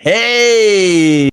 Hey,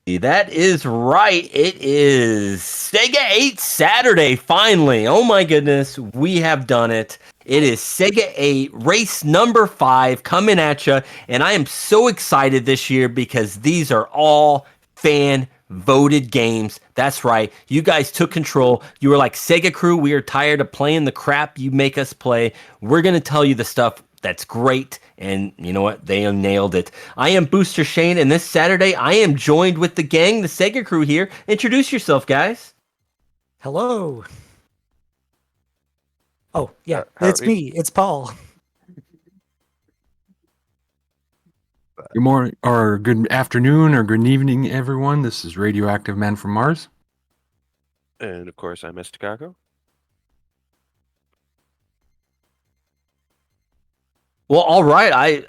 that is right. It is SEGA8 Saturday, finally. Oh my goodness, we have done it. It is SEGA8 Race number 5 coming at you, and I am so excited this year because these are all fan voted games. That's right. You guys took control. You were like, SegaCrew, we are tired of playing the crap you make us play. We're going to tell you the stuff that's great, and you know what? They nailed it. I am Booster Shane, and this Saturday I am joined with the gang, the Sega crew here. Introduce yourself, guys. Hello. Oh, yeah, it's Howdy. me. It's Paul. Good morning, or good afternoon, or good evening, everyone. This is Radioactive Man from Mars. And of course, I'm Estacaco. Well, all right.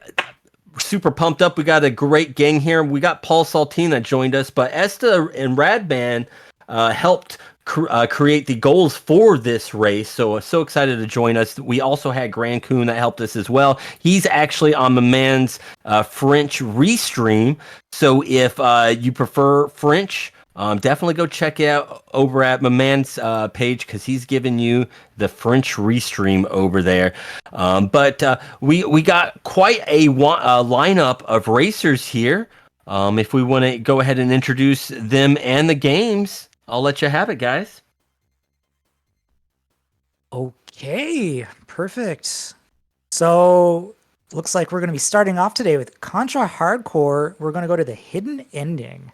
We're super pumped up. We got a great gang here. We got Paul Saltine that joined us, but Esta and Radman helped create the goals for this race. So excited to join us. We also had Grand Coon that helped us as well. He's actually on the man's French restream. So if you prefer French, definitely go check it out over at my man's page because he's giving you the French restream over there. But we got quite a lineup of racers here. If we want to go ahead and introduce them and the games, I'll let you have it, guys. Okay, perfect. So, looks like we're going to be starting off today with Contra Hardcore. We're going to go to the hidden ending.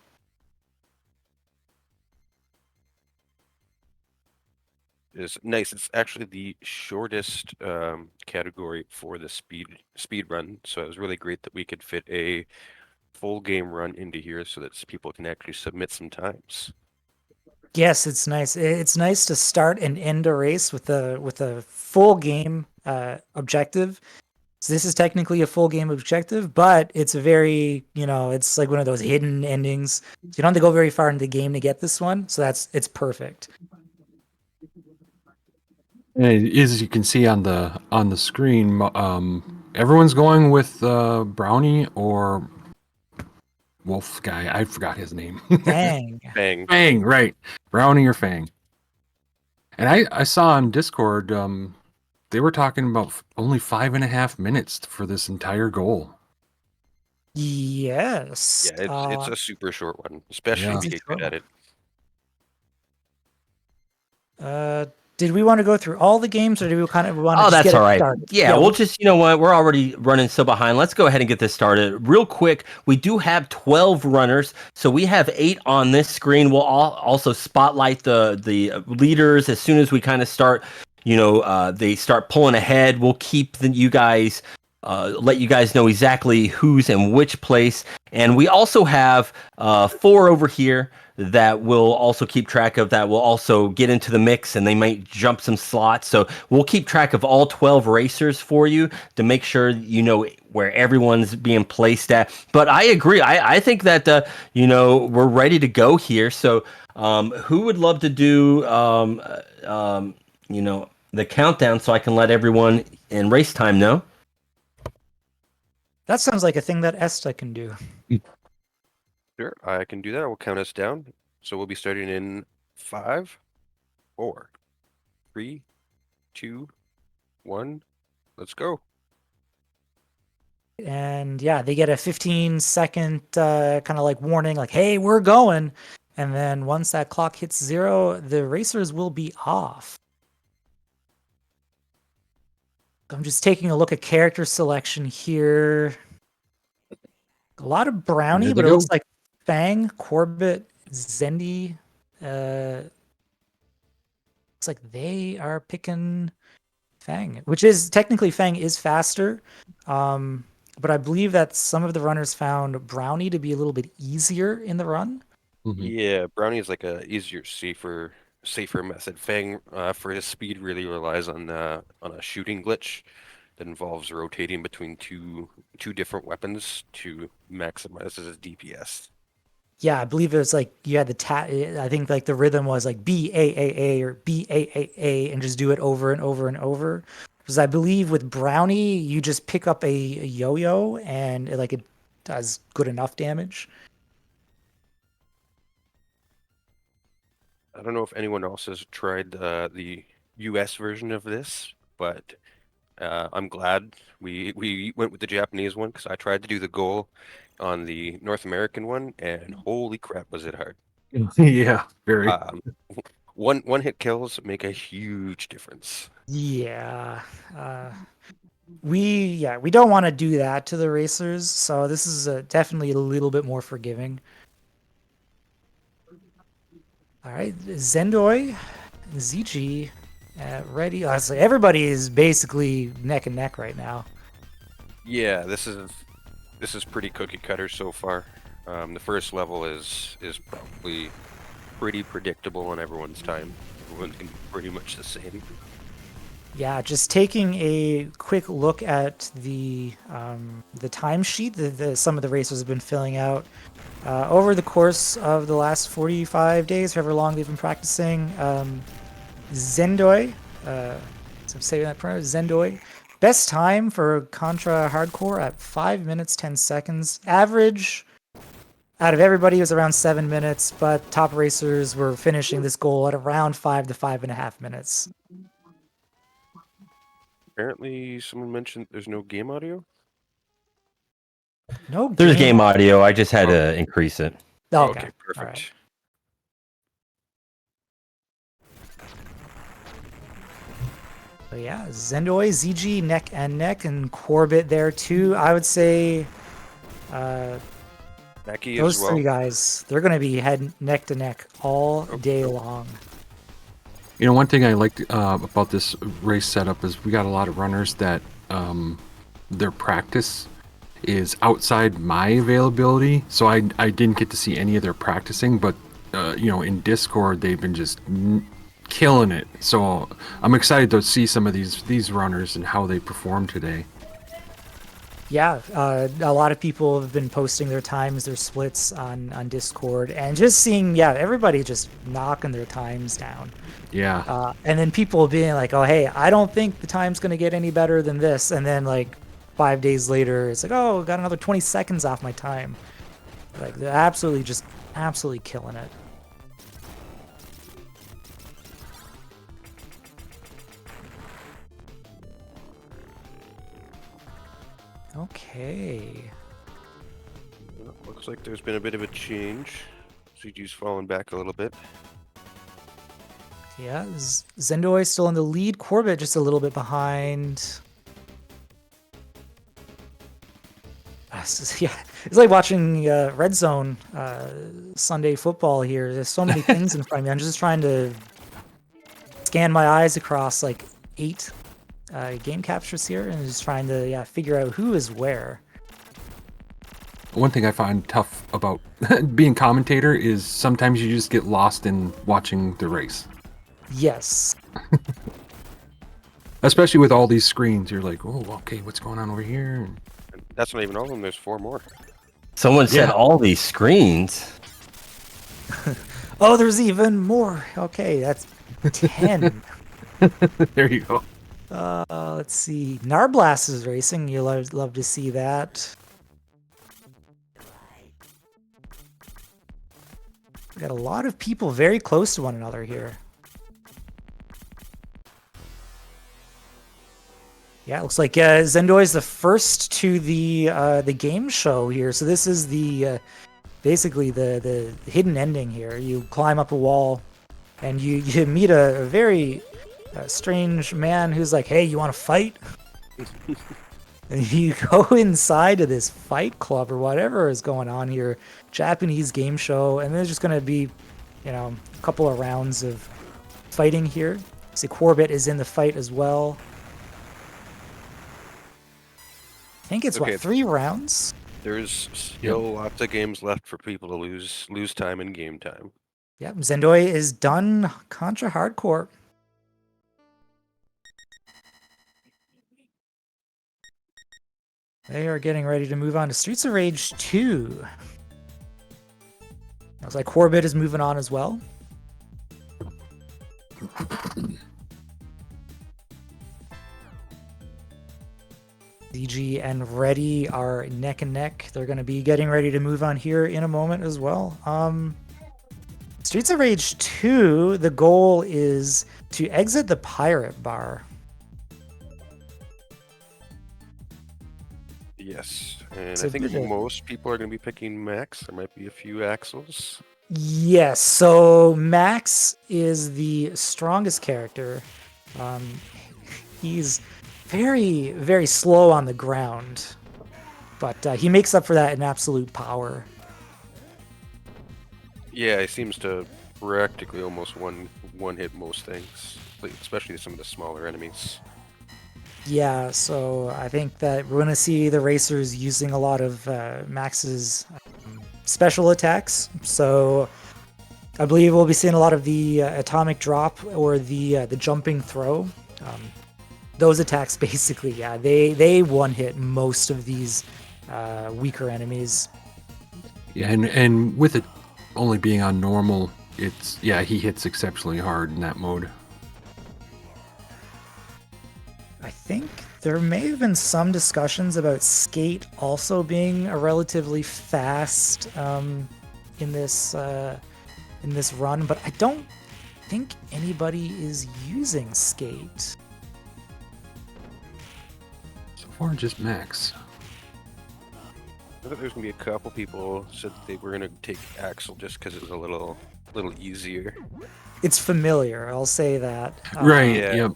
It's nice. It's actually the shortest category for the speed run. So it was really great that we could fit a full game run into here so that people can actually submit some times. Yes, it's nice. It's nice to start and end a race with a full game objective. So this is technically a full game objective, but it's a very, it's like one of those hidden endings. You don't have to go very far into the game to get this one, so it's perfect. And as you can see on the screen, everyone's going with Brownie or Wolf guy. I forgot his name. Dang. Bang. Fang, right? Brownie or Fang. And I saw on Discord, they were talking about only 5.5 minutes for this entire goal. Yes. Yeah, it's a super short one, especially Yeah. if you get good at it. Did we want to go through all the games, or do we kind of want to Oh, just that's get all it right. started? Yeah, we'll just, you know what? We're already running so behind. Let's go ahead and get this started. Real quick, we do have 12 runners. So we have 8 on this screen. We'll also spotlight the leaders as soon as we kind of start, they start pulling ahead. We'll keep you guys, let you guys know exactly who's in which place. And we also have 4 over here that we'll also keep track of, that will also get into the mix, and they might jump some slots. So we'll keep track of all 12 racers for you to make sure you know where everyone's being placed at. But I agree. I think that we're ready to go here. So who would love to do the countdown so I can let everyone in race time know? That sounds like a thing that Esta can do. Sure, I can do that. I will count us down. So we'll be starting in 5, 4, 3, 2, 1. Let's go. And yeah, they get a 15-second kind of like warning, like, hey, we're going. And then once that clock hits 0, the racers will be off. I'm just taking a look at character selection here. A lot of Brownie, There they but it go. looks like Fang, Corbett, Zendi. Looks like they are picking Fang, which is technically Fang is faster. But I believe that some of the runners found Brownie to be a little bit easier in the run. Yeah, Brownie is like a easier, safer method. Fang, for his speed, really relies on a shooting glitch that involves rotating between two different weapons to maximize his DPS. Yeah, I believe it was like you had I think like the rhythm was like BAAA or BAAA and just do it over and over and over. Because I believe with Brownie, you just pick up a yo-yo and it does good enough damage. I don't know if anyone else has tried the US version of this, but I'm glad we went with the Japanese one because I tried to do the goal on the North American one, and holy crap, was it hard. Yeah, very. Um, one hit kills make a huge difference. Yeah. We don't want to do that to the racers, so this is definitely a little bit more forgiving. All right, Zendoi, ZG, ready. Honestly, everybody is basically neck and neck right now. Yeah, this is pretty cookie cutter so far. The first level is probably pretty predictable on everyone's time. Everyone's gonna be pretty much the same. Yeah, just taking a quick look at the timesheet that some of the racers have been filling out over the course of the last 45 days, however long they've been practicing. Zendoi, so I'm saying that pronoun, Zendoi, best time for Contra Hardcore at 5 minutes 10 seconds. Average out of everybody was around 7 minutes, but top racers were finishing this goal at around 5 to 5.5 minutes. Apparently, someone mentioned there's no game audio. No, There's game audio. I just had to increase it. Okay, perfect. all right. So yeah, Zendoi, ZG, neck and neck, and Corbett there too. I would say Becky those as well. three guys, they're going to be head neck to neck all day long. You know, one thing I liked about this race setup is we got a lot of runners that their practice is outside my availability, so I didn't get to see any of their practicing, but you know, in Discord they've been just killing it. So I'm excited to see some of these runners and how they perform today. Yeah, a lot of people have been posting their times, their splits on Discord, and just seeing, everybody just knocking their times down. Yeah. And then people being like, oh, hey, I don't think the time's going to get any better than this. And then, like, 5 days later, it's like, oh, got another 20 seconds off my time. Like, they're absolutely killing it. Okay. Looks like there's been a bit of a change. CG's fallen back a little bit. Yeah, Zendoi still in the lead. Corbett just a little bit behind. Yeah, it's like watching Red Zone Sunday football here. There's so many things in front of me. I'm just trying to scan my eyes across like 8 game captures here and just trying to figure out who is where. One thing I find tough about being commentator is sometimes you just get lost in watching the race. Yes. Especially with all these screens, you're like, oh, okay, what's going on over here? And that's not even all of them. There's 4 more. Someone said all these screens. Oh, there's even more. Okay, that's 10. There you go. Let's see. Narblast is racing. You'll love to see that. We got a lot of people very close to one another here. Yeah, it looks like Zendoi is the first to the game show here. So this is the basically the hidden ending here. You climb up a wall, and you meet a very strange man who's like, "Hey, you want to fight?" And you go inside of this fight club or whatever is going on here, Japanese game show, and there's just going to be, a couple of rounds of fighting here. See, Corbett is in the fight as well. I think it's 3 rounds. There's still lots of games left for people to lose time in game time. Yep, Zendoi is done Contra Hardcore. They are getting ready to move on to Streets of Rage 2. Looks like Corbett is moving on as well. ZG and Ready are neck and neck. They're going to be getting ready to move on here in a moment as well. Streets of Rage 2, the goal is to exit the pirate bar. Yes, and So I think did it. most people are going to be picking Max. There might be a few Axles. Yes, so Max is the strongest character. He's very, very slow on the ground, but he makes up for that in absolute power. Yeah, he seems to practically almost one hit most things, especially some of the smaller enemies. Yeah, so I think that we're going to see the racers using a lot of Max's special attacks. So I believe we'll be seeing a lot of the atomic drop or the jumping throw. Those attacks basically, yeah, they one-hit most of these weaker enemies. Yeah, and with it only being on normal, he hits exceptionally hard in that mode. I think there may have been some discussions about Skate also being a relatively fast in this run, but I don't think anybody is using Skate. So far, just Max. I thought there's going to be a couple people said that they were going to take Axel just because it was a little easier. It's familiar, I'll say that. Right. yeah. Yep.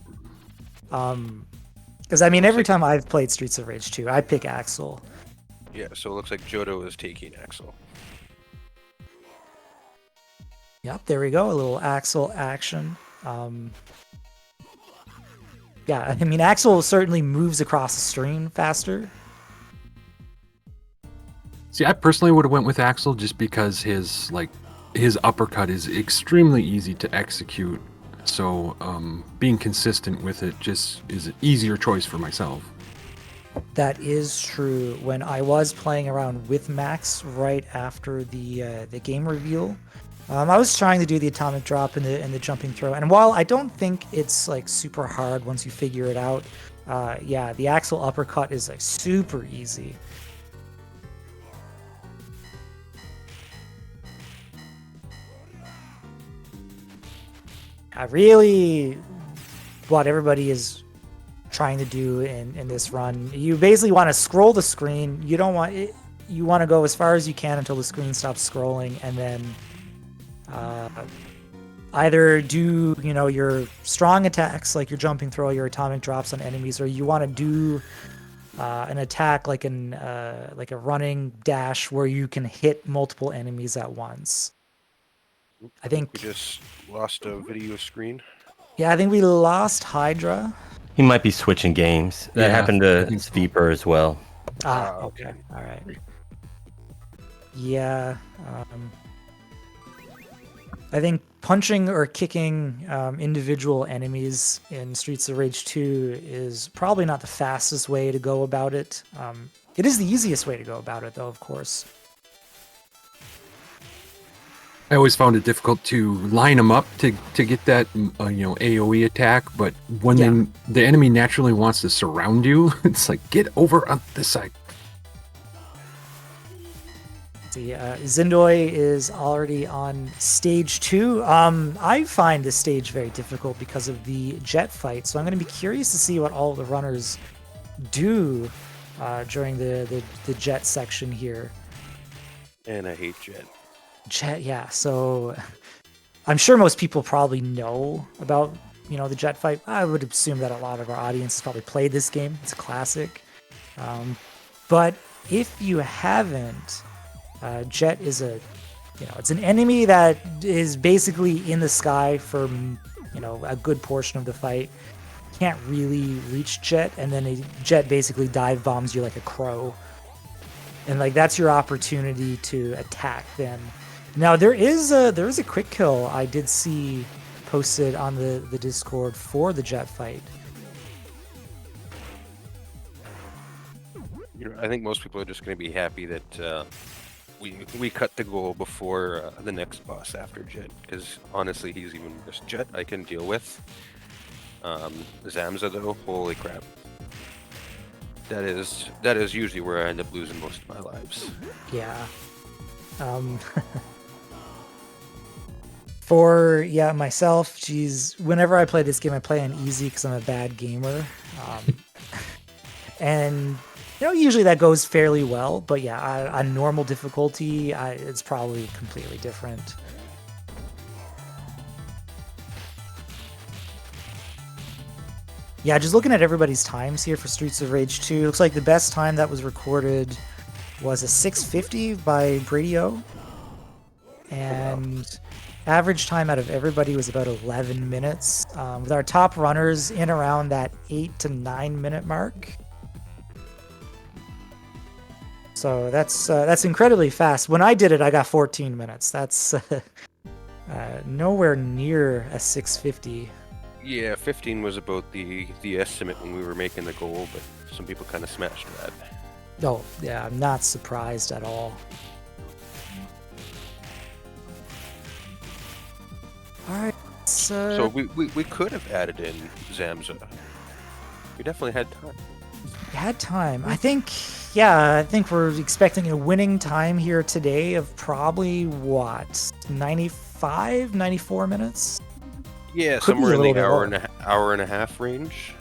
Because I mean, every time I've played Streets of Rage 2, I pick Axel. Yeah, so it looks like Johto is taking Axel. Yep, there we go. A little Axel action. Yeah, I mean, Axel certainly moves across the screen faster. See, I personally would have went with Axel just because his uppercut is extremely easy to execute. So being consistent with it just is an easier choice for myself. That is true. When I was playing around with Max right after the game reveal, I was trying to do the atomic drop and the jumping throw. And while I don't think it's like super hard once you figure it out, yeah, the Axel uppercut is like super easy. What everybody is trying to do in this run, you basically want to scroll the screen. You don't want it, you want to go as far as you can until the screen stops scrolling, and then either do your strong attacks like your jumping throw, your atomic drops on enemies, or you want to do an attack like a running dash where you can hit multiple enemies at once. I think We just lost a video screen. Yeah, I think we lost Hydra. He might be switching games. That Yeah, happened I to think so. Sveeper as well. Okay. All right. Yeah. I think punching or kicking individual enemies in Streets of Rage 2 is probably not the fastest way to go about it. It is the easiest way to go about it, though, of course. I always found it difficult to line them up to get that AoE attack, but when the enemy naturally wants to surround you, it's like, get over on this side. See, Zindoi is already on stage 2. I find this stage very difficult because of the jet fight, so I'm going to be curious to see what all the runners do during the jet section here. And I hate Jet. Jet, yeah. So I'm sure most people probably know about the jet fight. I would assume that a lot of our audience has probably played this game. It's a classic. But if you haven't, Jet is it's an enemy that is basically in the sky for a good portion of the fight. Can't really reach Jet, and then Jet basically dive bombs you like a crow, and that's your opportunity to attack them. Now there is a quick kill I did see posted on the Discord for the jet fight. I think most people are just going to be happy that we cut the goal before the next boss after Jet, because honestly, he's even worse. Jet I can deal with. Zamza though, holy crap. That is usually where I end up losing most of my lives. Yeah. For myself, geez, whenever I play this game, I play on easy because I'm a bad gamer, and usually that goes fairly well. But yeah, on normal difficulty, it's probably completely different. Yeah, just looking at everybody's times here for Streets of Rage 2, looks like the best time that was recorded was a 6:50 by Brady-O, and average time out of everybody was about 11 minutes, with our top runners in around that 8 to 9 minute mark. So that's incredibly fast. When I did it, I got 14 minutes. That's nowhere near a 6:50. Yeah, 15 was about the estimate when we were making the goal, but some people kind of smashed that. Oh, yeah, I'm not surprised at all. All right. So we could have added in Zamza. We definitely had time. Had time. I think we're expecting a winning time here today of probably, 95, 94 minutes? Yeah, Could be somewhere a in the little bit hour and a half range.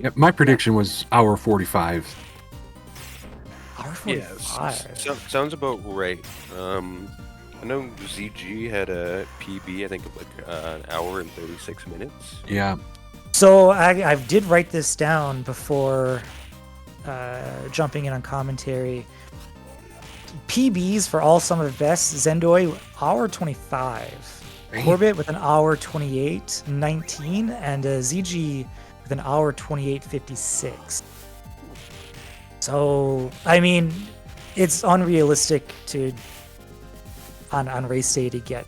Yep, my prediction was hour 45. Hour Yeah, 45. sounds about right. I know ZG had a PB, I think of like an hour and 36 minutes. Yeah. So I did write this down before jumping in on commentary. PBs for all some of the best: Zendoy, hour 25. Corbett with an hour 28:19, and ZG with an hour 28:56. So, I mean, it's unrealistic to on race day to get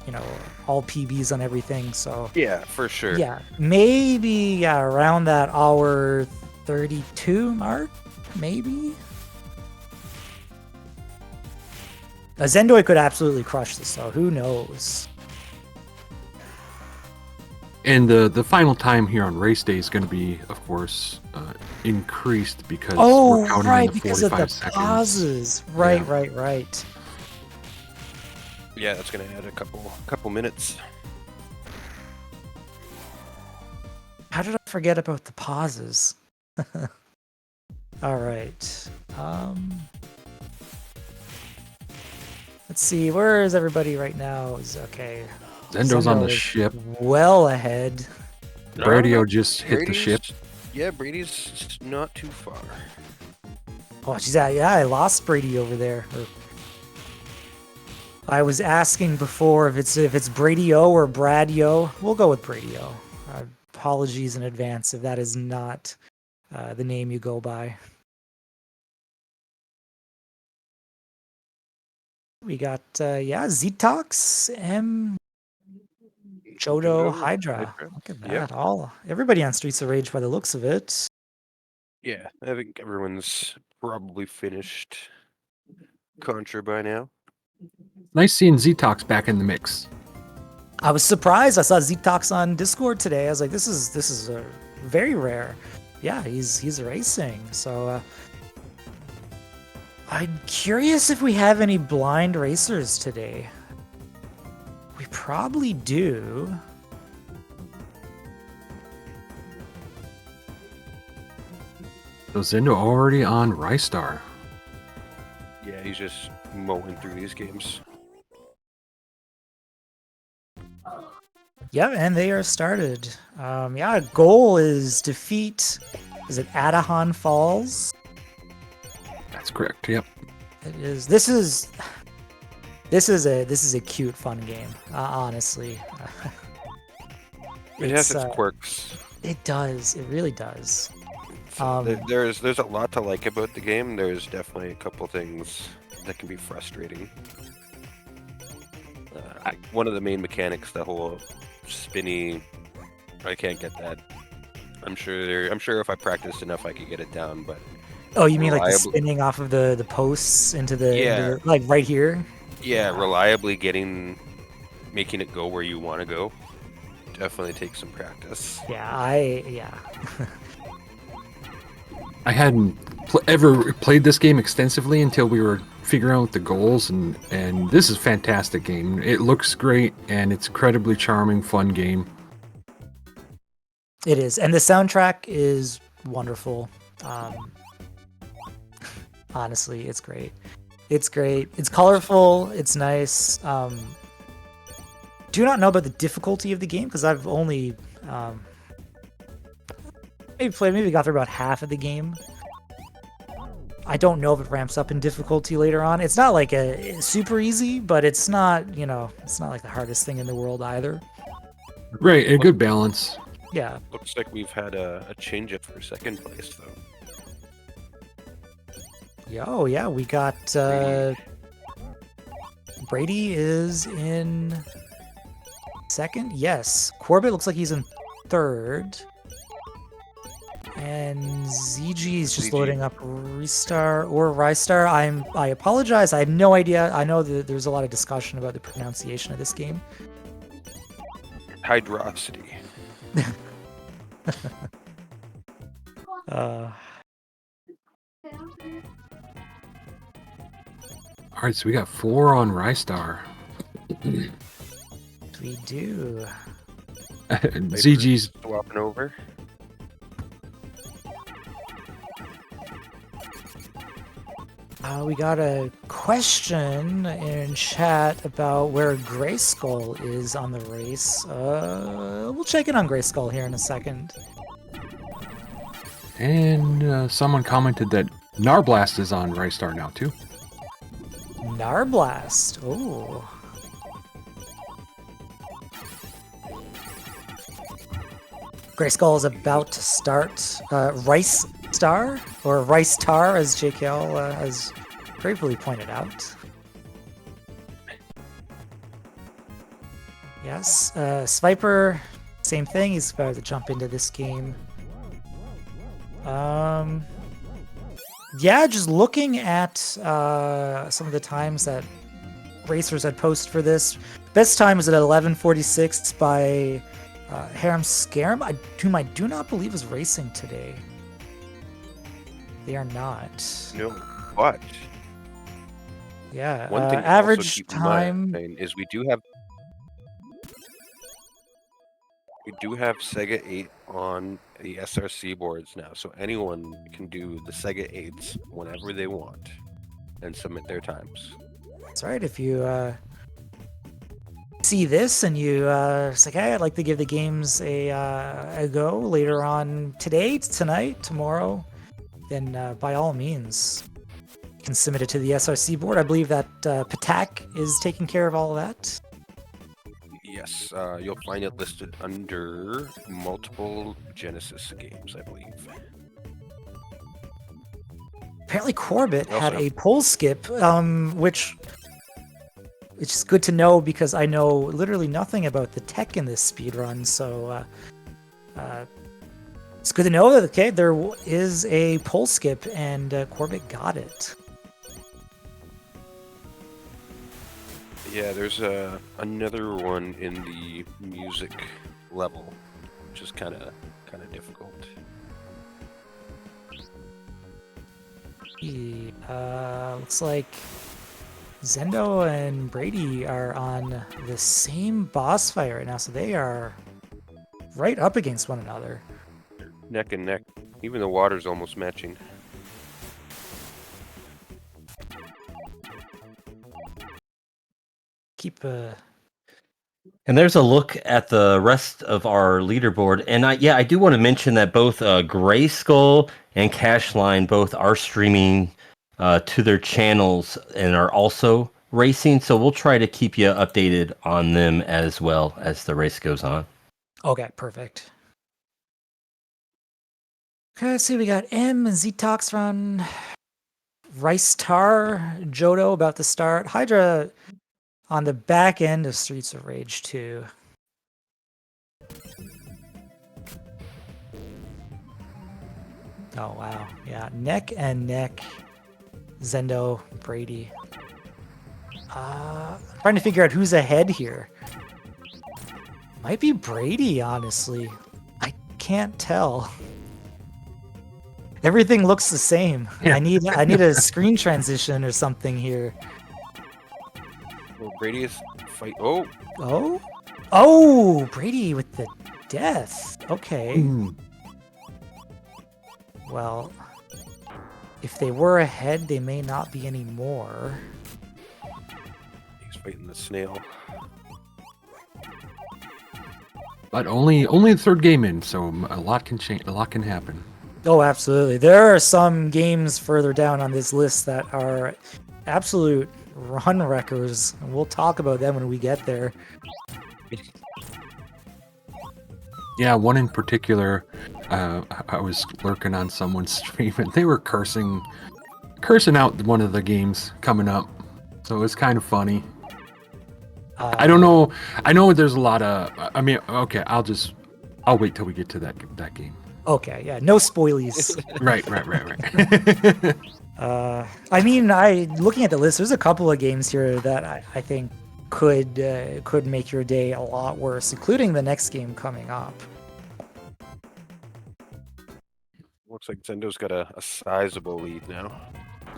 all PBs on everything. So Yeah, for sure. yeah, maybe around that hour 32 mark, maybe. Zendoy could absolutely crush this, so who knows? And the final time here on race day is going to be, of course, increased because Oh, we're counting right, in the because of 45 the seconds. pauses. Right, Yeah. right. Yeah, that's gonna add a couple minutes. How did I forget about the pauses? All right. Let's see. Where is everybody right now? Is okay. Zendo's on the Zendo is ship. well ahead. Brady-O just hit the ship. Yeah, Brady's not too far. Oh, she's at. Yeah, I lost Brady over there. I was asking before if it's Brady-O or Brad-Yo. We'll go with Brady-O. Apologies in advance if that is not the name you go by. We got Zetox, M, Jodo, Hydra. Look at that. Yep. Everybody on Streets of Rage by the looks of it. Yeah, I think everyone's probably finished Contra by now. Nice seeing Zetox back in the mix. I was surprised. I saw Zetox on Discord today. I was like, this is very rare. Yeah, he's racing. So I'm curious if we have any blind racers today. We probably do. So Zendo already on Ristar. Yeah, he's just mowing through these games. Yeah, and they are started. Goal is defeat. Is it Adahan Falls? That's correct. Yep. It is. This is a cute, fun game. Honestly, It has its quirks. It does. It really does. There's a lot to like about the game. There's definitely a couple things that can be frustrating. One of the main mechanics, the whole spinny, I can't get that. I'm sure if I practiced enough, I could get it down. But Oh, you mean like the spinning off of the posts into the like right here? Yeah, reliably making it go where you want to go. Definitely takes some practice. Yeah. I hadn't ever played this game extensively until we were figuring out the goals, and this is a fantastic game. It looks great, and it's incredibly charming, fun game. It is, and the soundtrack is wonderful. Honestly, it's great. It's great. It's colorful. It's nice. Do not know about the difficulty of the game because I've only maybe got through about half of the game. I don't know if it ramps up in difficulty later on. It's not like a super easy, but it's not, it's not like the hardest thing in the world either. Right, a good balance. Yeah. Looks like we've had a change up for second place, though. Oh, yeah, we got... Brady is in second? Yes. Corbett looks like he's in third. And ZG is just loading up Ristar or Ristar. I apologize. I have no idea. I know that there's a lot of discussion about the pronunciation of this game. Hydrosity. All right, so we got 4 on Ristar. We do. ZG's swapping over. We got a question in chat about where Grayskull is on the race. We'll check in on Grayskull here in a second. And someone commented that Narblast is on Ristar now too. Narblast. Oh. Grayskull is about to start Ristar, or Ristar, as JKL has gravely pointed out. Yes, Sviper, same thing. He's about to jump into this game. Yeah, just looking at some of the times that racers had posted for this. Best time was at 11:46 by Harem Scarum, whom I do not believe is racing today. They are not. No, what? Yeah, One thing to average also keep in time. mind is we do have SEGA8 on the SRC boards now, so anyone can do the SEGA8s whenever they want and submit their times. That's right. If you see this and you it's like, hey, I'd like to give the games a go later on today, tonight, tomorrow, then by all means, you can submit it to the SRC board. I believe that Patak is taking care of all of that. Yes, you'll find it listed under multiple Genesis games, I believe. Apparently Corbett Also- had a pole skip, which it's just good to know because I know literally nothing about the tech in this speedrun, so it's good to know that, okay, there is a pole skip and Corbett got it. Yeah, there's another one in the music level, which is kind of difficult. Looks like Zendo and Brady are on the same boss fight right now, so they are right up against one another. Neck and neck. Even the water's almost matching. Keep And there's a look at the rest of our leaderboard, and I do want to mention that both Grayskull and Cashline both are streaming to their channels and are also racing. So we'll try to keep you updated on them as well as the race goes on. Okay, perfect. Okay, let's see. We got M and Z-Tox run. Ristar, Jodo about to start. Hydra on the back end of Streets of Rage 2. Oh, wow. Yeah, neck and neck. Zendo, Brady. Trying to figure out who's ahead here. Might be Brady, honestly. I can't tell. Everything looks the same. Yeah. I need a screen transition or something here. Well, Brady is fight. Oh, Oh, Brady with the death. Okay. Mm. Well, if they were ahead, they may not be anymore. he's fighting the snail. But only the third game in, so a lot can change. A lot can happen. Oh, absolutely. There are some games further down on this list that are absolute run wreckers, and we'll talk about them when we get there. Yeah, one in particular. I was lurking on someone's stream, and they were cursing out one of the games coming up. So it's kind of funny. I don't know. I know there's a lot of. I mean, okay. I'll wait till we get to that game. Okay, yeah, no spoilies. Right. I mean, looking at the list, there's a couple of games here that I think could make your day a lot worse, including the next game coming up. Looks like Zendo's got a sizable lead now.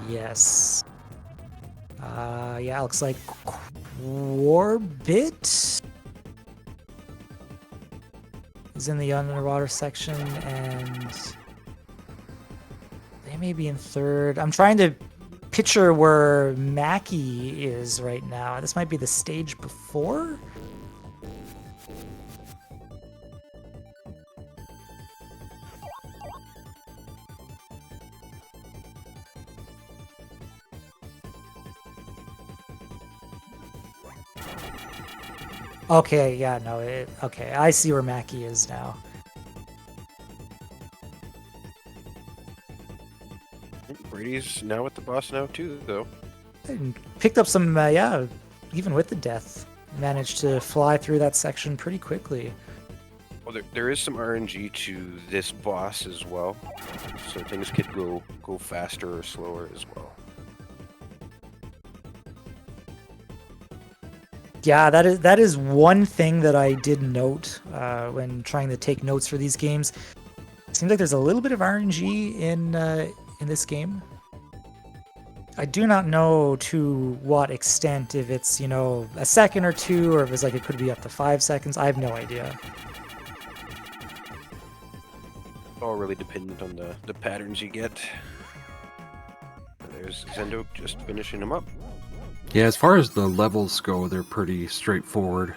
Yes. Yeah, looks like Warbit is in the underwater section, and they may be in third. I'm trying to picture where Mackie is right now. This might be the stage before. Okay, yeah, no, okay, I see where Mackie is now. Brady's now with the boss now too, though. And picked up some, yeah, even with the death, managed to fly through that section pretty quickly. Well, there is some RNG to this boss as well, so things could go faster or slower as well. Yeah, that is one thing that I did note when trying to take notes for these games. It seems like there's a little bit of RNG in this game. I do not know to what extent, if it's, you know, a second or two, or if it's like it could be up to 5 seconds. I have no idea. All really dependent on the patterns you get. There's Zendo just finishing him up. Yeah, as far as the levels go, they're pretty straightforward.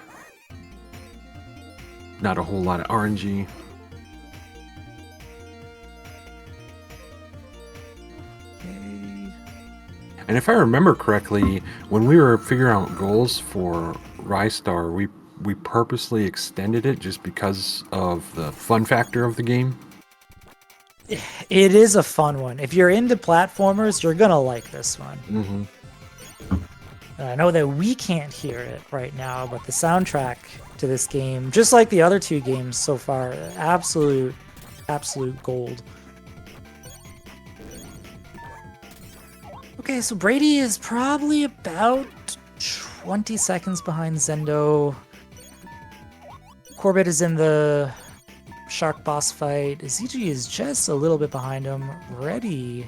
Not a whole lot of RNG. And if I remember correctly, when we were figuring out goals for Ristar, we purposely extended it just because of the fun factor of the game. It is a fun one. If you're into platformers, you're gonna like this one. Mm-hmm. I know that we can't hear it right now, but the soundtrack to this game, just like the other two games so far, absolute gold. Okay, so Brady is probably about 20 seconds behind Zendo. Corbett is in the shark boss fight. ZG is just a little bit behind him. Ready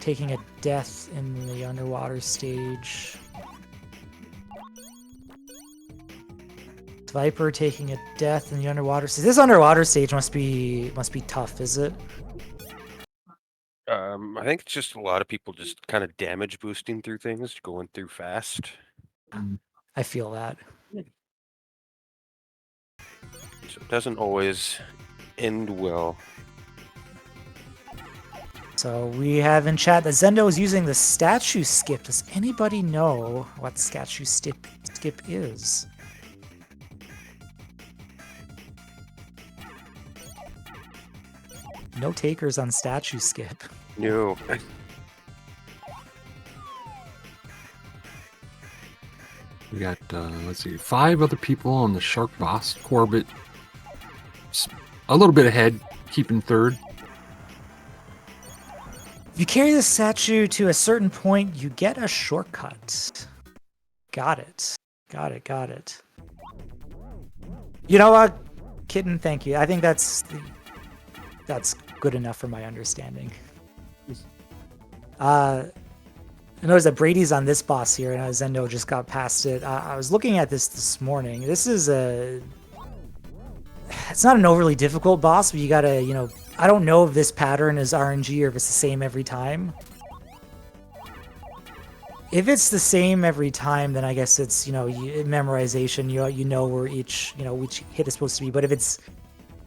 taking a death in the underwater stage. Viper taking a death in the underwater stage. This underwater stage must be tough, is it? I think it's just a lot of people just kind of damage boosting through things, going through fast. I feel that. So it doesn't always end well. So we have in chat that Zendo is using the statue skip. Does anybody know what statue skip is? No takers on statue skip. No. We got, let's see, 5 other people on the shark boss. Corbett, a little bit ahead, keeping third. If you carry the statue to a certain point, you get a shortcut. Got it. You know what, Kitten? Thank you. I think that's good enough for my understanding. I noticed that Brady's on this boss here, and Zendo just got past it. I was looking at this morning. This is it's not an overly difficult boss, but you gotta, I don't know if this pattern is RNG or if it's the same every time. If it's the same every time, then I guess it's, memorization. You know where each hit is supposed to be. But if it's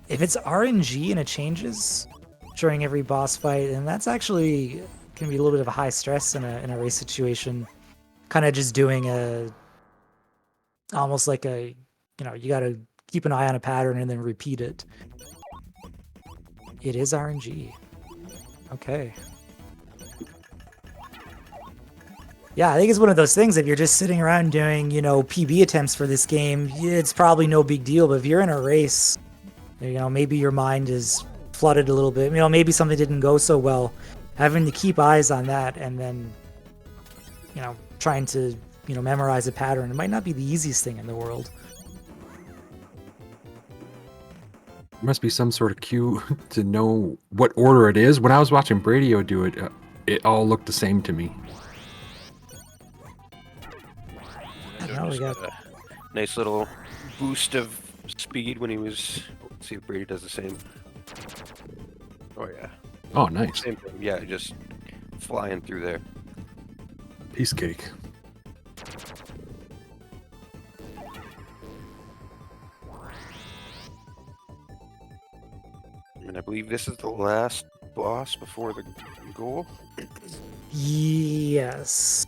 RNG and it changes during every boss fight, then that's actually can be a little bit of a high stress in a race situation. Kind of just doing almost like you gotta keep an eye on a pattern and then repeat it. It is RNG. Okay. Yeah, I think it's one of those things, if you're just sitting around doing, PB attempts for this game, it's probably no big deal. But if you're in a race, maybe your mind is flooded a little bit. Maybe something didn't go so well. Having to keep eyes on that and then, trying to, memorize a pattern, it might not be the easiest thing in the world. There must be some sort of cue to know what order it is. When I was watching Bradio do it, it all looked the same to me. Now we got A nice little boost of speed when he was. Let's see if Brady does the same. Oh yeah. Oh, nice. Same thing. Yeah, just flying through there. Piece cake. And I believe this is the last boss before the goal. Yes.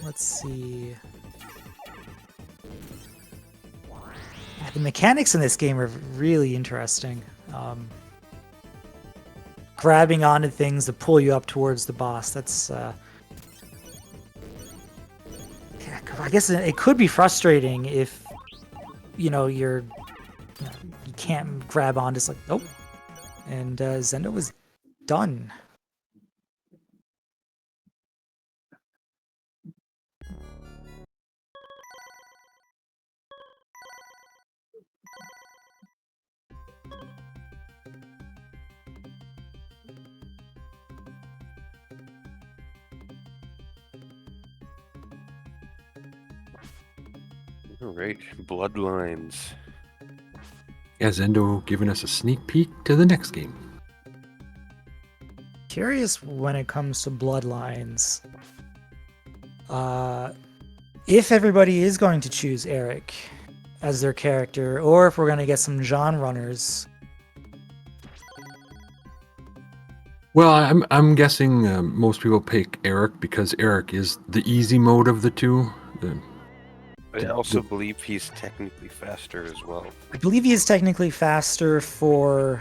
Let's see. Yeah, the mechanics in this game are really interesting. Grabbing onto things to pull you up towards the boss. That's yeah, I guess it could be frustrating if you can't grab on. Just like, nope. And Zendo was done. All right, Bloodlines. Yeah, Zendo giving us a sneak peek to the next game. Curious when it comes to Bloodlines. If everybody is going to choose Eric as their character, or if we're going to get some John runners. Well, I'm guessing most people pick Eric because Eric is the easy mode of the two. I also believe he's technically faster as well. I believe he is technically faster for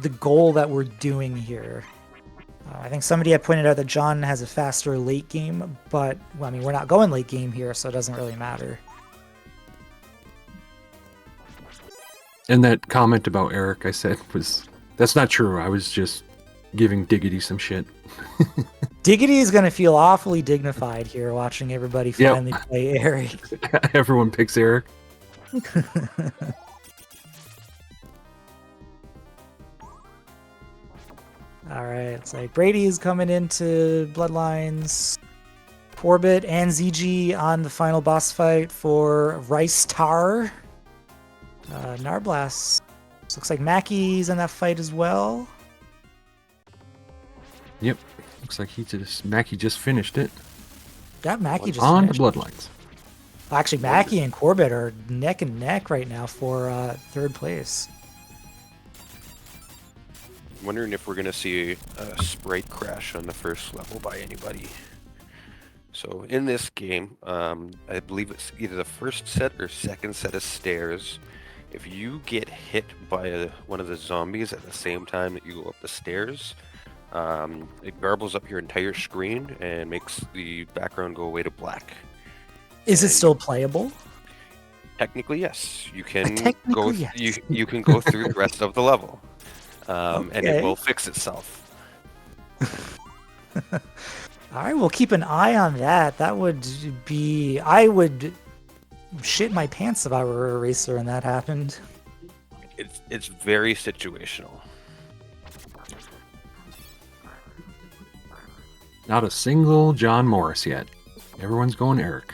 the goal that we're doing here. I think somebody had pointed out that John has a faster late game, but well, we're not going late game here, so it doesn't really matter. And that comment about Eric I said that's not true. I was just giving Diggity some shit. Diggity is going to feel awfully dignified here watching everybody finally play Eric. Everyone picks Eric. All right, it's like Brady is coming into Bloodlines. Corbett and ZG on the final boss fight for Ristar. Narblast. Looks like Mackey's in that fight as well. Yep. Looks like Mackie just finished it. Yeah, Mackey just on finished. the Bloodlines. Actually, Mackey and Corbett are neck and neck right now for third place. I'm wondering if we're going to see a sprite crash on the first level by anybody. So in this game, I believe it's either the first set or second set of stairs. If you get hit by one of the zombies at the same time that you go up the stairs, it garbles up your entire screen and makes the background go away to black. Is it still playable? Technically, yes. You can Technically, go. yes. You can go through the rest of the level, and Okay. it will fix itself. All right, we'll keep an eye on that. That would be... I would shit my pants if I were a racer and that happened. It's very situational. Not a single John Morris yet. Everyone's going Eric.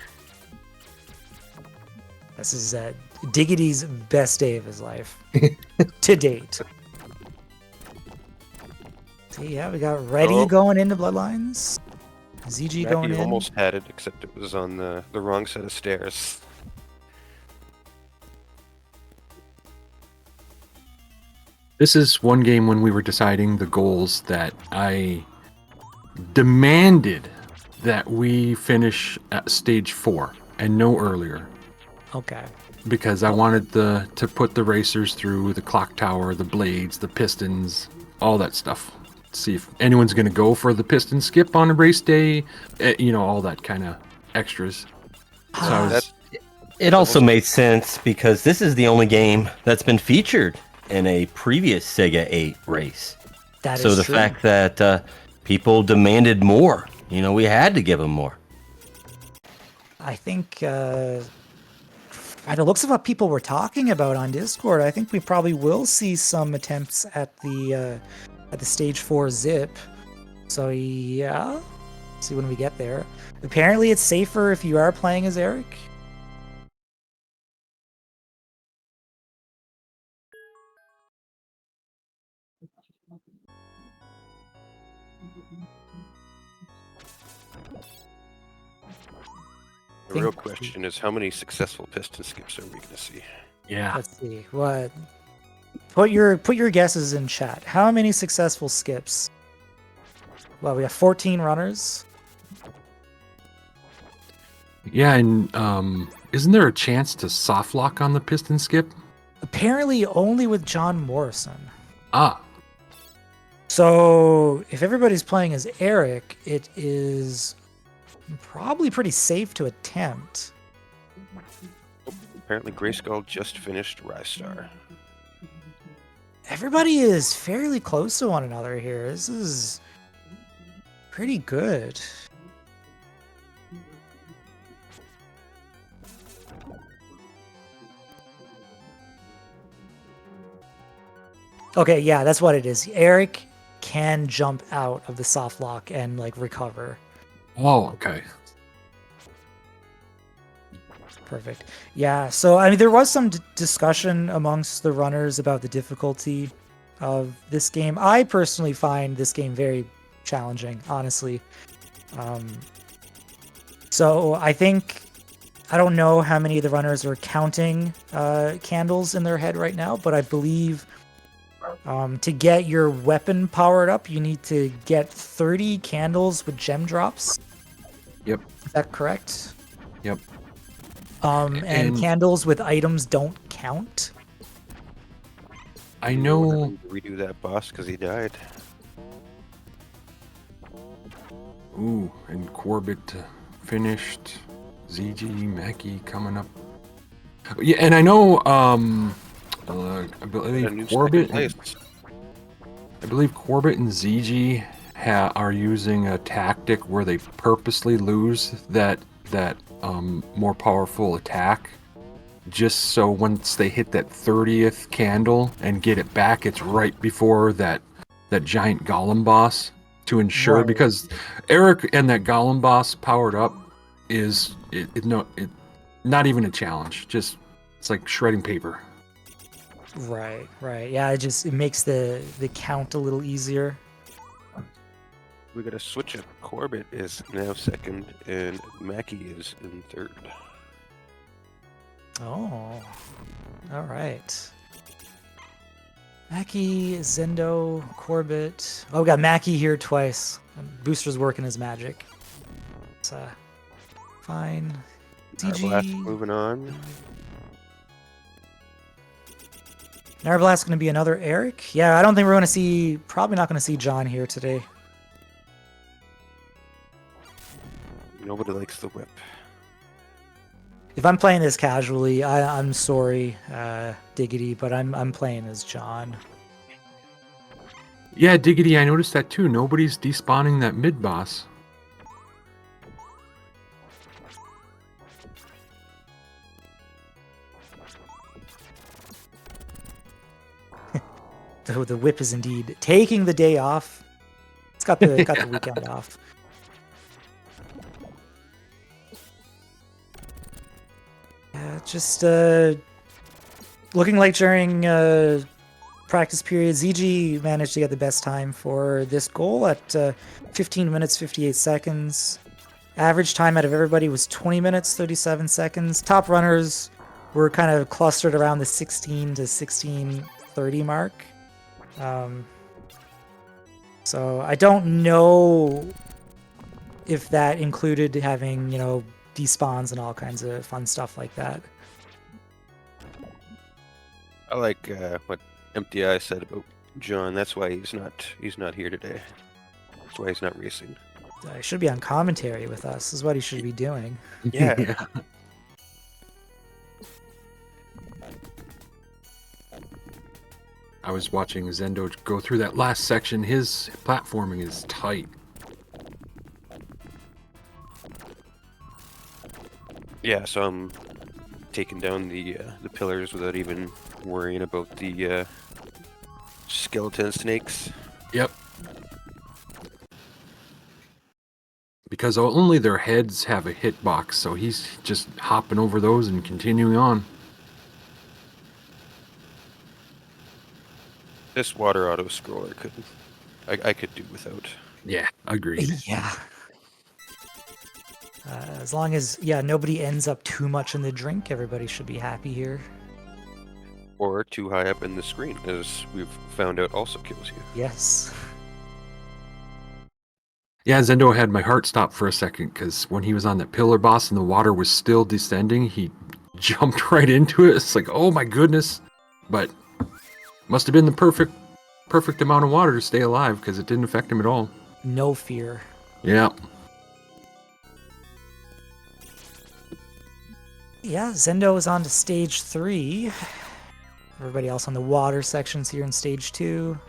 This is Diggity's best day of his life to date. So yeah, we got Ready going into Bloodlines. ZG Mackie going in. almost had it, except it was on the wrong set of stairs. This is one game when we were deciding the goals that I demanded that we finish at stage 4 and no earlier. Okay. Because I wanted to put the racers through the clock tower, the blades, the pistons, all that stuff. See if anyone's going to go for the piston skip on a race day, all that kind of extras. So I was, It also made sense because this is the only game that's been featured in a previous SEGA8 race. That so is the true. fact that people demanded more, we had to give them more. I think by the looks of what people were talking about on Discord, I think we probably will see some attempts at the stage 4 zip. So yeah, see when we get there. Apparently it's safer if you are playing as Eric. The real question is, how many successful piston skips are we going to see? yeah. Let's see. What? Put your guesses in chat. How many successful skips? Well, we have 14 runners. Yeah, and isn't there a chance to soft lock on the piston skip? Apparently only with John Morrison. Ah, So if everybody's playing as Eric, it is probably pretty safe to attempt. Apparently Grayskull just finished Ristar. Everybody is fairly close to one another here. This is pretty good. Okay, yeah, that's what it is. Eric can jump out of the soft lock and recover. oh, okay. Perfect. Yeah, so I mean, there was some discussion amongst the runners about the difficulty of this game. I personally find this game very challenging, honestly. So I don't know how many of the runners are counting candles in their head right now, but I believe to get your weapon powered up, you need to get 30 candles with gem drops. Yep. Is that correct? Yep. And candles with items don't count. I know. Redo that boss because he died. Ooh, and Corbett finished. ZG, Mackie coming up. Yeah, and I know. I believe Corbett. I believe Corbett and ZG are using a tactic where they purposely lose that more powerful attack, just so once they hit that 30th candle and get it back, it's right before that giant golem boss to ensure. Right. Because Eric and that golem boss powered up is not even a challenge. Just it's like shredding paper. Right. Yeah, it makes the count a little easier. We got to switch up. Corbett is now second, and Mackie is in third. Oh, all right. Mackie, Zendo, Corbett. Oh, we got Mackie here twice. Booster's working his magic. It's fine. Blast CG. moving on. Narblast's going to be another Eric. Yeah, I don't think we're going to see. Probably not going to see John here today. Nobody likes the whip. If I'm playing this casually, I'm sorry, Diggity, but I'm playing as John. Yeah, Diggity, I noticed that too. Nobody's despawning that mid boss. The whip is indeed taking the day off. It's got the weekend off. Just looking like during practice period, ZG managed to get the best time for this goal at 15 minutes 58 seconds. Average time out of everybody was 20 minutes 37 seconds. Top runners were kind of clustered around the 16 to 16:30 mark. So I don't know if that included having, despawns and all kinds of fun stuff like that. I like what Empty Eye said about John. That's why he's not here today. That's why he's not racing. He should be on commentary with us, is what he should be doing. Yeah. I was watching Zendo go through that last section. His platforming is tight. Yeah, so I'm taking down the pillars without even worrying about the skeleton snakes. Yep. Because only their heads have a hitbox, so he's just hopping over those and continuing on. This water auto scroller I could do without. Yeah, agreed. Yeah. As long as, nobody ends up too much in the drink, everybody should be happy here. Or too high up in the screen, as we've found out also kills you. Yes. Yeah, Zendo had my heart stop for a second, because when he was on that pillar boss and the water was still descending, he jumped right into it. It's like, oh my goodness. But must have been the perfect amount of water to stay alive, because it didn't affect him at all. No fear. Yeah. Yeah, Zendo is on to stage 3. Everybody else on the water sections here in stage 2.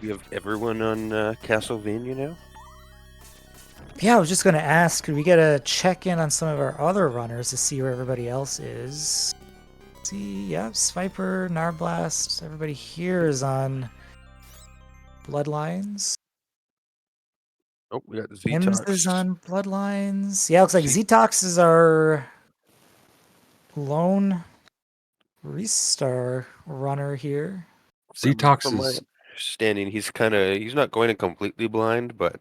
We have everyone on Castlevania now? Yeah, I was just going to ask, could we get a check-in on some of our other runners to see where everybody else is? See, yeah, Sviper, Narblast, everybody here is on Bloodlines. Oh, we got Mims is Zetox. on Bloodlines. Yeah, looks like Zetox is our lone Ristar runner here. Zetox From my is... understanding, he's not going to completely blind, but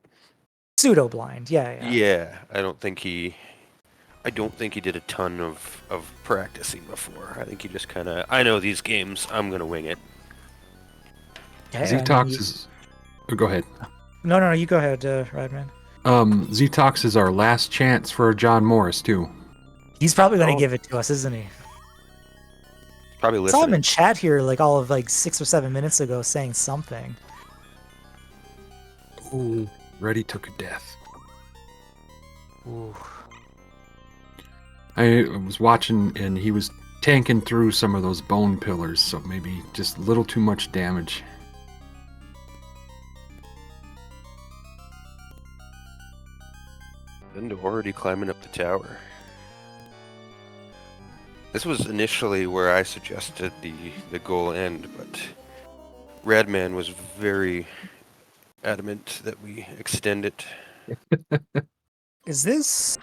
Pseudo blind, yeah. I don't think he did a ton of practicing before. I think he just I know these games, I'm gonna wing it. Yeah, Zetox is... Oh, go ahead. No, you go ahead, Radman. Zetox is our last chance for John Morris, too. He's probably going to give it to us, isn't he? Probably I saw him listening. in chat here all of 6 or 7 minutes ago saying something. Ooh, Reddy took a death. Ooh. I was watching, and he was tanking through some of those bone pillars, so maybe just a little too much damage. And already climbing up the tower. This was initially where I suggested the goal end, but Radman was very adamant that we extend it. Is this...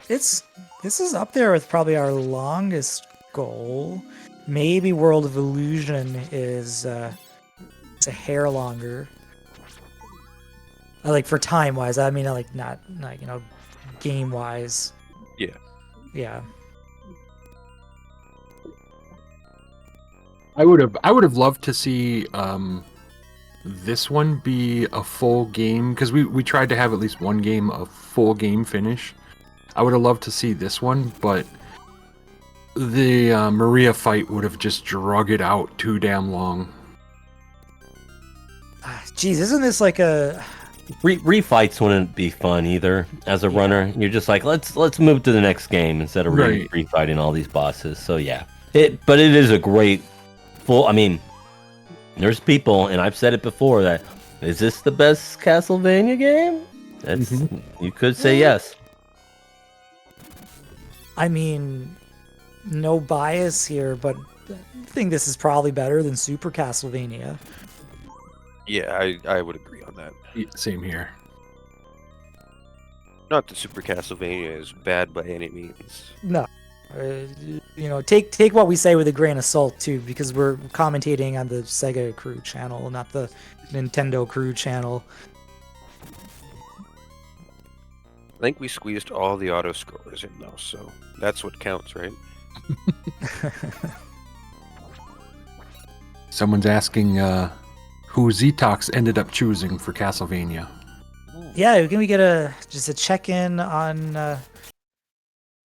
this is up there with probably our longest goal. Maybe World of Illusion is it's a hair longer. For time wise, I mean, not game wise. Yeah. Yeah. I would have loved to see this one be a full game, because we tried to have at least one game a full game finish. I would have loved to see this one, but the Maria fight would have just drug it out too damn long. Geez, isn't this like a Refights wouldn't be fun either. As a runner, you're just like, let's move to the next game instead of Right. refighting all these bosses. So yeah, but it is a great full. I mean, there's people, and I've said it before, that is this the best Castlevania game? That's You could say yes. I mean, no bias here, but I think this is probably better than Super Castlevania. Yeah, I would agree on that. Same here. Not that Super Castlevania is bad by any means. No. Take what we say with a grain of salt too, because we're commentating on the SegaCrew channel, not the Nintendo Crew channel. I think we squeezed all the auto scrollers in though, so that's what counts, right? Someone's asking who Zetox ended up choosing for Castlevania. Yeah, can we get just a check-in on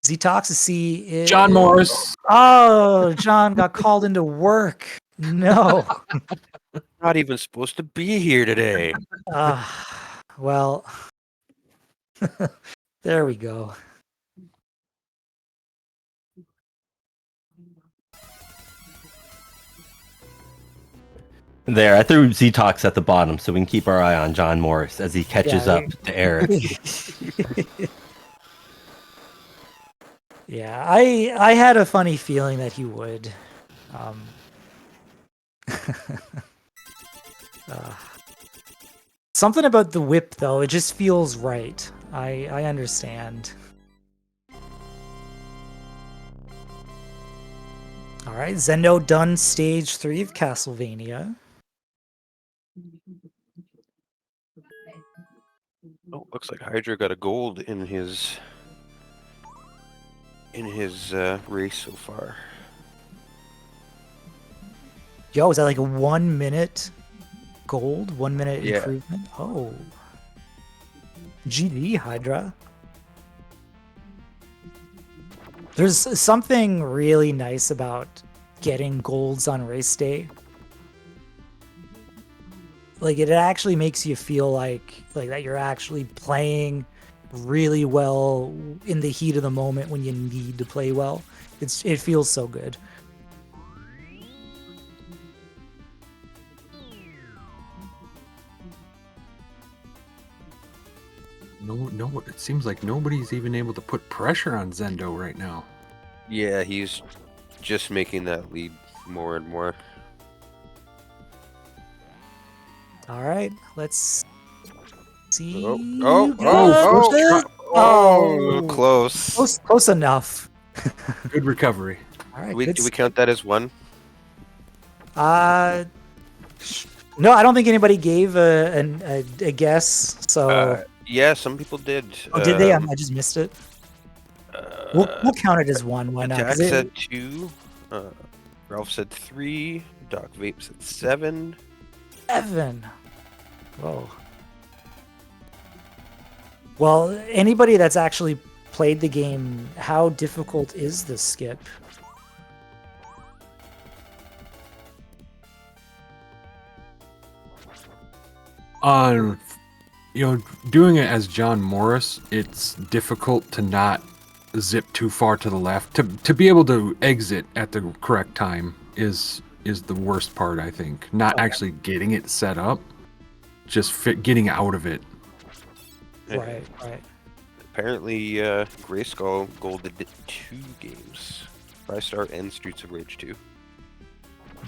Zetox to see if... John Morris. Oh, John got called into work. No. Not even supposed to be here today. Well, there we go. There, I threw Z-Tox at the bottom so we can keep our eye on John Morris as he catches up to Eric. Yeah, I had a funny feeling that he would. Something about the whip, though, it just feels right. I understand. All right, Zendo done stage 3 of Castlevania. Oh, looks like Hydra got a gold in his race so far. Yo, is that like a 1 minute gold? 1 minute Yeah. improvement? Oh. GD, Hydra. There's something really nice about getting golds on race day. Like, it actually makes you feel like that you're actually playing really well in the heat of the moment when you need to play well. It feels so good. No, it seems like nobody's even able to put pressure on Zendo right now. Yeah, he's just making that lead more and more. All right, let's see. Close enough. Good recovery. All right, Do we count that as one? no, I don't think anybody gave a guess. So Yeah, some people did. did they? I just missed it. We'll count it as one. Why not? Jack said 2. Ralph said 3. Doc Vape said 7. 7. Whoa. Well, anybody that's actually played the game, how difficult is this skip? Doing it as John Morris, it's difficult to not zip too far to the left. To be able to exit at the correct time is the worst part, I think. Not actually getting it set up, just getting out of it. Right. Apparently, Grayskull golded 2 games. Ristar and Streets of Rage 2.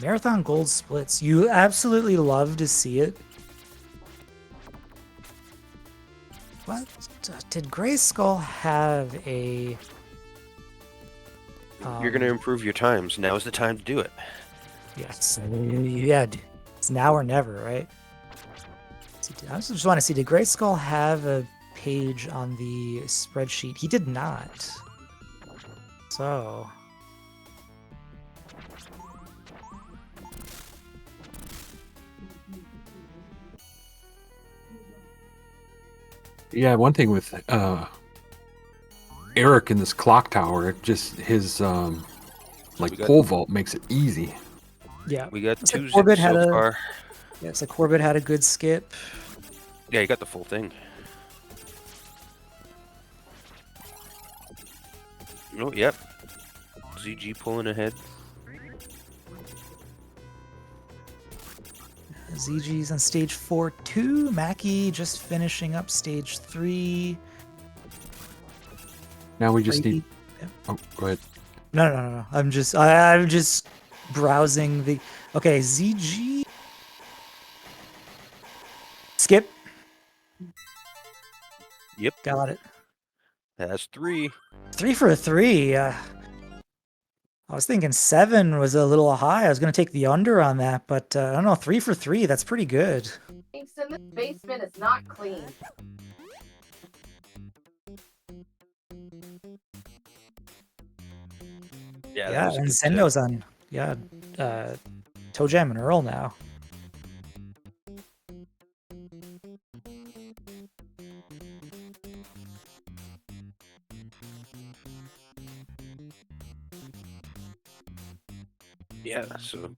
Marathon gold splits. You absolutely love to see it. What? Did Grayskull have a... You're going to improve your times. Now's the time to do it. Yes. Yeah, it's now or never, right? I just want to see, did Grayskull have a page on the spreadsheet? He did not. So... Yeah, one thing with Eric in this clock tower, his pole vault makes it easy. Yeah. We got 2 Corbett zips so far. Yeah, so Corbett had a good skip. Yeah, you got the full thing. Oh, yep. ZG pulling ahead. ZG's on stage 4-2. Mackie just finishing up stage 3. Now we just need. Yep. Oh, go ahead. No. I'm just browsing the. Okay, ZG. Skip. Yep. Got it. Has 3. 3 for 3. I was thinking 7 was a little high. I was going to take the under on that, but I don't know. 3 for 3. That's pretty good. Thanks, and this basement is not clean. Yeah, and Zendo's on. Yeah, ToeJam and Earl now. Yeah, so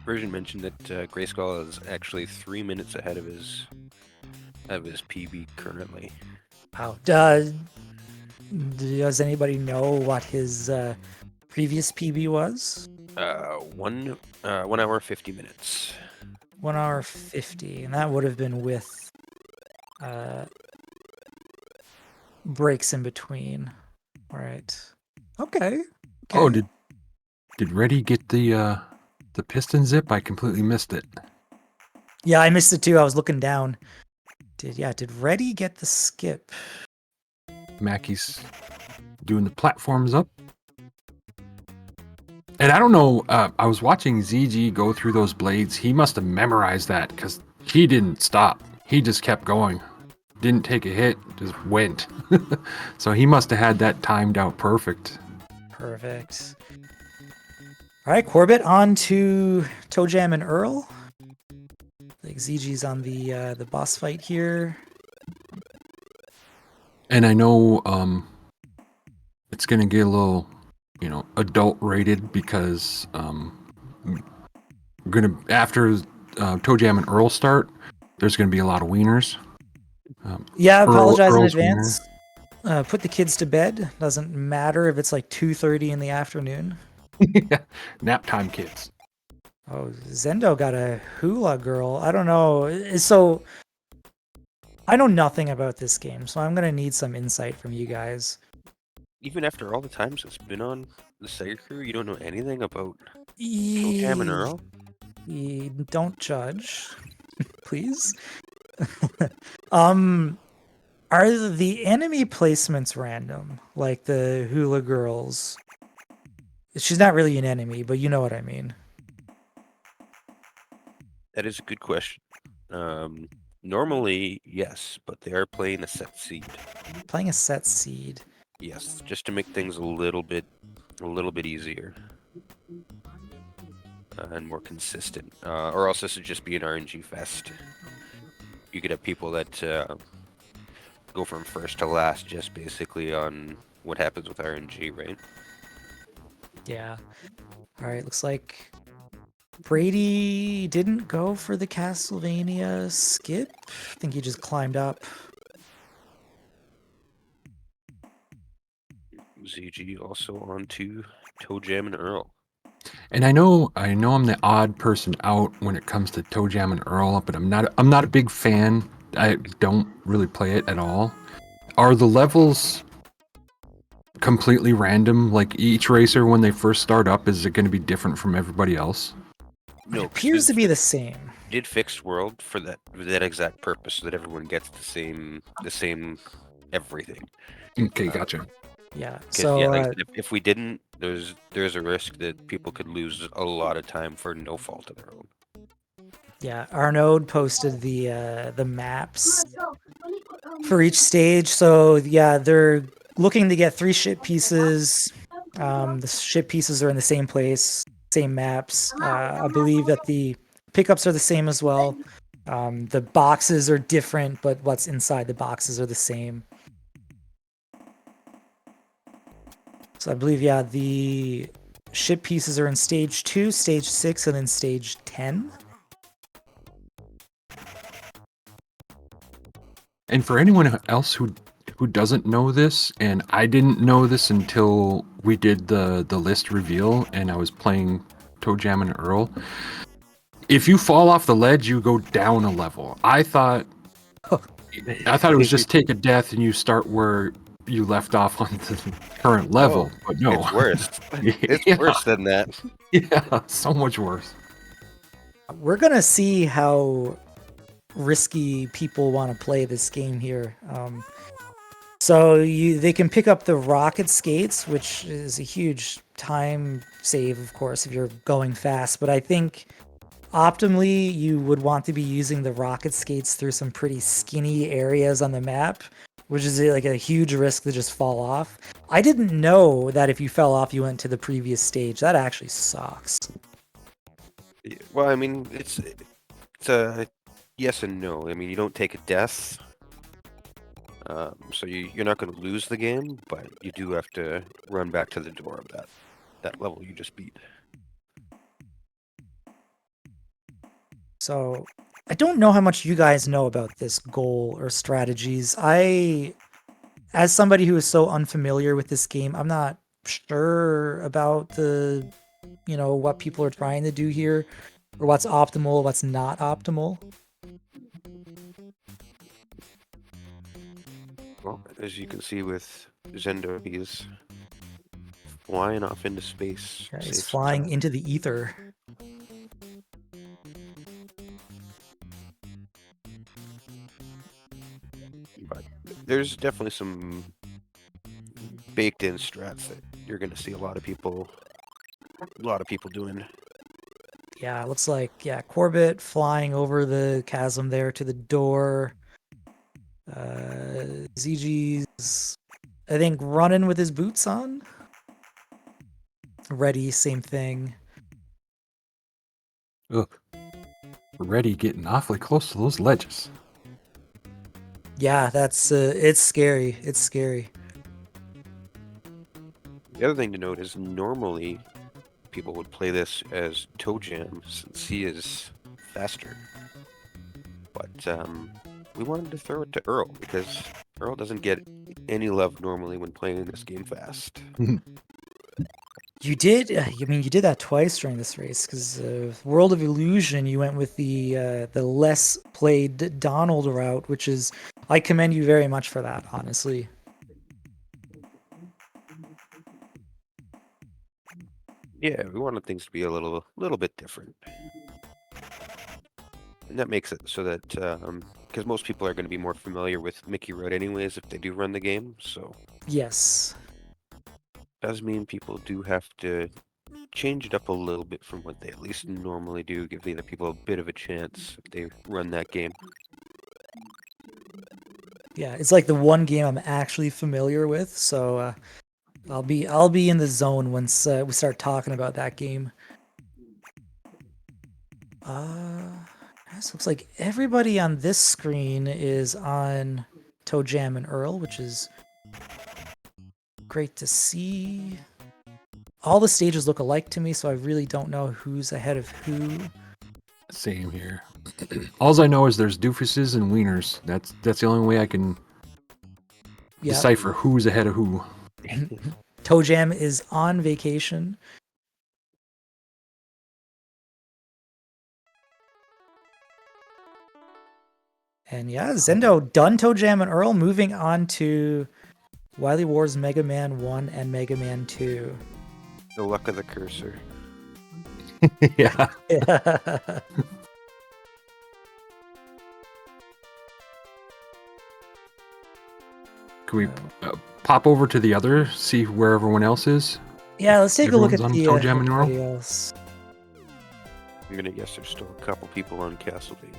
Version mentioned that Grayskull is actually 3 minutes ahead of his PB currently. Wow. Does anybody know what his previous PB was? 1 hour 50 minutes. 1 hour 50, and that would have been with breaks in between. All right. Okay. Oh, did Reddy get the piston zip? I completely missed it. Yeah, I missed it too. I was looking down. Did Reddy get the skip? Mackie's doing the platforms up. And I don't know, I was watching ZG go through those blades. He must have memorized that because he didn't stop. He just kept going. Didn't take a hit, just went. So he must have had that timed out perfect. Perfect. All right, Corbett, on to ToeJam and Earl. I think ZG's on the boss fight here. And I know it's going to get a little, adult rated because after ToeJam and Earl start, there's going to be a lot of wieners. Yeah, I apologize in Earl's advance. Put the kids to bed. Doesn't matter if it's like 2:30 in the afternoon. Yeah, nap time kids. Oh, Zendo got a hula girl. I don't know. So I know nothing about this game, so I'm gonna need some insight from you guys. Even after all the times it's been on the SegaCrew, you don't know anything about ToeJam and Earl? Don't judge, please. Are the enemy placements random, like the hula girls? She's not really an enemy, but you know what I mean. That is a good question. Normally, yes, but they are playing a set seed. Playing a set seed. Yes, just to make things a little bit easier and more consistent. Or else this would just be an RNG fest. You could have people that go from first to last just basically on what happens with RNG, right? Yeah. All right, looks like Brady didn't go for the Castlevania skip. I think he just climbed up. ZG also on to ToeJam and Earl. And I know I'm the odd person out when it comes to ToeJam and Earl, but I'm not a big fan. I don't really play it at all. Are the levels completely random? Like each racer when they first start up, is it going to be different from everybody else? No, It appears to be the same. did fixed world for that exact purpose, so that everyone gets the same everything. Okay, gotcha. Yeah. 'Cause, So yeah, like, if we didn't, there's a risk that people could lose a lot of time for no fault of their own. yeah, Arnaud posted the maps for each stage. So yeah, they're looking to get 3 ship pieces. The ship pieces are in the same place, same maps. I believe that the pickups are the same as well. The boxes are different, but what's inside the boxes are the same. So I believe, yeah, the ship pieces are in stage 2, stage 6, and then stage 10. And for anyone else who doesn't know this, and I didn't know this until we did the list reveal, and I was playing ToeJam and Earl. If you fall off the ledge, you go down a level. I thought it was just take a death and you start where you left off on the current level, but no, It's worse. It's Yeah. worse than that. Yeah, so much worse. We're gonna see how risky people want to play this game here. So they can pick up the rocket skates, which is a huge time save, of course, if you're going fast. But I think optimally, you would want to be using the rocket skates through some pretty skinny areas on the map, which is like a huge risk to just fall off. I didn't know that if you fell off, you went to the previous stage. That actually sucks. Well, I mean, it's a yes and no. I mean, you don't take a death, so you're not going to lose the game, but you do have to run back to the door of that level you just beat. So I don't know how much you guys know about this goal or strategies. As somebody who is so unfamiliar with this game, I'm not sure about what people are trying to do here, or what's optimal, what's not optimal. Well, as you can see with Zendo, he's flying off into space. Yeah, he's saves flying time. into the ether. But there's definitely some baked-in strats that you're going to see a lot of people doing. Yeah, it looks like Corbett flying over the chasm there to the door. ZG's, I think, running with his boots on. Ready, same thing. Ugh. Reddy getting awfully close to those ledges. Yeah, that's it's scary. It's scary. The other thing to note is normally people would play this as ToeJam since he is faster. But we wanted to throw it to Earl because Earl doesn't get any love normally when playing this game fast. You did. You did that twice during this race because World of Illusion. You went with the less played Donald route, which is I commend you very much for that. Honestly. Yeah, we wanted things to be a little bit different. And that makes it so that, because most people are going to be more familiar with Mickey Road anyways if they do run the game, so Yes. does mean people do have to change it up a little bit from what they at least normally do, give the other people a bit of a chance if they run that game. Yeah, it's like the one game I'm actually familiar with, so I'll be in the zone once we start talking about that game. This looks like everybody on this screen is on ToeJam and Earl, which is great to see. All the stages look alike to me, so I really don't know who's ahead of who. Same here. All I know is there's doofuses and wieners. That's the only way I can Yeah, decipher who's ahead of who. ToeJam is on vacation. And yeah, Zendo done ToeJam and Earl, moving on to Wily Wars Mega Man 1 and Mega Man 2. The luck of the cursor. Yeah. Can we pop over to the other, see where everyone else is? Yeah, let's take a look at Everyone's the on ToeJam and Earl? everybody else. I'm gonna guess there's still a couple people on Castlevania.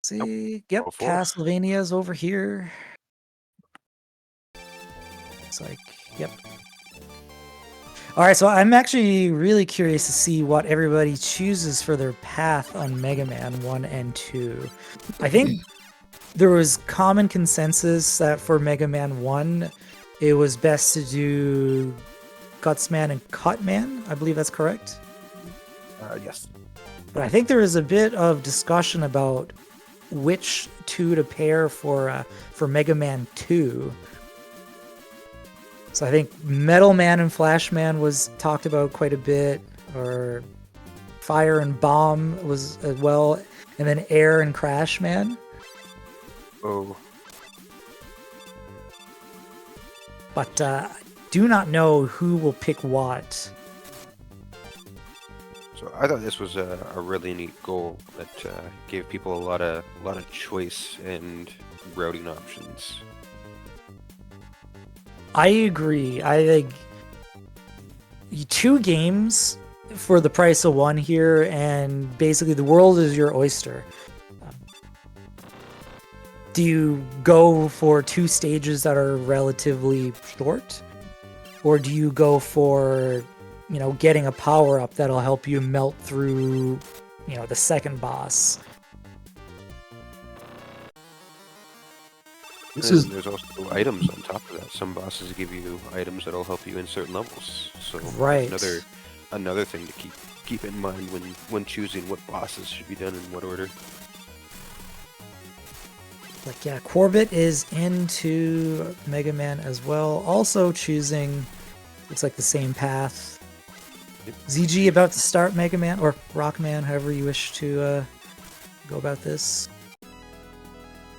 See, yep, All four. Castlevania's over here. It's like, yep. All right, so I'm actually really curious to see what everybody chooses for their path on Mega Man 1 and 2. I think there was common consensus that for Mega Man 1, it was best to do Gutsman and Cutman. I believe that's correct. Yes. But I think there is a bit of discussion about which two to pair for Mega Man 2. So I think Metal Man and Flash Man was talked about quite a bit, or Fire and Bomb was as well, and then Air and Crash Man. Oh, But do not know who will pick what. so I thought this was a really neat goal that gave people a lot of choice and routing options. I agree. I think 2 games for the price of 1 here, and basically the world is your oyster. Do you go for 2 stages that are relatively short? Or do you go for, getting a power-up that'll help you melt through, the second boss? There's also items on top of that. Some bosses give you items that'll help you in certain levels. So Right. another thing to keep in mind when choosing what bosses should be done in what order. Like, yeah, Corbett is into Mega Man as well. Also choosing, looks like the same path. Yep. ZG about to start Mega Man, or Rockman, however you wish to go about this.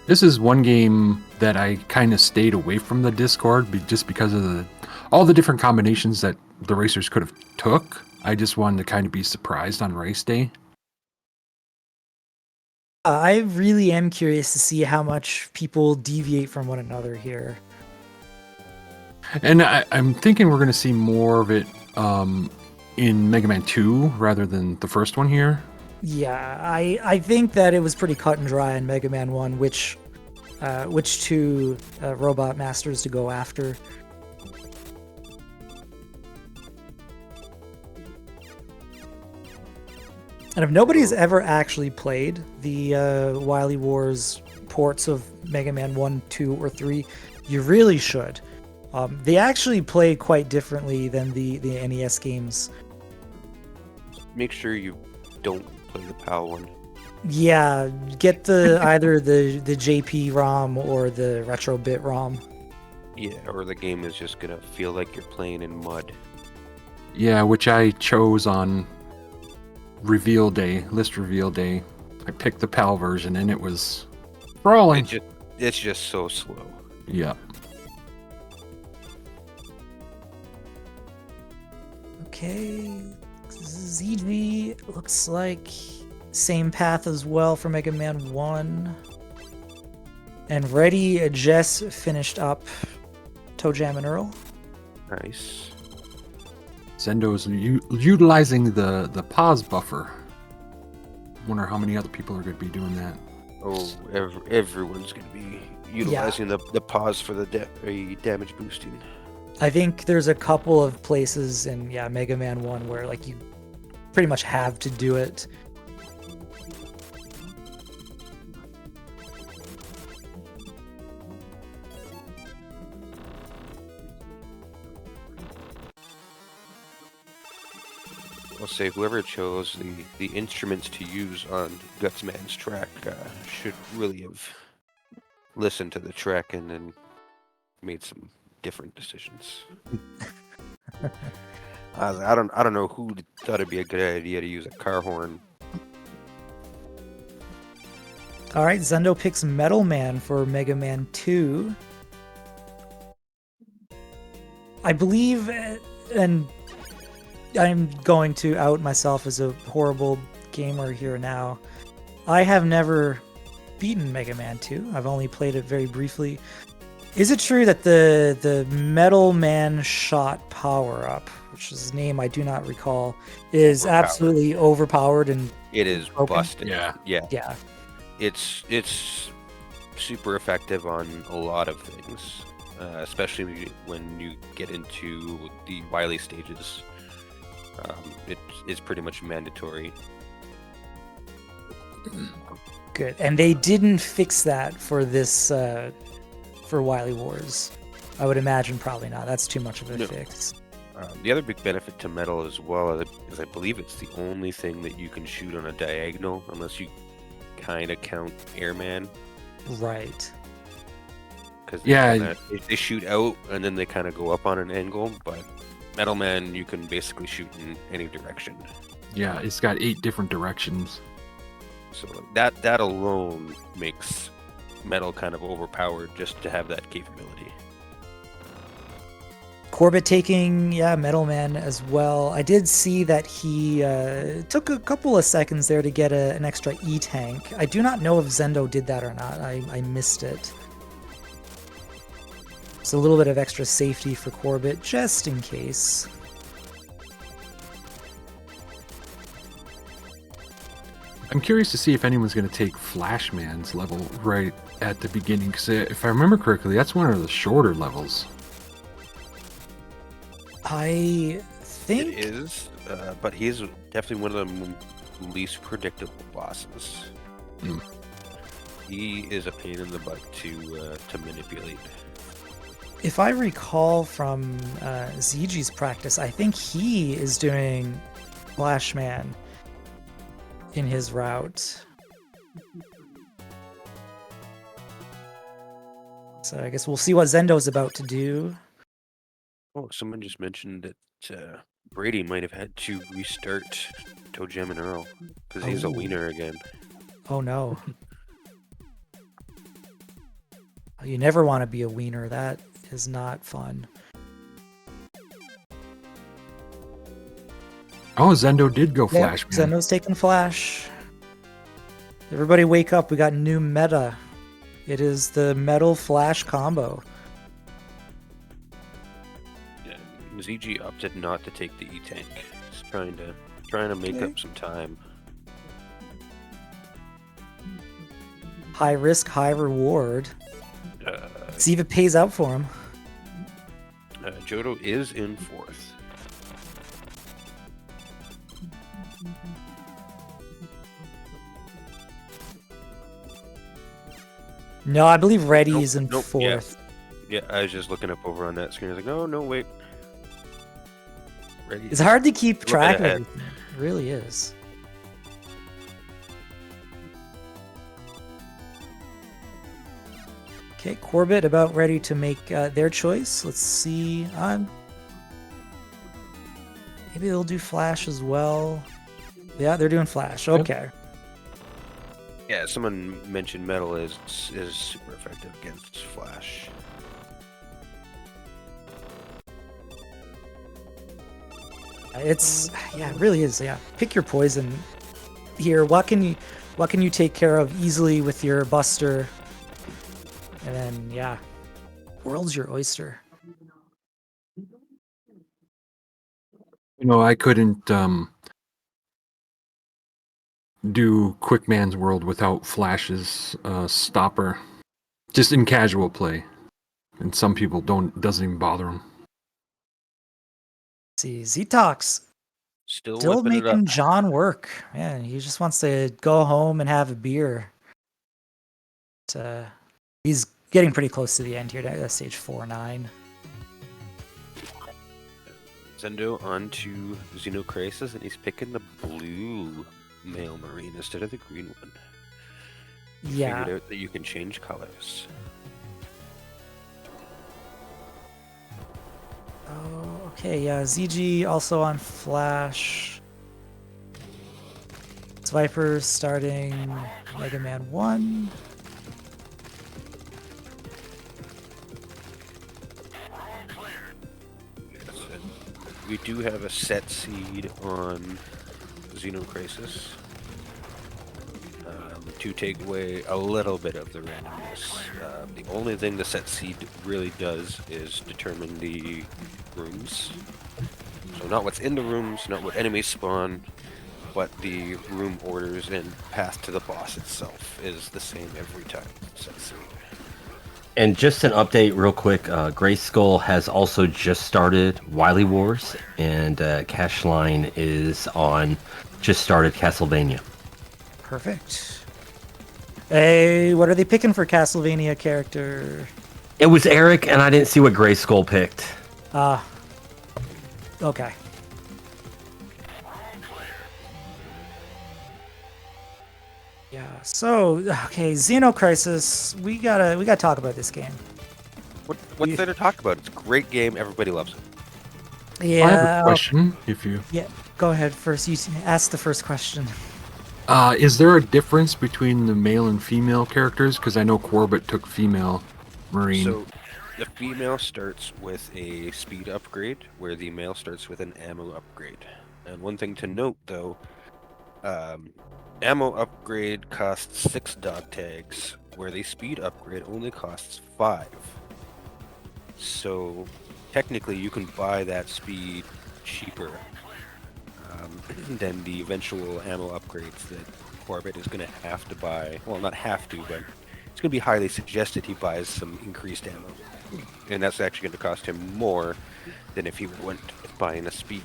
This is one game that I kind of stayed away from the Discord just because of all the different combinations that the racers could have took. I just wanted to kind of be surprised on race day. I really am curious to see how much people deviate from one another here. And I'm thinking we're going to see more of it in Mega Man 2 rather than the first one here. Yeah, I think that it was pretty cut and dry in Mega Man 1, which 2 robot masters to go after. And if nobody's ever actually played the Wily Wars ports of Mega Man 1, 2, or 3, you really should. They actually play quite differently than the NES games. Make sure you don't play the PAL one. Yeah, get the either the JP ROM or the Retro Bit ROM. Yeah, or the game is just gonna feel like you're playing in mud. Yeah, which I chose on list reveal day. I picked the PAL version and it was sprawling. It's just so slow. Yeah. Okay, ZG looks like same path as well for Mega Man 1. And Ready just finished up ToeJam and Earl. Nice. Zendo's utilizing the pause buffer. Wonder how many other people are going to be doing that. Oh, everyone's gonna be utilizing the pause for the damage boosting. I think there's a couple of places in Mega Man 1 where like you pretty much have to do it. I'll say whoever chose the instruments to use on Gutsman's track should really have listened to the track and then made some different decisions. I don't know who thought it'd be a good idea to use a car horn. All right, Zendo picks Metal Man for Mega Man 2. I believe, and I'm going to out myself as a horrible gamer here now. I have never beaten Mega Man 2. I've only played it very briefly. Is it true that the Metal Man Shot power-up, which is a name I do not recall, is absolutely overpowered and it is broken? busted? Yeah. Yeah. It's super effective on a lot of things, especially when you get into the Wily stages. It's pretty much mandatory. Good. And they didn't fix that for this for Wily Wars. I would imagine probably not. That's too much of a No. fix. The other big benefit to metal as well is I believe it's the only thing that you can shoot on a diagonal unless you kind of count airman. Right. Because Yeah. they shoot out and then they kind of go up on an angle, but Metal Man you can basically shoot in any direction. Yeah, it's got 8 different directions. So that alone makes Metal kind of overpowered just to have that capability. Corbett taking, Metal Man as well. I did see that he took a couple of seconds there to get an extra E-tank. I do not know if Zendo did that or not. I missed it. So a little bit of extra safety for Corbett, just in case. I'm curious to see if anyone's going to take Flashman's level right at the beginning, because if I remember correctly, that's one of the shorter levels. I think... It is, but he's definitely one of the least predictable bosses. Mm. He is a pain in the butt to manipulate. If I recall from ZG's practice, I think he is doing Flashman in his route. So I guess we'll see what Zendo's about to do. Oh, someone just mentioned that Brady might have had to restart ToeJam and Earl because he's a Oh. wiener again. Oh no. You never want to be a wiener. That is not fun. Oh, Zendo did go Yeah, Flashman. Zendo's taking Flash. Everybody wake up. We got new meta. It is the Metal Flash combo. Yeah, ZG opted not to take the E-Tank. He's trying to make Okay. up some time. High risk, high reward. Uh, See if it pays out for him. Jodo is in 4th. No, I believe Reddy Nope, is in nope, fourth. Yeah, I was just looking up over on that screen. I was like, no, wait. Ready? It's hard to keep Look track of ahead. everything. It really is. Okay, Corbett about ready to make their choice. Let's see. Maybe they'll do Flash as well. Yeah, they're doing Flash. Okay. Yeah, someone mentioned metal is super effective against Flash. It really is. Yeah, pick your poison here. What can you take care of easily with your Buster? And then world's your oyster. I couldn't do Quick Man's World without Flash's stopper, just in casual play, and some people doesn't even bother them. See, Zetox Still still whipping it up. making John work. Man, he just wants to go home and have a beer. But, he's getting pretty close to the end here. That's stage 4-9. Zendo onto Xenocrisis, and he's picking the blue male marine instead of the green one. Yeah. Figured out that you can change colors. Oh, okay. Yeah, ZG also on Flash. It's Viper starting Mega Man 1. We do have a set seed on Xenocrisis to take away a little bit of the randomness. The only thing the set seed really does is determine the rooms. So not what's in the rooms, not what enemies spawn, but the room orders and path to the boss itself is the same every time. Set seed. And just an update real quick, Grayskull has also just started Wily Wars, and Cashline is on just started Castlevania. Perfect. Hey, what are they picking for Castlevania character? It was Eric, and I didn't see what Grayskull picked. Okay. Yeah. So okay, Xenocrisis. We gotta talk about this game. What's there to talk about? It's a great game. Everybody loves it. Yeah. I have a question. If you Yeah. Go ahead first. You ask the first question. is there a difference between the male and female characters? Because I know Corbett took female Marine. So, the female starts with a speed upgrade, where the male starts with an ammo upgrade. And one thing to note, though, ammo upgrade costs 6 dog tags, where the speed upgrade only costs 5. So, technically, you can buy that speed cheaper than the eventual ammo upgrades that Corbett is going to have to buy. Well, not have to, but it's going to be highly suggested he buys some increased ammo. And that's actually going to cost him more than if he went buying a speed.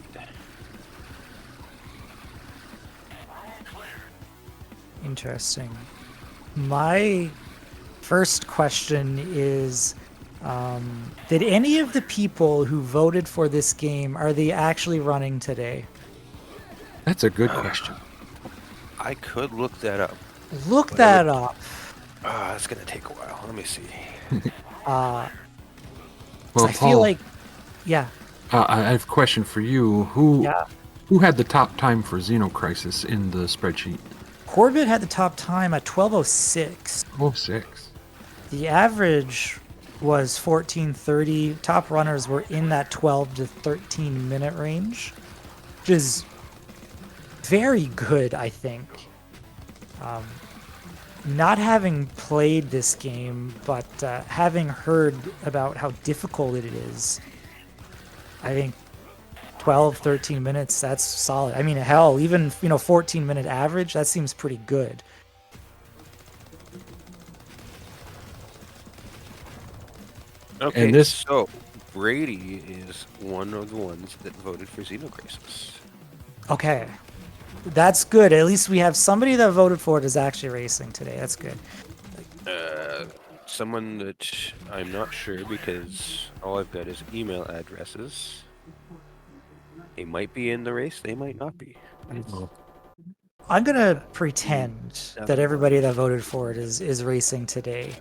Interesting. My first question is, did any of the people who voted for this game, are they actually running today? That's a good question. I could look that up. Look But that up. That's going to take a while. Let me see. Well, I feel Paul, like, yeah. I have a question for you. Who Yeah. who had the top time for Xenocrisis in the spreadsheet? Corbett had the top time at 12:06. 06. The average was 14:30. Top runners were in that 12 to 13 minute range, which is very good, I think. Not having played this game, but having heard about how difficult it is, I think 12, 13 minutes, that's solid. I mean, hell, even 14-minute average, that seems pretty good. Okay, And this- so Brady is one of the ones that voted for Xenocrisis. Okay. That's good. At least we have somebody that voted for it is actually racing today. That's good. Someone that I'm not sure because all I've got is email addresses. They might be in the race, they might not be. I'm gonna pretend that everybody that voted for it is racing today.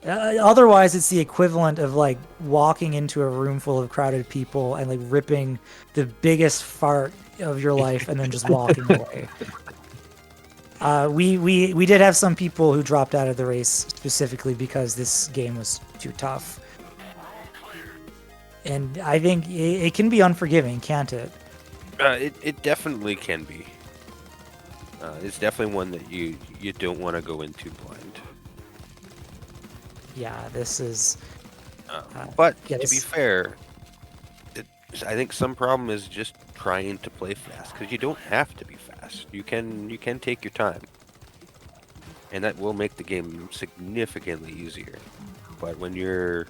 Otherwise, it's the equivalent of like walking into a room full of crowded people and like ripping the biggest fart of your life and then just walking away. We did have some people who dropped out of the race specifically because this game was too tough, and I think it can be unforgiving, can't it? It definitely can be. It's definitely one that you don't want to go into blind. Yeah, this is. But yeah, to be this- fair, I think some problem is just trying to play fast because you don't have to be fast. You can take your time, and that will make the game significantly easier. But when you're,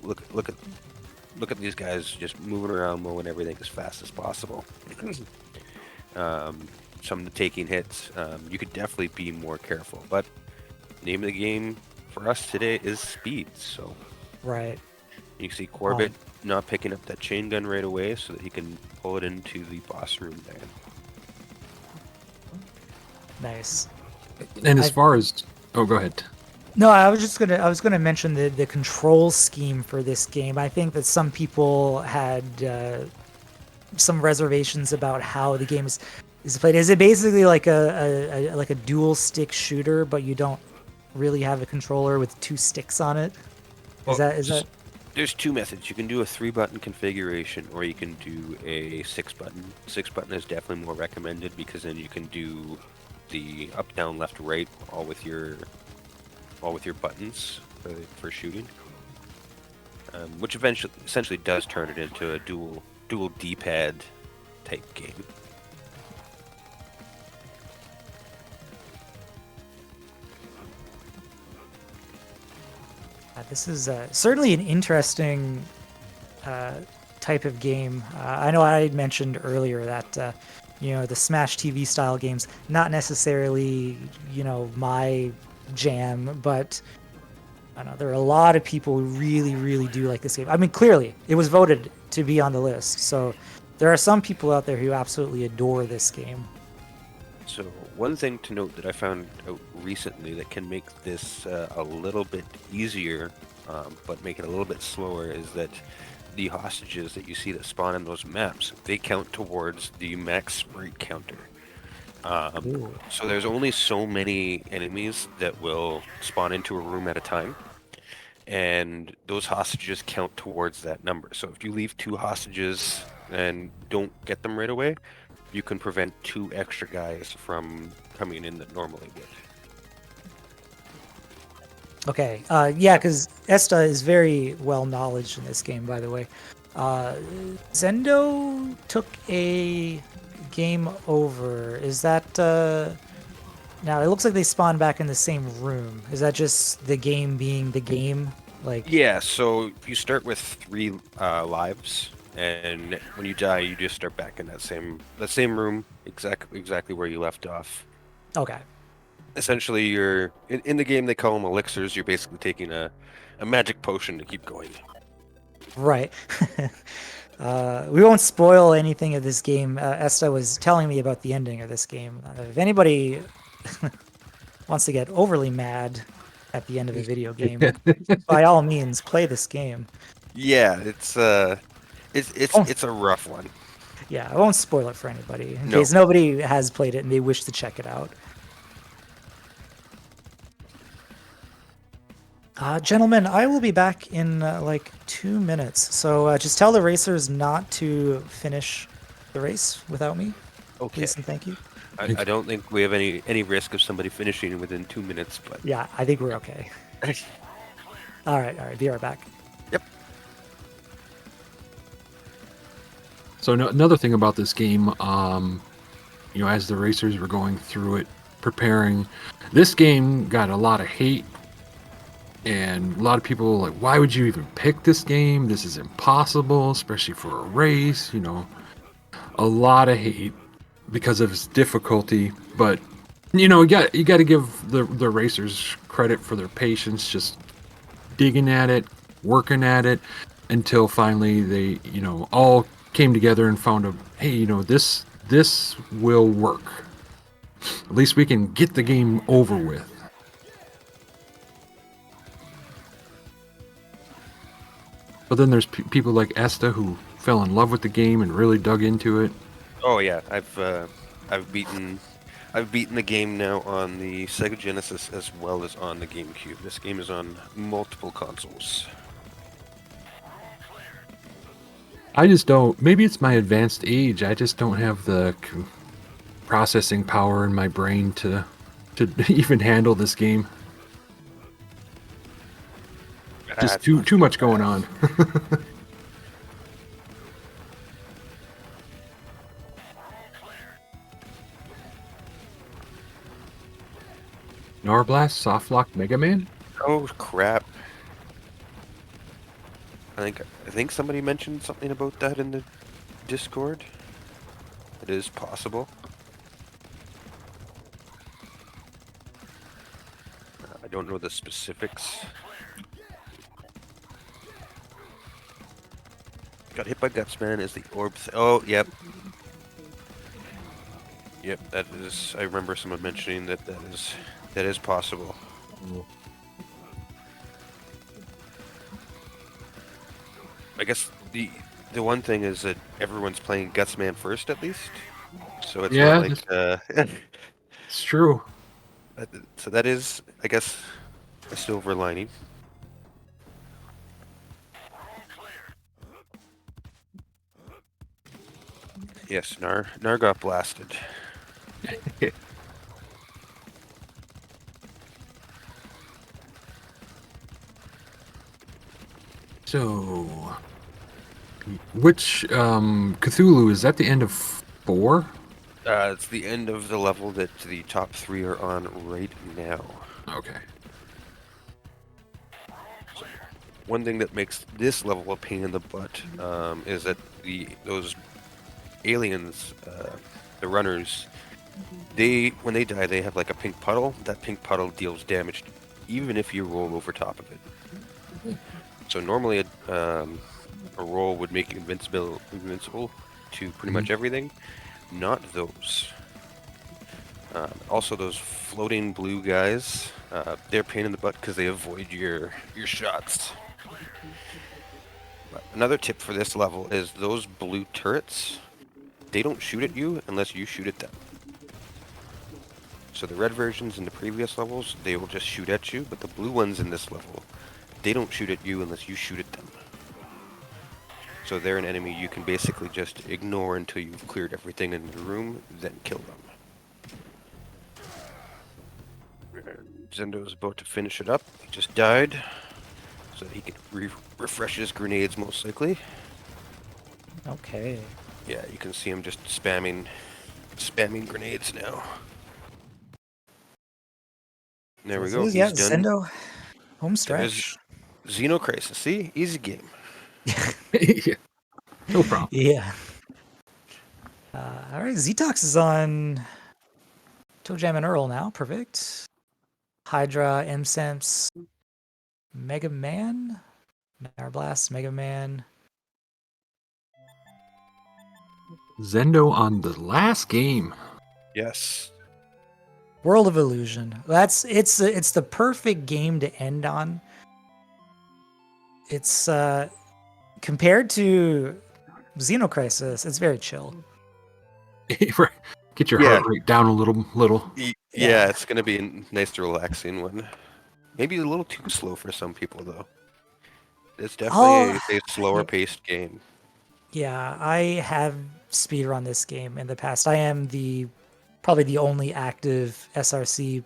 look at these guys just moving around, mowing everything as fast as possible. Some taking hits. You could definitely be more careful. But name of the game for us today is speed. So Right. you see Corbett not picking up that chain gun right away so that he can pull it into the boss room there. Nice. And as I- far as go ahead. No, I was gonna mention the control scheme for this game. I think that some people had some reservations about how the game is played. Is it basically like a dual stick shooter, but you don't really have a controller with 2 sticks on it? Is that? There's 2 methods. You can do a 3-button configuration, or you can do a 6-button. 6-button is definitely more recommended because then you can do the up, down, left, right, all with your buttons for shooting, which essentially does turn it into a dual D-pad type game. This is certainly an interesting type of game. I know I had mentioned earlier that the Smash TV style games, not necessarily my jam, but I don't know, there are a lot of people who really, really do like this game. I mean, clearly it was voted to be on the list. So there are some people out there who absolutely adore this game. So one thing to note that I found out recently that can make this a little bit easier, but make it a little bit slower, is that the hostages that you see that spawn in those maps, they count towards the max sprite counter. So there's only so many enemies that will spawn into a room at a time, and those hostages count towards that number. So if you leave 2 hostages and don't get them right away, you can prevent 2 extra guys from coming in that normally would. Okay, yeah, because Esta is very well knowledged in this game, by the way. Zendo took a game over. Is that... Now, it looks like they spawn back in the same room. Is that just the game being the game? Like, Yeah, so you start with 3 lives, and when you die, you just start back in that same room, exactly where you left off. okay. Essentially, you're in the game. They call them elixirs. You're basically taking a magic potion to keep going. Right. We won't spoil anything of this game. Esta was telling me about the ending of this game. If anybody wants to get overly mad at the end of a video game, by all means, play this game. Yeah, it's a rough one. Yeah, I won't spoil it for anybody in No. case nobody has played it and they wish to check it out. Gentlemen, I will be back in like 2 minutes. So just tell the racers not to finish the race without me. Okay. Please and thank you. I don't think we have any risk of somebody finishing within 2 minutes, but Yeah, I think we're okay. All right. Be right back. Yep. So another thing about this game, as the racers were going through it, preparing, this game got a lot of hate, and a lot of people were like, why would you even pick this game? This is impossible, especially for a race. A lot of hate because of its difficulty. But you got to give the racers credit for their patience, just digging at it, working at it, until finally they all came together and found this will work. At least we can get the game over with. But then there's people like Esta who fell in love with the game and really dug into it. Oh yeah, I've beaten the game now on the Sega Genesis as well as on the GameCube. This game is on multiple consoles. I just don't. Maybe it's my advanced age. I just don't have the processing power in my brain to even handle this game. Just too much going on. Norblast, Softlock, Mega Man? Oh crap! I think somebody mentioned something about that in the Discord. It is possible. I don't know the specifics. Got hit by Gutsman is the orb. Oh, yep. Yep, that is. I remember someone mentioning that is possible. I guess the one thing is that everyone's playing Gutsman first, at least. So it's not like it's true. So that is, I guess, a silver lining. Yes, Nar got blasted. So, which Cthulhu is that? The end of 4? It's the end of the level that the top 3 are on right now. Okay. So, one thing that makes this level a pain in the butt is that those aliens, the runners, when they die, they have like a pink puddle. That pink puddle deals damage even if you roll over top of it. So normally a roll would make you invincible to pretty much everything. Not those. Also, those floating blue guys, they're a pain in the butt because they avoid your shots. But another tip for this level is those blue turrets, they don't shoot at you unless you shoot at them. So the red versions in the previous levels, they will just shoot at you, but the blue ones in this level, they don't shoot at you unless you shoot at them. So they're an enemy you can basically just ignore until you've cleared everything in the room, then kill them. Zendo's about to finish it up. He just died, so he can refresh his grenades most likely. Okay. Yeah, you can see him just spamming grenades now. There we go. Yeah, He's done. Zendo, home stretch. Xenocrisis. See, easy game. Yeah. No problem. Yeah. All right, Zetox is on ToeJam and Earl now. Perfect. Hydra, M-Sense, Mega Man, Blast, Mega Man. Zendo on the last game. Yes. World of Illusion. It's the perfect game to end on. It's compared to Xenocrisis, it's very chill. Get your heart rate down a little. Yeah, it's gonna be a nice, relaxing one. Maybe a little too slow for some people, though. It's definitely a slower paced game. Yeah, I have speedrun this game in the past. I am probably the only active SRC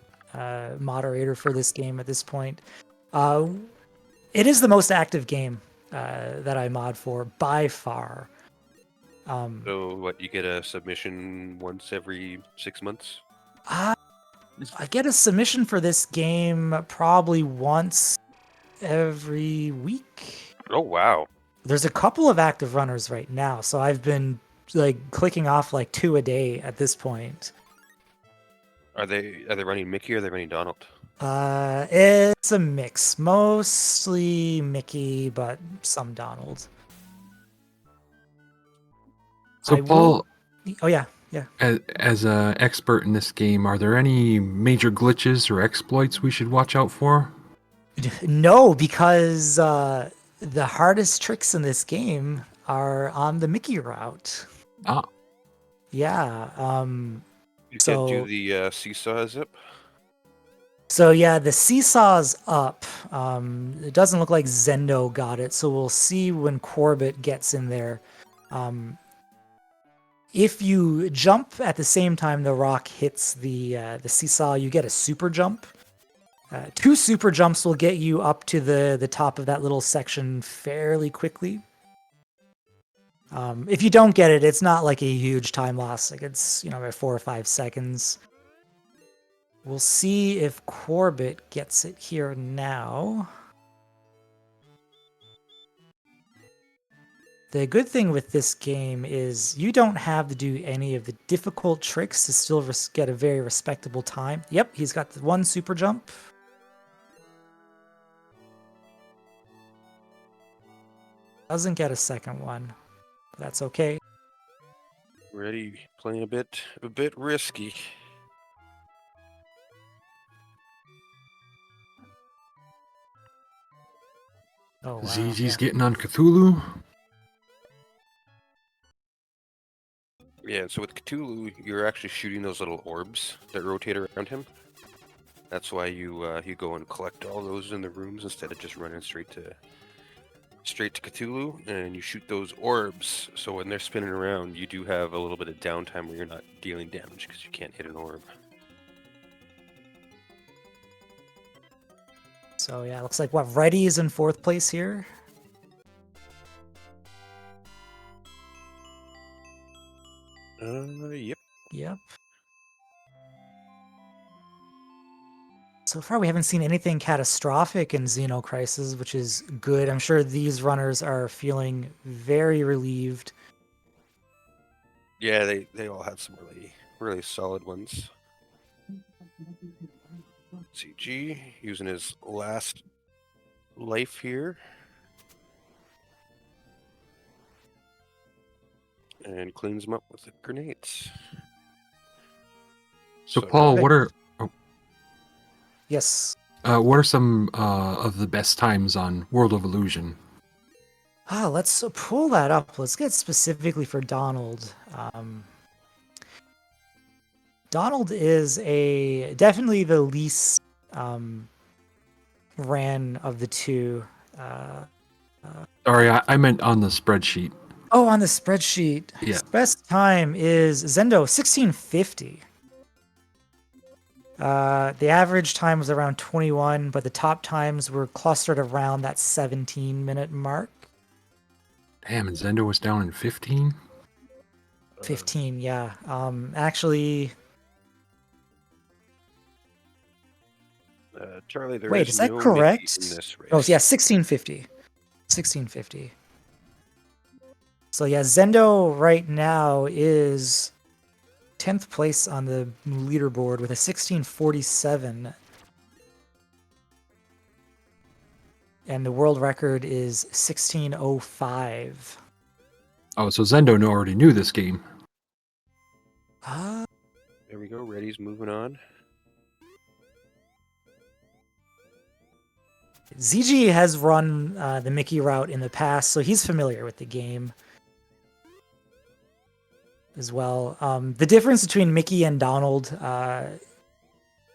moderator for this game at this point. It is the most active game that I mod for by far. So what, you get a submission once every 6 months? I get a submission for this game probably once every week. Oh wow. There's a couple of active runners right now, so I've been clicking off 2 a day at this point. Are they running Mickey or are they running Donald? It's a mix. Mostly Mickey, but some Donald. So Paul, oh yeah. as an expert in this game, are there any major glitches or exploits we should watch out for? No, because the hardest tricks in this game are on the Mickey route. Ah. Yeah. You can't do the seesaw zip? So yeah, the seesaw's up. It doesn't look like Zendo got it, so we'll see when Corbett gets in there. If you jump at the same time the rock hits the seesaw, you get a super jump. 2 super jumps will get you up to the top of that little section fairly quickly. If you don't get it, it's not like a huge time loss. It's about 4 or 5 seconds. We'll see if Corbett gets it here now. The good thing with this game is you don't have to do any of the difficult tricks to still get a very respectable time. Yep, he's got the 1 super jump. Doesn't get a second one. That's okay. Ready, playing a bit risky. Oh, wow. ZZ's getting on Cthulhu. Yeah, so with Cthulhu, you're actually shooting those little orbs that rotate around him. That's why you go and collect all those in the rooms instead of just running straight to Cthulhu, and you shoot those orbs. So when they're spinning around, you do have a little bit of downtime where you're not dealing damage because you can't hit an orb. So yeah, looks like Reddy is in 4th place here. Yep. Yep. So far, we haven't seen anything catastrophic in Xenocrisis, which is good. I'm sure these runners are feeling very relieved. Yeah, they all had some really solid ones. CG using his last life here. and cleans them up with the grenades. So Paul, Yes. what are some of the best times on World of Illusion? Let's pull that up. Let's get specifically for Donald. Donald is definitely the least ran of the two. Sorry, I meant on the spreadsheet. Oh, on the spreadsheet. Yeah. His best time is Zendo 1650. The average time was around 21, but the top times were clustered around that 17-minute mark. Damn, and Zendo was down in 15? 15, yeah. Actually, Charlie, there wait, is that no correct? Mickey in this race. Oh, yeah, 1650. 1650. So yeah, Zendo right now is 10th place on the leaderboard with a 1647. And the world record is 1605. Oh, so Zendo already knew this game. There we go. Reddy's moving on. ZG has run the Mickey route in the past, so he's familiar with the game as well. The difference between Mickey and Donald,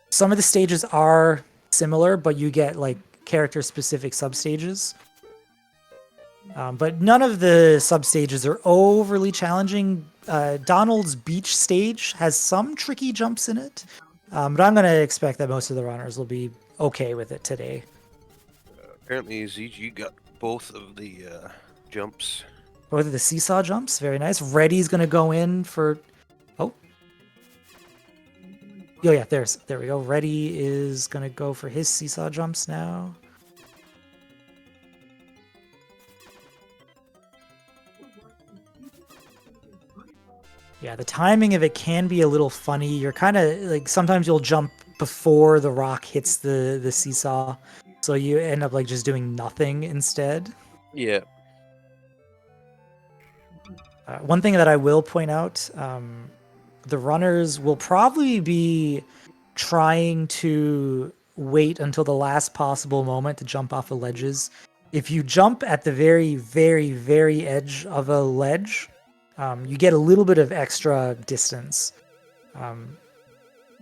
some of the stages are similar, but you get like character-specific substages. But none of the substages are overly challenging. Donald's beach stage has some tricky jumps in it, but I'm going to expect that most of the runners will be okay with it today. Apparently, ZG got both of the jumps. Both of the seesaw jumps, very nice. Reddy's going to go in for... Oh, yeah, there we go. Reddy is going to go for his seesaw jumps now. Yeah, the timing of it can be a little funny. You're kind of like, sometimes you'll jump before the rock hits the seesaw, so you end up like just doing nothing instead. Yeah. One thing that I will point out, the runners will probably be trying to wait until the last possible moment to jump off of ledges. If you jump at the very, very, very edge of a ledge, you get a little bit of extra distance.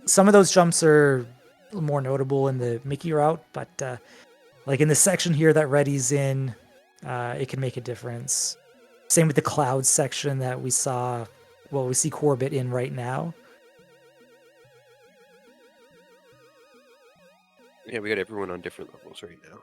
Some of those jumps are more notable in the Mickey route, but like in the section here that Reddy's in, it can make a difference. Same with the cloud section that we saw, well, we see Corbett in right now. Yeah, we got everyone on different levels right now.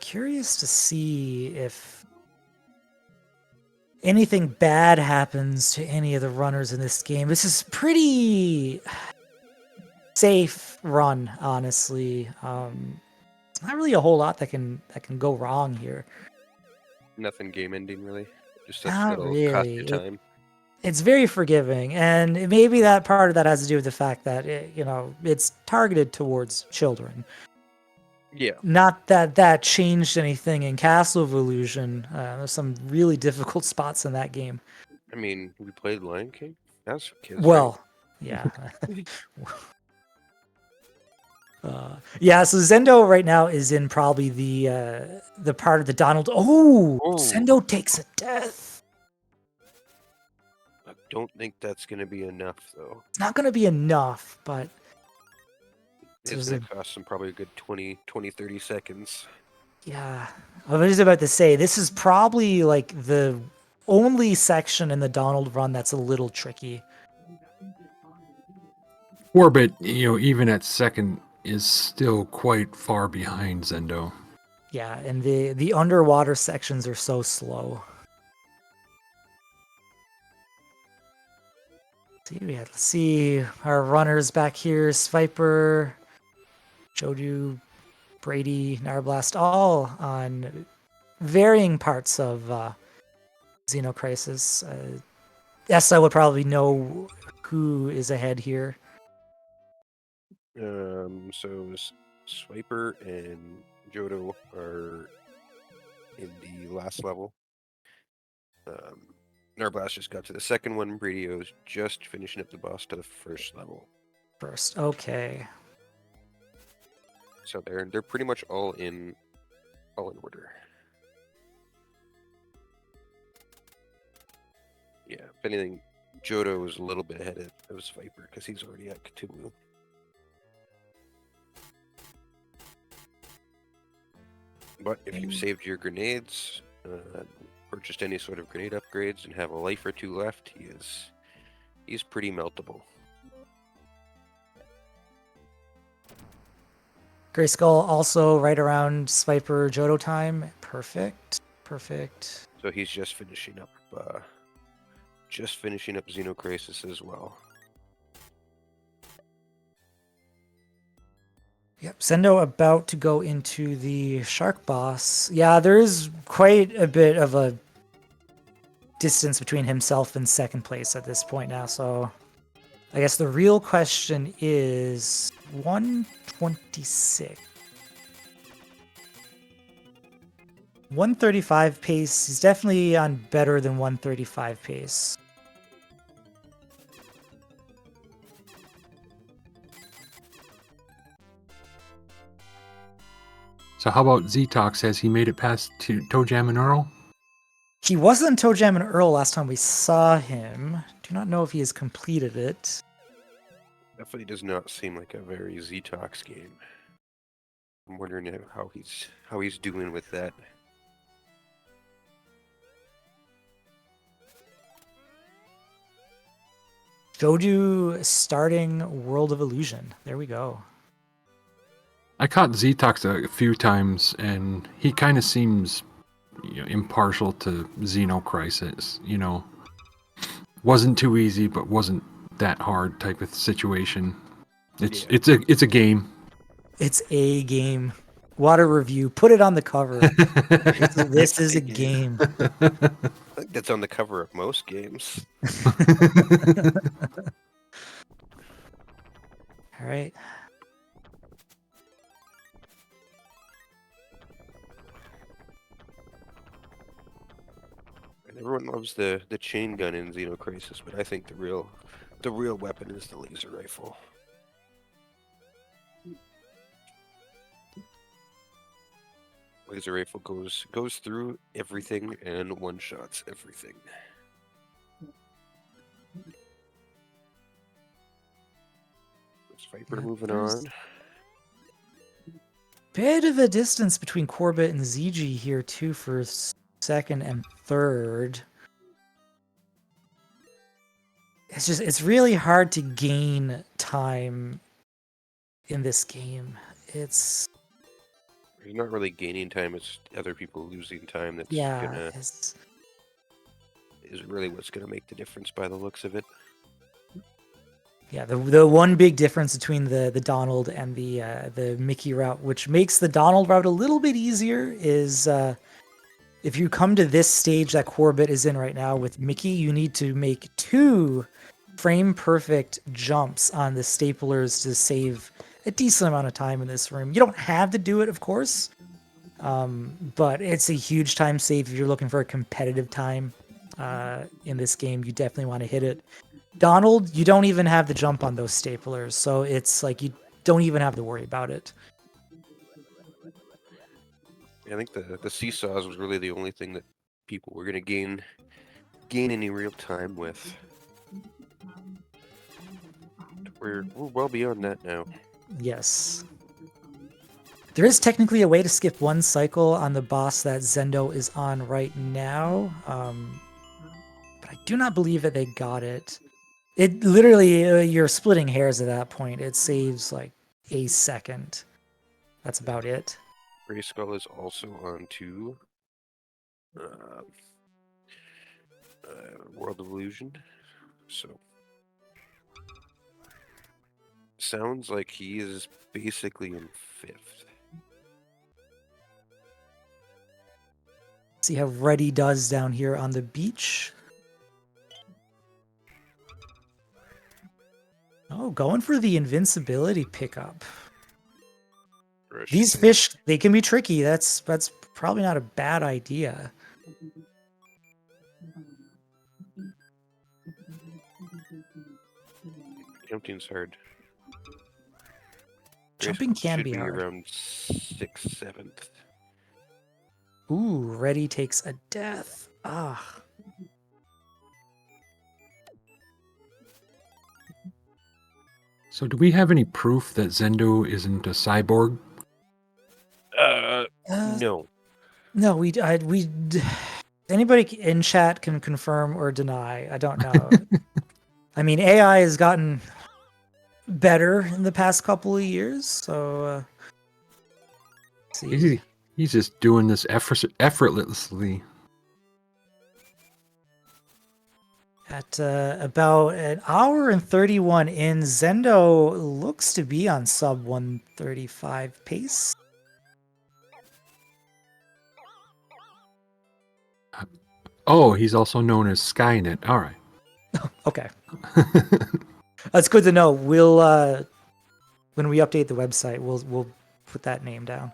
Curious to see if anything bad happens to any of the runners in this game. This is pretty safe run, honestly. It's not really a whole lot that can go wrong here. Nothing game ending really. Just Not that'll really. cost you time. It's very forgiving, and maybe that part of that has to do with the fact that it's targeted towards children. Yeah. Not that that changed anything in Castle of Illusion. There's some really difficult spots in that game. I mean, we played Lion King. That's for kids. Well, yeah. Yeah, so Zendo right now is in probably the part of the Donald. Oh, Zendo takes a death. I don't think that's going to be enough, though. It's not going to be enough, but It's going to cost them probably a good 20, 30 seconds. yeah. I was just about to say, this is probably like the only section in the Donald run that's a little tricky. Orbit, even at second, is still quite far behind Zendo. Yeah, and the underwater sections are so slow. Let's see our runners back here: Sviper, Jodu, Brady, Narblast, all on varying parts of Xenocrisis. Essa would probably know who is ahead here. Swiper and Jodo are in the last level. Narblast just got to the second one. Radio's just finishing up the boss to the first level. First, okay. So they're pretty much all in order. Yeah, if anything, Jodo is a little bit ahead of Swiper because he's already at Cthulhu. But if you've saved your grenades, purchased any sort of grenade upgrades, and have a life or two left, he's pretty meltable. Gray Skull also right around Swiper Jodo time. Perfect. So he's just finishing up Xenocrisis as well. Yep, Sendo about to go into the shark boss. Yeah, there is quite a bit of a distance between himself and second place at this point now, so I guess the real question is 126. 135 pace, he's definitely on better than 135 pace. So how about Zetox? Has he made it past to ToeJam and Earl? He wasn't ToeJam and Earl last time we saw him. Do not know if he has completed it. Definitely does not seem like a very Zetox game. I'm wondering how he's doing with that. Jodu starting World of Illusion. There we go. I caught Zetox a few times, and he kind of seems impartial to Xenocrisis. Wasn't too easy, but wasn't that hard type of situation. It's a game. It's a game. Water review. Put it on the cover. This is a game. I think that's on the cover of most games. All right. Everyone loves the chain gun in Xenocrisis, but I think the real weapon is the laser rifle. Laser rifle goes through everything and one-shots everything. Viper moving on. Bit of a distance between Corbett and ZG here too for second and third. It's really hard to gain time in this game. You're not really gaining time, it's other people losing time is really what's gonna make the difference by the looks of it. Yeah, the one big difference between the Donald and the Mickey route, which makes the Donald route a little bit easier, is if you come to this stage that Corbett is in right now with Mickey, you need to make 2 frame-perfect jumps on the staplers to save a decent amount of time in this room. You don't have to do it, of course, but it's a huge time save if you're looking for a competitive time in this game. You definitely want to hit it. Donald, you don't even have the jump on those staplers, so it's like you don't even have to worry about it. I think the seesaws was really the only thing that people were going to gain any real time with. We're well beyond that now. Yes. There is technically a way to skip one cycle on the boss that Zendo is on right now, but I do not believe that they got it. It literally, you're splitting hairs at that point. It saves like a second. That's about it. Gray Skull is also on to World of Illusion, so sounds like he is basically in 5th. See how Ruddy does down here on the beach. Oh, going for the invincibility pickup. These fish, they can be tricky. That's probably not a bad idea. Jumping's hard. Jumping can should be hard. Around 6th, 7th. Ooh, Reddy takes a death. Ah. So do we have any proof that Zendo isn't a cyborg? No. No, anybody in chat can confirm or deny. I don't know. I mean, AI has gotten better in the past couple of years, so see. He's just doing this effortlessly. At about an hour and 31 in, Zendo looks to be on sub 135 pace. Oh, he's also known as Skynet. All right. Okay. That's good to know. We'll when we update the website, we'll put that name down.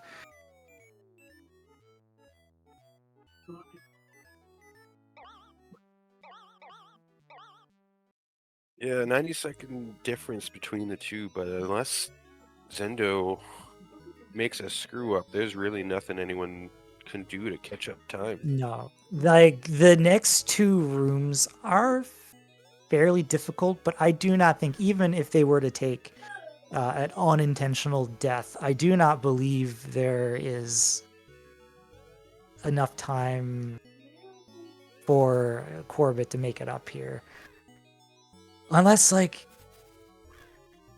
Yeah, 90-second difference between the two, but unless Zendo makes a screw up, there's really nothing anyone can do to catch up time. No. Like, the next two rooms are fairly difficult, but I do not think, even if they were to take an unintentional death, I do not believe there is enough time for Corbett to make it up here. Unless, like,